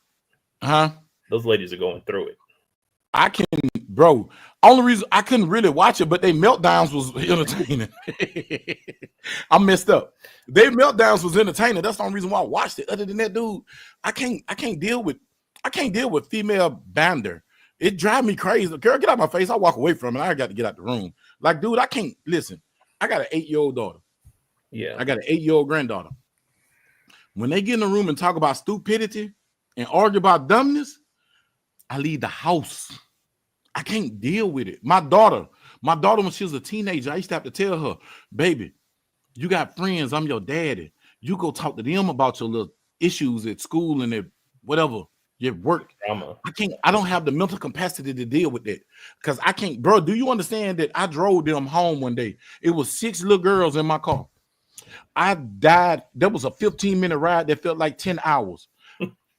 [SPEAKER 2] those ladies are going through it.
[SPEAKER 1] I can, bro. Only reason I couldn't really watch it, but they meltdowns was entertaining. I messed up. Their meltdowns was entertaining. That's the only reason why I watched it. Other than that, dude, I can't deal with female banter. It drives me crazy. Girl, get out of my face. I walk away from it. I got to get out the room. Like, dude, I can't listen. I got an 8-year-old daughter.
[SPEAKER 2] Yeah.
[SPEAKER 1] I got an 8-year-old granddaughter. When they get in the room and talk about stupidity and argue about dumbness, I leave the house. I can't deal with it. My daughter, when she was a teenager, I used to have to tell her, baby, you got friends. I'm your daddy. You go talk to them about your little issues at school and at whatever, your work. I don't have the mental capacity to deal with it because I can't, bro. Do you understand that I drove them home one day? It was 6 little girls in my car. I died. That was a 15-minute ride that felt like 10 hours.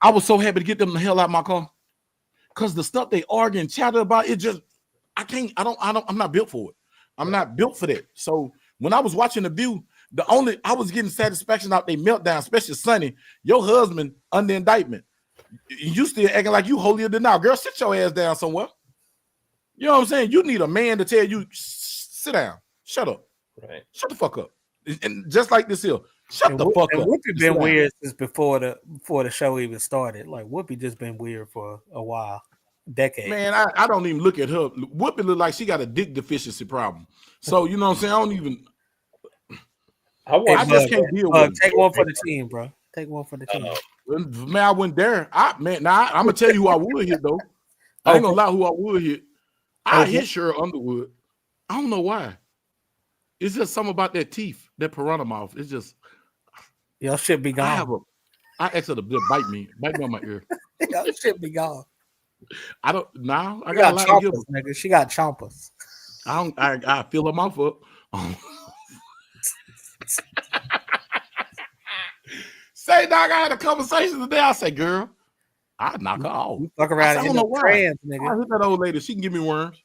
[SPEAKER 1] I was so happy to get them the hell out of my car. Because the stuff they argue and chatter about, it just, I'm not built for it. I'm not built for that. So when I was watching The View, I was getting satisfaction out they meltdown, especially Sonny, your husband under indictment. You still acting like you holier than thou. Girl, sit your ass down somewhere. You know what I'm saying? You need a man to tell you, sit down, shut up.
[SPEAKER 2] Right.
[SPEAKER 1] Shut the fuck up. And just like this here, shut the fuck up.
[SPEAKER 6] Whoopi been weird since before the show even started. Like Whoopi just been weird for a while, decade.
[SPEAKER 1] Man, I don't even look at her. Whoopi look like she got a dick deficiency problem. So you know what I'm saying? I don't even. I just can't deal with it.
[SPEAKER 6] Take one for the team, bro. Take one for the team.
[SPEAKER 1] Man, I went there. I'm gonna tell you who I would hit though. I ain't gonna lie who I would hit. I hit Cheryl Underwood. I don't know why. It's just something about that teeth, that piranha mouth. It's just
[SPEAKER 6] y'all should be gone.
[SPEAKER 1] I asked her to bite me on my ear.
[SPEAKER 6] Y'all should be gone.
[SPEAKER 1] I don't now. I
[SPEAKER 6] got a lot to give her. Nigga. She got chompers.
[SPEAKER 1] I fill her mouth up. Say, dog, I had a conversation today. I said, girl, I'd knock her off.
[SPEAKER 6] You fuck around and end up trans, nigga.
[SPEAKER 1] I hit that old lady. She can give me worms.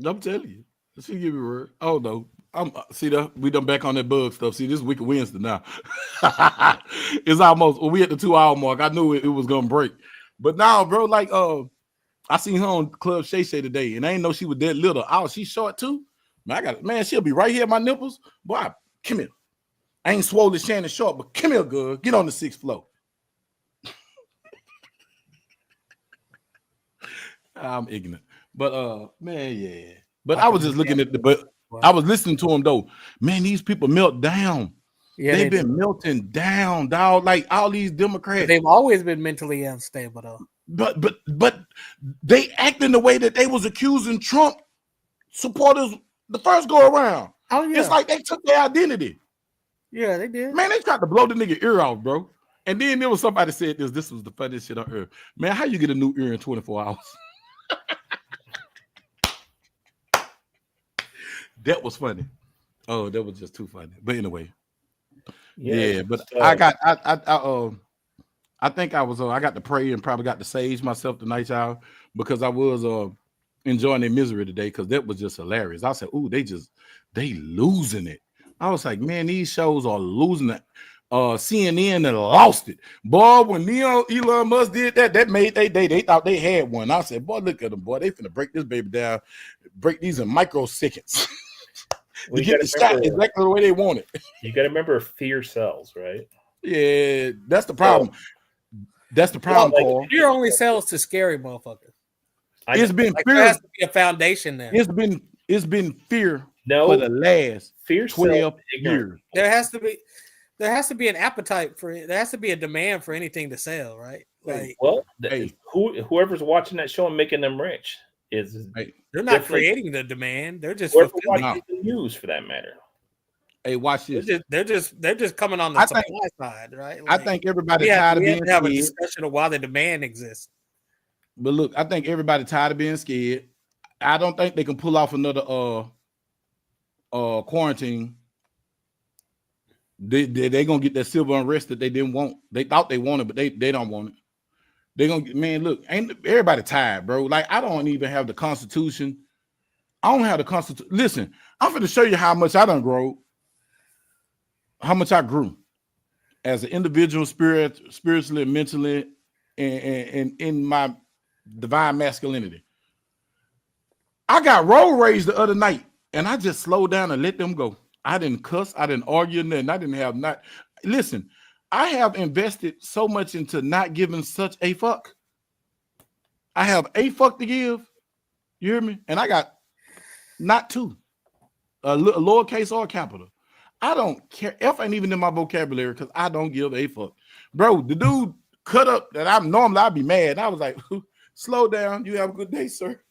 [SPEAKER 1] I'm telling you. She give me worms. Oh, no. we done back on that bug stuff. See, this is Wicked Wednesday now. It's almost we at the 2 hour mark. I knew it was gonna break, but now, bro, like I seen her on Club Shay Shay today, and I didn't know she was that little. Oh, she's short too. Man, she'll be right here at my nipples. Boy, come here. I ain't swollen Shannon short, but come here, girl. Get on the 6th floor. I'm ignorant, but man, yeah. But I was just looking at I was listening to them though. Man, these people melt down. Yeah, they've been melting down, dog. Like all these Democrats.
[SPEAKER 6] But they've always been mentally unstable, though.
[SPEAKER 1] But they acting the way that they was accusing Trump supporters the first go around.
[SPEAKER 6] Oh yeah,
[SPEAKER 1] it's like they took their identity.
[SPEAKER 6] Yeah, they did.
[SPEAKER 1] Man, they tried to blow the nigga ear off, bro. And then there was somebody said this. This was the funniest shit on earth. Man, how you get a new ear in 24 hours? That was funny. Oh, that was just too funny. But anyway, yeah. But I think I was I got to pray and probably got to sage myself tonight, y'all, because I was enjoying their misery today because that was just hilarious. I said, "Ooh, they losing it." I was like, "Man, these shows are losing it." CNN and lost it, boy. When Elon Musk did that made they thought they had one. I said, "Boy, look at them, boy. They finna break this baby down, break these in microseconds."
[SPEAKER 2] Well,
[SPEAKER 1] to get the shot exactly the way they want it.
[SPEAKER 2] You got to remember fear sells, right?
[SPEAKER 1] Yeah, that's the problem. That's the problem, Paul.
[SPEAKER 6] Fear only sells to scary motherfuckers.
[SPEAKER 1] It's been fear.
[SPEAKER 6] There has to be a foundation there.
[SPEAKER 1] It's been fear for the last 12 years.
[SPEAKER 6] There has to be an appetite for it. There has to be a demand for anything to sell, right? Like,
[SPEAKER 2] whoever's watching that show and making them rich
[SPEAKER 6] they're not creating the demand. They're just
[SPEAKER 2] watching the news for that matter.
[SPEAKER 1] Hey, watch this.
[SPEAKER 6] They're just coming on the supply side, right?
[SPEAKER 1] Like, I think everybody tired of being scared.
[SPEAKER 6] Have a discussion of why the demand exists.
[SPEAKER 1] But look, I think everybody tired of being scared. I don't think they can pull off another quarantine. They gonna get that civil unrest that they didn't want. They thought they wanted, but they don't want it. They're gonna get, man, look, ain't everybody tired, bro? Like, I don't even have the Constitution. I don't have the Constitution. Listen, I'm gonna show you how much I done grow, how much I grew as an individual, spiritually, mentally, and in my divine masculinity. I got road rage the other night, and I just slowed down and let them go. I didn't cuss, I didn't argue, nothing. I didn't have listen. I have invested so much into not giving such a fuck. I have a fuck to give. You hear me? And I got not two, a lowercase or a capital. I don't care. F ain't even in my vocabulary because I don't give a fuck. Bro, the dude cut up that I'd be mad. I was like, slow down. You have a good day, sir.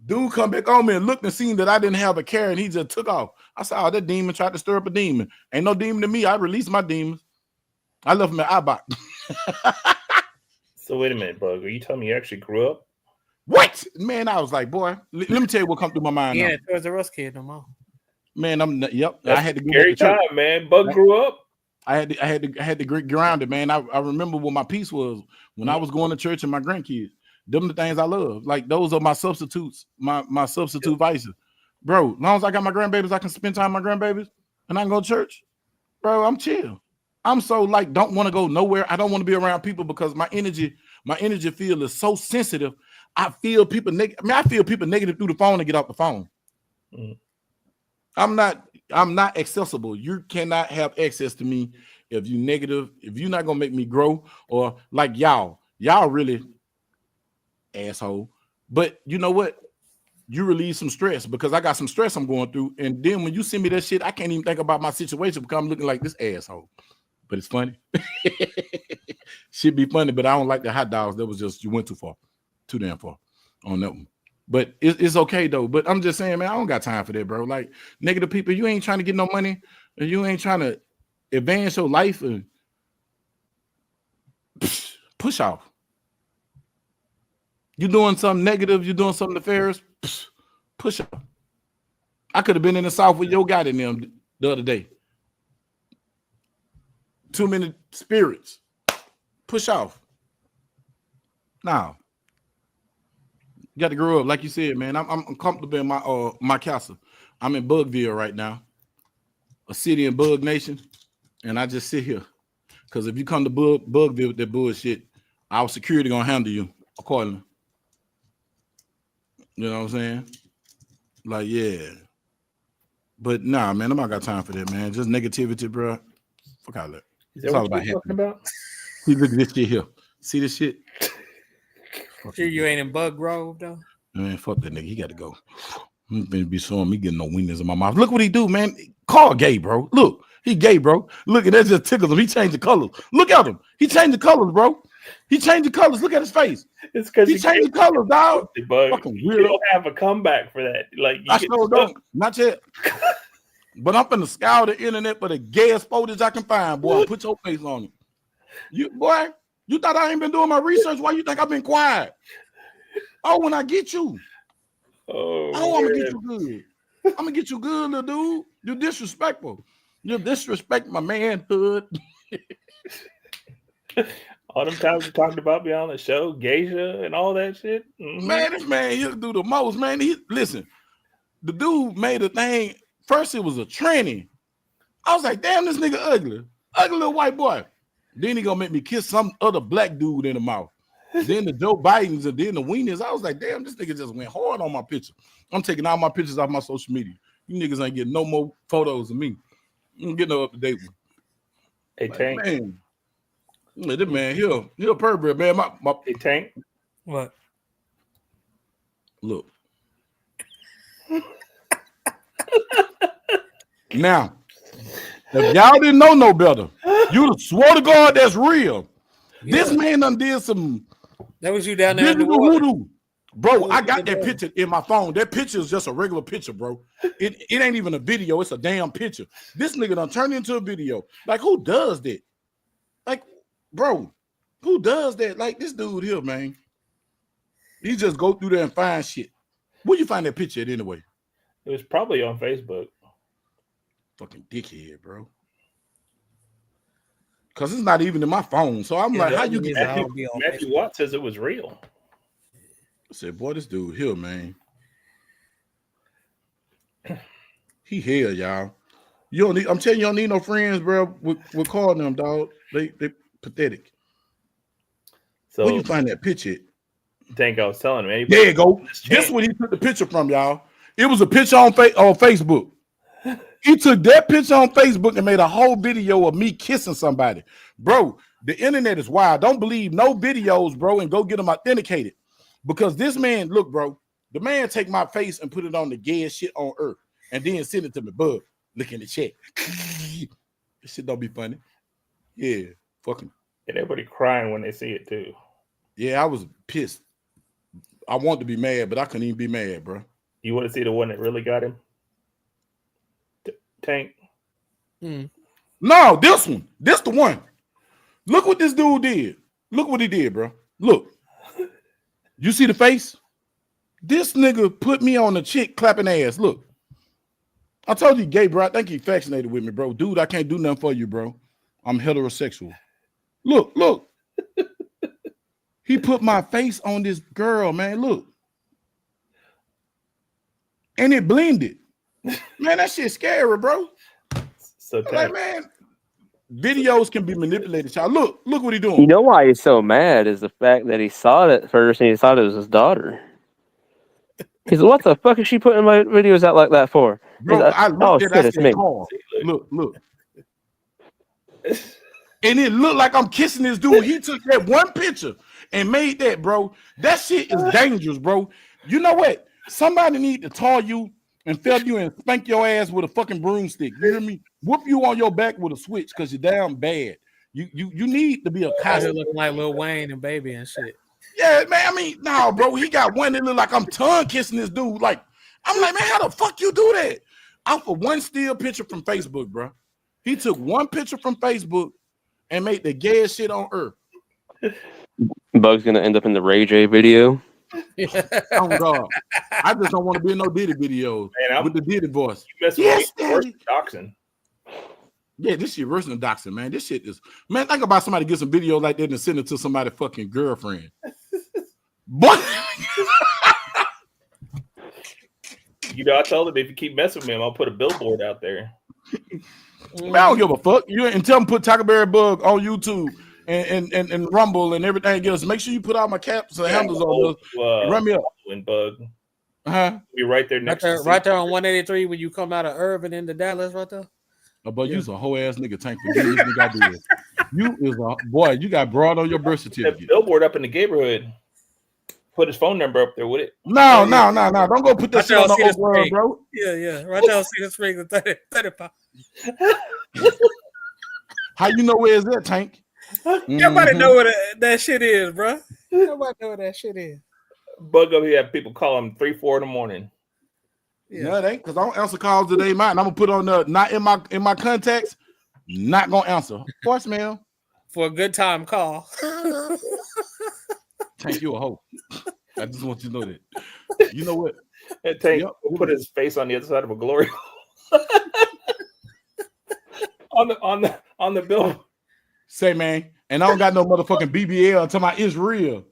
[SPEAKER 1] Dude come back on me and looked and seen that I didn't have a care and he just took off. I said, oh, that demon tried to stir up a demon. Ain't no demon to me. I released my demons. I left him at Ibach.
[SPEAKER 2] So wait a minute, Bug. Are you telling me you actually grew up?
[SPEAKER 1] What? Man, I was like, boy, let me tell you what come through my mind.
[SPEAKER 6] Yeah, Toys R Us kid no more.
[SPEAKER 1] Man,
[SPEAKER 2] That's
[SPEAKER 1] I had to go
[SPEAKER 2] scary time, man. Bug grew up.
[SPEAKER 1] I had to get grounded, man. I remember what my peace was when I was going to church and my grandkids. Them the things I love. Like, those are my substitutes, my substitute vices. Bro, as long as I got my grandbabies, I can spend time with my grandbabies and I can go to church. Bro, I'm chill. I'm so like don't want to go nowhere. I don't want to be around people because my energy field is so sensitive. I feel people I feel people negative through the phone and get off the phone. Mm. I'm not accessible. You cannot have access to me if you negative, if you're not gonna make me grow, or like y'all really asshole. But you know what? You relieve some stress because I got some stress I'm going through. And then when you send me that shit, I can't even think about my situation because I'm looking like this asshole. But it's funny. Should be funny, but I don't like the hot dogs. That was just, you went too far. Too damn far on that one. But it's okay though. But I'm just saying, man, I don't got time for that, bro. Like, negative people, you ain't trying to get no money, and you ain't trying to advance your life, and push off. You doing something negative, you doing something nefarious, push off. I could have been in the South with your guy in them the other day. Too many spirits. Push off. Now, You got to grow up, like you said, man. I'm comfortable in my castle. I'm in Bugville right now, a city in Bug Nation, and I just sit here. Because if you come to Bugville with that bullshit, our security gonna handle you accordingly. You know what I'm saying? Like, yeah. But nah, man, nobody got time for that, man. Just negativity, bro. Fuck all that.
[SPEAKER 2] Is
[SPEAKER 1] It's
[SPEAKER 2] that
[SPEAKER 1] all
[SPEAKER 2] what
[SPEAKER 1] about
[SPEAKER 2] you're talking
[SPEAKER 1] happiness.
[SPEAKER 2] about?
[SPEAKER 1] See, look at this shit here. See this shit?
[SPEAKER 6] Sure you ain't in Bug Grove though.
[SPEAKER 1] Man, fuck that nigga. He got to go. He's gonna be showing me getting no wieners in my mouth. Look what he do, man. Call gay, bro. Look, he gay, bro. Look at that, just tickles him. He changed the colors. Look at him. He changed the colors, bro. He changed the colors. Look at his face.
[SPEAKER 2] It's because
[SPEAKER 1] He changed the colors, dog. Fucking
[SPEAKER 2] You
[SPEAKER 1] weirdo.
[SPEAKER 2] don't have a comeback for that. Like you
[SPEAKER 1] I
[SPEAKER 2] get
[SPEAKER 1] sure don't. Not yet. But I'm finna scour the internet for the gayest photos I can find, boy. Put your face on it. You thought I ain't been doing my research? Why you think I've been quiet? Oh, when I get you.
[SPEAKER 2] Oh,
[SPEAKER 1] I'm gonna get you good. I'm gonna get you good, little dude. You're disrespectful. You disrespect my manhood.
[SPEAKER 2] all them times you talked about me on the show, Geisha and all that shit. Mhm.
[SPEAKER 1] Man, this man he'll do the most, man. Listen, the dude made a thing. First, it was a tranny. I was like, damn, this nigga ugly. Ugly little white boy. Then he gonna make me kiss some other black dude in the mouth. Then the Joe Bidens and then the weenies. I was like, damn, this nigga just went hard on my picture. I'm taking all my pictures off my social media. You niggas ain't getting no more photos of me. I'm getting no up to date one.
[SPEAKER 2] Hey,
[SPEAKER 1] Like,
[SPEAKER 2] Tank.
[SPEAKER 1] man, this man, he a pervert, man. My
[SPEAKER 2] Hey, Tank.
[SPEAKER 6] What?
[SPEAKER 1] look. Now, if y'all didn't know no better, you'd have swore to God that's real.
[SPEAKER 6] Yeah.
[SPEAKER 1] This man done did some
[SPEAKER 6] That was you down there in the
[SPEAKER 1] digital
[SPEAKER 6] water.
[SPEAKER 1] voodoo. Bro, I got that
[SPEAKER 6] Yeah.
[SPEAKER 1] picture in my phone. That picture is just a regular picture, bro. It ain't even a video. It's a damn picture. This nigga done turned into a video. Like, who does that? Like, bro, who does that? Like, this dude here, man. He just go through there and find shit. Where you find that picture at anyway?
[SPEAKER 2] It was probably on Facebook.
[SPEAKER 1] Fucking dickhead, bro. Because it's not even in my phone. So I'm like, how you get that?
[SPEAKER 2] Matthew Watt says it was real.
[SPEAKER 1] I said, boy, this dude here, man. He here, y'all. You don't need, I'm telling you, you don't need no friends, bro. We're calling them, dog. They pathetic.
[SPEAKER 2] So
[SPEAKER 1] where you find that picture?
[SPEAKER 2] Think I was telling him.
[SPEAKER 1] There you go. This is where he took the picture from, y'all. It was a picture on Facebook. He took that picture on Facebook and made a whole video of me kissing somebody. Bro, the internet is wild. Don't believe no videos, bro, and go get them authenticated. Because this man, look, bro, the man take my face and put it on the gayest shit on earth and then send it to me. Bub, look in the chat. This shit don't be funny. Yeah, fucking.
[SPEAKER 2] And everybody crying when they see it too.
[SPEAKER 1] Yeah, I was pissed. I wanted to be mad, but I couldn't even be mad, bro.
[SPEAKER 2] You want to see the one that really got him? Tank.
[SPEAKER 1] No, this one. This the one. Look what this dude did. Look what he did, bro. Look. You see the face? This nigga put me on the chick clapping ass. Look. I told you, gay, bro. I think he vaccinated with me, bro. Dude, I can't do nothing for you, bro. I'm heterosexual. Look, look. He put my face on this girl, man. Look. And it blended. Man, that shit scary, bro.
[SPEAKER 2] So
[SPEAKER 1] like, man, videos can be manipulated, child. Look what he doing.
[SPEAKER 3] You know why he's so mad is the fact that he saw it first and he thought it was his daughter. He's like, what the fuck is she putting my videos out like that for?
[SPEAKER 1] Bro,
[SPEAKER 3] like,
[SPEAKER 1] I looked at
[SPEAKER 3] it's
[SPEAKER 1] that
[SPEAKER 3] me.
[SPEAKER 1] call. Look. And it looked like I'm kissing this dude. He took that one picture and made that, bro. That shit is dangerous, bro. You know what? Somebody need to tell you and fell you and spank your ass with a fucking broomstick. You hear me? Whoop you on your back with a switch because you're damn bad. You need to be a costume.
[SPEAKER 6] Looking like Lil Wayne and Baby and shit.
[SPEAKER 1] Yeah, man. I mean, no, bro. He got one that look like I'm tongue kissing this dude. Like, I'm like, man, how the fuck you do that? Out for one still picture from Facebook, bro. He took one picture from Facebook and made the gayest shit on earth.
[SPEAKER 3] Bug's gonna end up in the Ray J video.
[SPEAKER 1] Oh God, I just don't want to be in no Diddy videos with the Diddy voice.
[SPEAKER 2] Yes, doxing.
[SPEAKER 1] Yeah, this shit worse than doxing, man. This shit is, man. Think about somebody get some video like that and send it to somebody fucking girlfriend. But
[SPEAKER 2] You know, I told him if you keep messing with me, I'll put a billboard out there.
[SPEAKER 1] Man, I don't give a fuck. You and tell them put Tackleberry Bug on YouTube and Rumble and everything else. Make sure you put all my caps and handles on those. Run me up.
[SPEAKER 2] And Bug.
[SPEAKER 1] Be
[SPEAKER 2] right there next to
[SPEAKER 6] right there on 183 when you come out of Irvin into Dallas, right there.
[SPEAKER 1] But you's a whole ass nigga, Tank. For getting this nigga out there. You is a boy. You got broad on your birth certificate.
[SPEAKER 2] That billboard up in the neighborhood. Put his phone number up there with it.
[SPEAKER 1] No. Don't go put that shit on the old world, bro.
[SPEAKER 6] Yeah. Right there on Cedar Springs, 35.
[SPEAKER 1] How you know where is that, Tank?
[SPEAKER 6] Everybody know what that shit is, bro. Nobody know what that shit is.
[SPEAKER 2] Bug up here, have people call him 3-4 in the morning.
[SPEAKER 1] Yeah, no, it ain't because I don't answer calls today. Mine. I'm gonna put on the not in my contacts. Not gonna answer voicemail
[SPEAKER 6] for a good time call.
[SPEAKER 1] Tank, you a hoe. I just want you to know that. You know what?
[SPEAKER 2] Tank will put his face on the other side of a glory on the bill.
[SPEAKER 1] Say, man, and I don't got no motherfucking BBL until my it's real.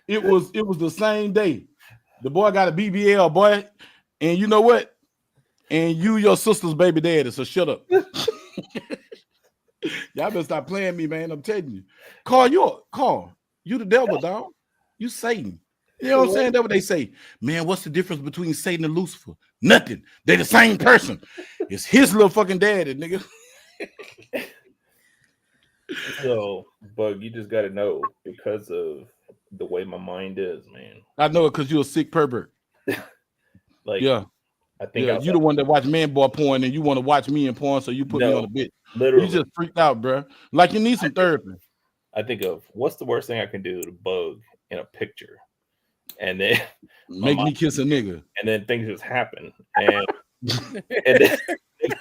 [SPEAKER 1] It was the same day. The boy got a BBL, boy, and you know what? And you your sister's baby daddy, so shut up. Y'all better stop playing me, man. I'm telling you. Carl, you the devil, dog. You Satan. You know what I'm saying? That's what they say. Man, what's the difference between Satan and Lucifer? Nothing. They the same person. It's his little fucking daddy, nigga.
[SPEAKER 2] So, Bug, you just got to know because of the way my mind is, man.
[SPEAKER 1] I know it because you're a sick pervert. Yeah.
[SPEAKER 2] I think
[SPEAKER 1] you the one that watch man boy porn and you want to watch me in porn, so you put me on a bitch.
[SPEAKER 2] Literally.
[SPEAKER 1] You just freaked out, bro. Like you need some therapy.
[SPEAKER 2] I think of what's the worst thing I can do to Bug in a picture, and then
[SPEAKER 1] make me kiss a nigga,
[SPEAKER 2] and then things just happen, and then,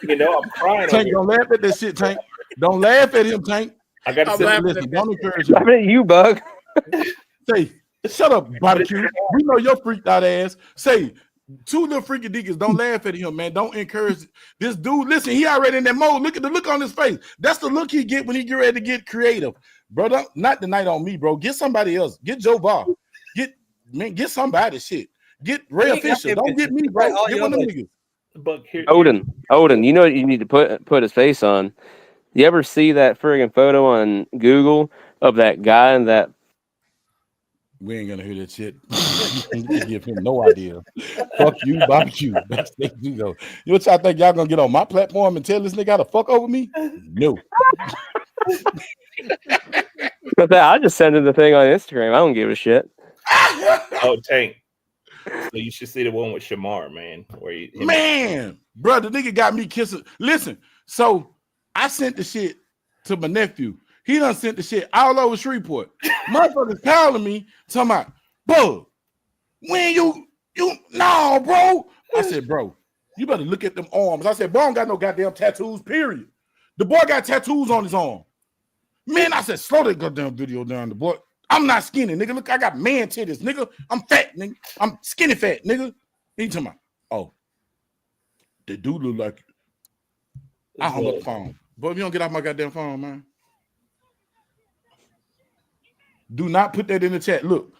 [SPEAKER 2] you know I'm crying.
[SPEAKER 1] Tank, don't laugh at that shit, Tank. Don't laugh at him, Tank.
[SPEAKER 2] I got to say,
[SPEAKER 1] listen. Don't encourage him.
[SPEAKER 3] Laughing at you, Bug.
[SPEAKER 1] Say, shut up, barbecue. We know your freaked out ass. Say. Two little freaky deacons, don't laugh at him, man. Don't encourage this dude. Listen, he already in that mode. Look at the look on his face. That's the look he get when he get ready to get creative, brother. Not the night on me, bro. Get somebody else. Get Joe Bar. Get somebody. Shit. Get Ray Fisher. Don't get me, bro. Get one of them niggas.
[SPEAKER 2] But here,
[SPEAKER 3] Odin. You know what you need to put his face on. You ever see that friggin' photo on Google of that guy and that?
[SPEAKER 1] We ain't gonna hear that shit. Give him no idea. Fuck you, barbecue. You know what y'all think y'all gonna get on my platform and tell this nigga how to fuck over me? No.
[SPEAKER 3] I just send him the thing on Instagram. I don't give a shit.
[SPEAKER 2] Oh, Tank. So you should see the one with Shamar, man.
[SPEAKER 1] Bro, the nigga got me kissing. Listen, so I sent the shit to my nephew. He done sent the shit all over Shreveport. Motherfuckers calling me, talking about, Bug, when you no, bro. I said, bro, you better look at them arms. I said, bro, I don't got no goddamn tattoos, period. The boy got tattoos on his arm. Man, I said, slow that goddamn video down. The boy, I'm not skinny, nigga. Look, I got man titties, nigga. I'm fat, nigga. I'm skinny fat, nigga. He talking about, oh, the dude look like I hung up the phone. Boy, if you don't get off my goddamn phone, man. Do not put that in the chat. Look.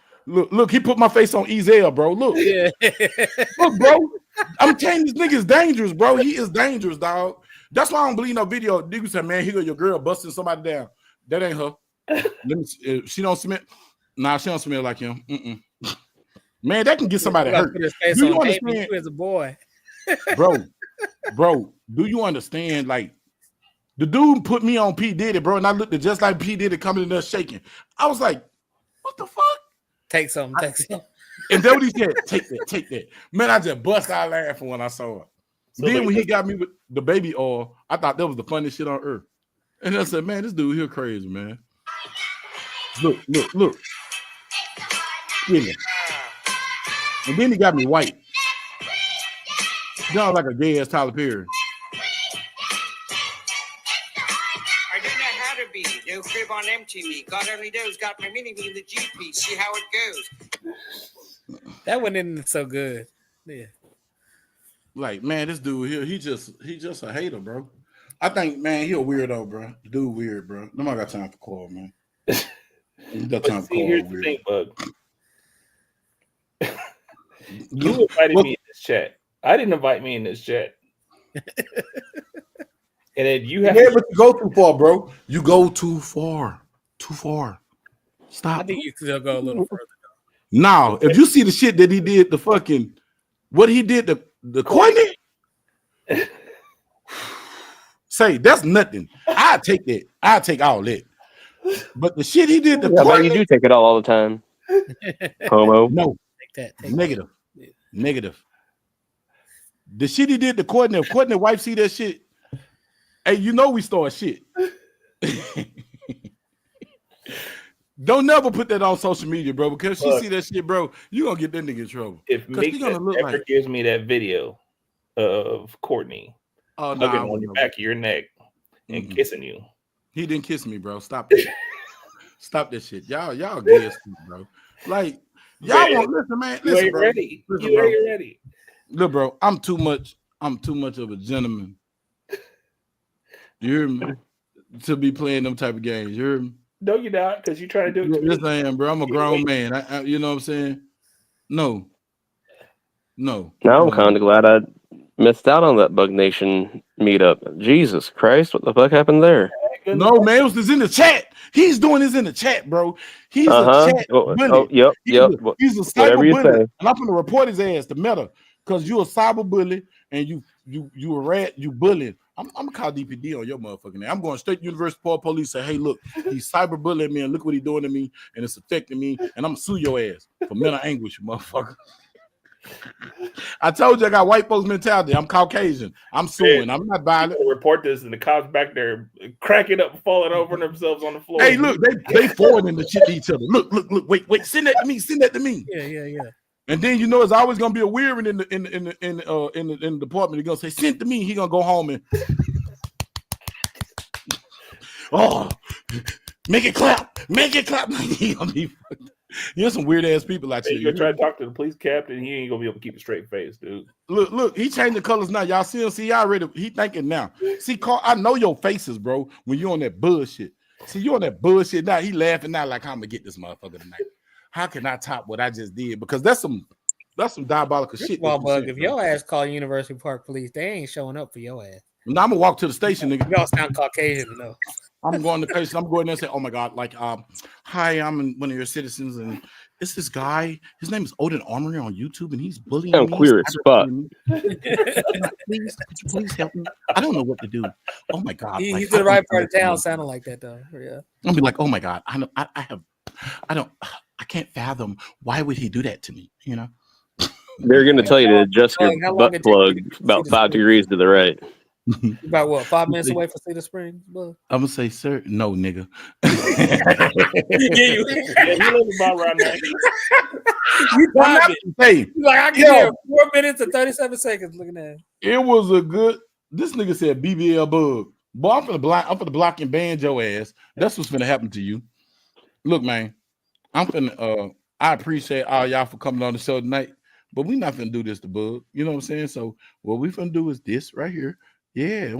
[SPEAKER 1] He put my face on Ezel, bro. Look. Yeah. Look, bro. I'm telling you, this nigga is dangerous, bro. He is dangerous, dog. That's why I don't believe no video. Niggas say, man, here go your girl busting somebody down. That ain't her. Let me see. She don't smell. Nah, she don't smell like him. Man, that can get somebody hurt.
[SPEAKER 6] Do you understand? As a boy.
[SPEAKER 1] bro, do you understand? Like, the dude put me on P. Diddy, bro, and I looked at just like P. Diddy coming in there shaking. I was like, what the fuck?
[SPEAKER 6] Take some.
[SPEAKER 1] And then what he said, take that. Man, I just bust out laughing when I saw it. So then when he got me with the baby oil, I thought that was the funniest shit on earth. And I said, man, this dude here crazy, man. Look. Yeah. And then he got me white. Sounds like a gay ass Tyler Perry.
[SPEAKER 7] No crib on MTV. God only knows. Got my mini me in the GP. See how it goes.
[SPEAKER 6] That one isn't so good. Yeah.
[SPEAKER 1] Like, man, this dude here, he just a hater, bro. I think, man, he a weirdo, bro. Dude weird, bro. Nobody got time for Claw, man. He got time for Claw.
[SPEAKER 2] Here's the thing, Bug. You invited me in this chat. I didn't invite me in this chat. And then you have
[SPEAKER 1] Yeah, but you go too far, bro. You go too far. Too far. Stop.
[SPEAKER 6] I think you could go a little further.
[SPEAKER 1] Now, if you see the shit that he did, the fucking what he did, the Courtney, say that's nothing. I take that. I take all that. But the shit he did, the
[SPEAKER 3] I bet you
[SPEAKER 1] Courtney,
[SPEAKER 3] do take it all the time. Homo.
[SPEAKER 1] no,
[SPEAKER 6] Take
[SPEAKER 1] negative, negative. The shit he did, the Courtney, if Courtney wife see that shit, hey, you know we start shit. Don't never put that on social media, bro. Because if she see that shit, bro, you gonna get that nigga in trouble.
[SPEAKER 2] If Meek ever gives me that video of Courtney hugging on your back of your neck and kissing you,
[SPEAKER 1] he didn't kiss me, bro. Stop that. Stop that shit, y'all gay as shit, bro. Like y'all won't listen, man.
[SPEAKER 2] You
[SPEAKER 1] Listen,
[SPEAKER 2] ain't
[SPEAKER 1] bro.
[SPEAKER 2] ready.
[SPEAKER 1] Listen,
[SPEAKER 2] You
[SPEAKER 1] bro.
[SPEAKER 2] ain't ready.
[SPEAKER 1] Look, bro, I'm too much of a gentleman. You hear me? To be playing them type of games. You hear me?
[SPEAKER 2] No, you're not, because you're trying to do it.
[SPEAKER 1] Yes, I am, bro. I'm a grown man. I, you know what I'm saying? No.
[SPEAKER 3] Now I'm kind of glad I missed out on that Bug Nation meetup. Jesus Christ, what the fuck happened there?
[SPEAKER 1] No, man, it was just in the chat. He's doing this in the chat, bro. He's a chat bully.
[SPEAKER 3] Yep.
[SPEAKER 1] He's a cyber bully. And I'm gonna report his ass to Meta because you're a cyber bully and you a rat, you bullying. I'm gonna call DPD on your motherfucking name. I'm going straight to University Park Police. Say, hey, look, he's cyber bullying me, and look what he's doing to me, and it's affecting me, and I'm gonna sue your ass for mental anguish, motherfucker. I told you I got white folks mentality. I'm Caucasian. I'm suing. I'm not violent.
[SPEAKER 2] Report this, and the cops back there cracking up, falling over themselves on the floor.
[SPEAKER 1] Hey, look, they forwarding the shit to each other. Look, wait, send that to me. Send that to me.
[SPEAKER 6] Yeah.
[SPEAKER 1] And then you know it's always gonna be a weird one in the department. He's gonna say, send to me. He gonna go home and make it clap. He gonna be you're some weird ass people like you.
[SPEAKER 2] You're gonna try to talk to the police captain. He ain't gonna be able to keep a straight face, dude.
[SPEAKER 1] Look, he changed the colors now. Y'all see him? See, y'all already. He thinking now. See, Carl, I know your faces, bro. When you on that bullshit. See, you on that bullshit now. He laughing now like I'm gonna get this motherfucker tonight. How can I top what I just did? Because that's some diabolical shit.
[SPEAKER 6] Well, Bug, if your ass call University Park Police, they ain't showing up for your ass.
[SPEAKER 1] Now I'm gonna walk to the station, nigga.
[SPEAKER 6] You all sound Caucasian enough.
[SPEAKER 1] I'm going to the station. I'm going there and say, oh my God, like, hi, I'm one of your citizens, and it's this guy. His name is Odin Armory on YouTube, and he's bullying me.
[SPEAKER 3] Queer as fuck.
[SPEAKER 1] Please help me. I don't know what to do. Oh my God.
[SPEAKER 6] He's in the right part of town sounding like that though. Yeah.
[SPEAKER 1] I'll be like, oh my God, I can't fathom why would he do that to me, you know?
[SPEAKER 3] They're gonna tell you to adjust your butt plug about 5 degrees to the right.
[SPEAKER 6] About what, 5 minutes away from Cedar Springs? Bug?
[SPEAKER 1] I'm gonna say, sir, no, nigga.
[SPEAKER 2] You live about right now.
[SPEAKER 1] Hey,
[SPEAKER 6] like I get here 4 minutes and 37 seconds looking at it.
[SPEAKER 1] It was a good. This nigga said BBL Bug. Boy, I'm finna block and ban your ass. That's what's finna happen to you. Look, man, I'm finna. I appreciate all y'all for coming on the show tonight, but we not finna do this to Bug. You know what I'm saying? So what we finna do is this right here. Yeah.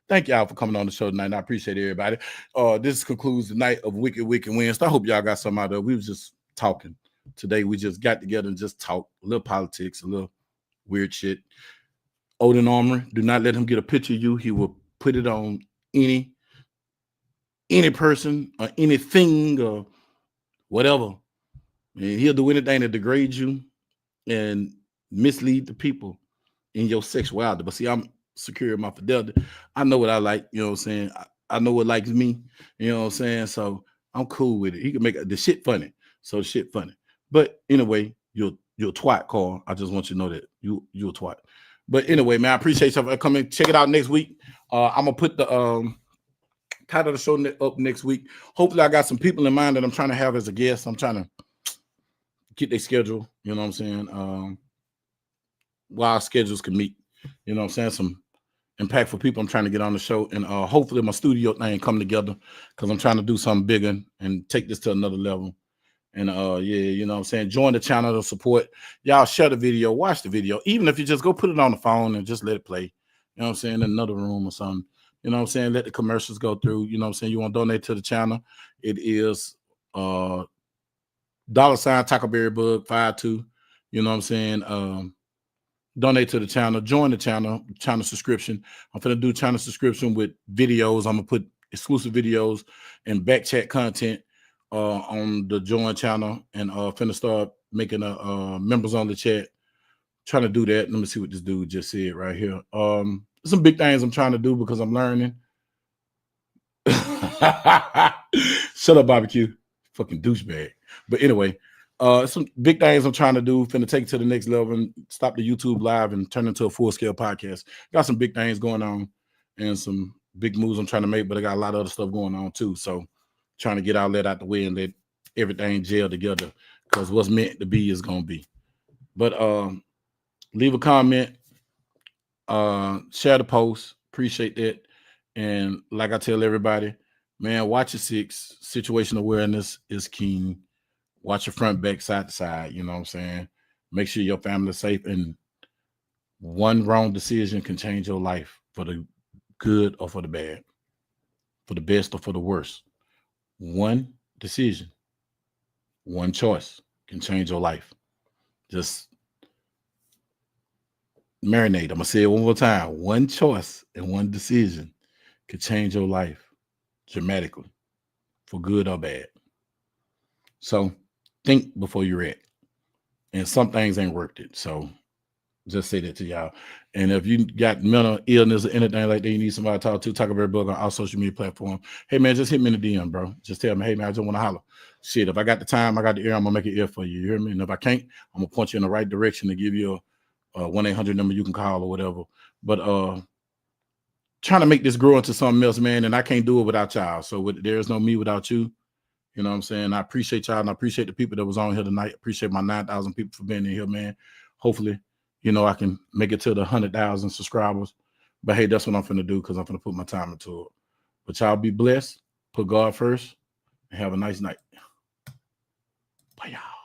[SPEAKER 1] Thank y'all for coming on the show tonight. I appreciate everybody. This concludes the night of Wicked Wednesday. I hope y'all got something out of it. We was just talking today. We just got together and just talked a little politics, a little weird shit. Odin Armory, do not let him get a picture of you. He will put it on any person or anything or whatever. And he'll do anything to degrade you and mislead the people in your sexuality. But see, I'm secure in my fidelity. I know what I like, you know what I'm saying? I know what likes me, you know what I'm saying? So I'm cool with it. He can make the shit funny. So the shit funny. But anyway, you're a twat, Carl. I just want you to know that you're a twat. But anyway, man, I appreciate y'all for coming. Check it out next week. I'm gonna put the title of the show up next week. Hopefully, I got some people in mind that I'm trying to have as a guest. I'm trying to get their schedule. You know what I'm saying? While our schedules can meet. You know what I'm saying? Some impactful people I'm trying to get on the show, and hopefully my studio thing come together because I'm trying to do something bigger and take this to another level. And yeah, you know what I'm saying? Join the channel to support. Y'all share the video, watch the video. Even if you just go put it on the phone and just let it play. You know what I'm saying? In another room or something. You know what I'm saying? Let the commercials go through. You know what I'm saying? You want to donate to the channel. It is $Tacoberry Bug 52. You know what I'm saying? donate to the channel, join the channel subscription. I'm finna do channel subscription with videos. I'm gonna put exclusive videos and back chat content on the join channel, and finna start making members on the chat. Trying to do that. Let me see what this dude just said right here. Some big things I'm trying to do because I'm learning. Shut up, barbecue. Fucking douchebag. But anyway, some big things I'm trying to do. Finna take it to the next level and stop the YouTube live and turn into a full-scale podcast. Got some big things going on and some big moves I'm trying to make, but I got a lot of other stuff going on too. So trying to get all that out the way and let everything gel together, because what's meant to be is gonna be. But leave a comment, share the post. Appreciate that. And like I tell everybody, man, watch your six. Situational awareness is king. Watch your front, back, side to side. You know what I'm saying? Make sure your family's safe. And one wrong decision can change your life for the good or for the bad, for the best or for the worst. One decision, one choice can change your life. Just marinate. I'm going to say it one more time. One choice and one decision could change your life dramatically, for good or bad. So think before you react. And some things ain't worth it. So just say that to y'all. And if you got mental illness or anything like that, you need somebody to talk to, talk about it on our social media platform. Hey man, just hit me in the DM, bro. Just tell me, hey man, I just want to holler. Shit, if I got the time, I got the ear, I'm gonna make an ear for you. You hear me? And if I can't, I'm gonna point you in the right direction to give you a 1-800 number you can call or whatever. But trying to make this grow into something else, man, and I can't do it without y'all. So there's no me without you. You know what I'm saying? I appreciate y'all, and I appreciate the people that was on here tonight. Appreciate my 9,000 people for being in here, man. Hopefully, you know, I can make it to the 100,000 subscribers. But hey, that's what I'm finna do, because I'm finna put my time into it. But y'all be blessed, put God first, and have a nice night. Bye, y'all.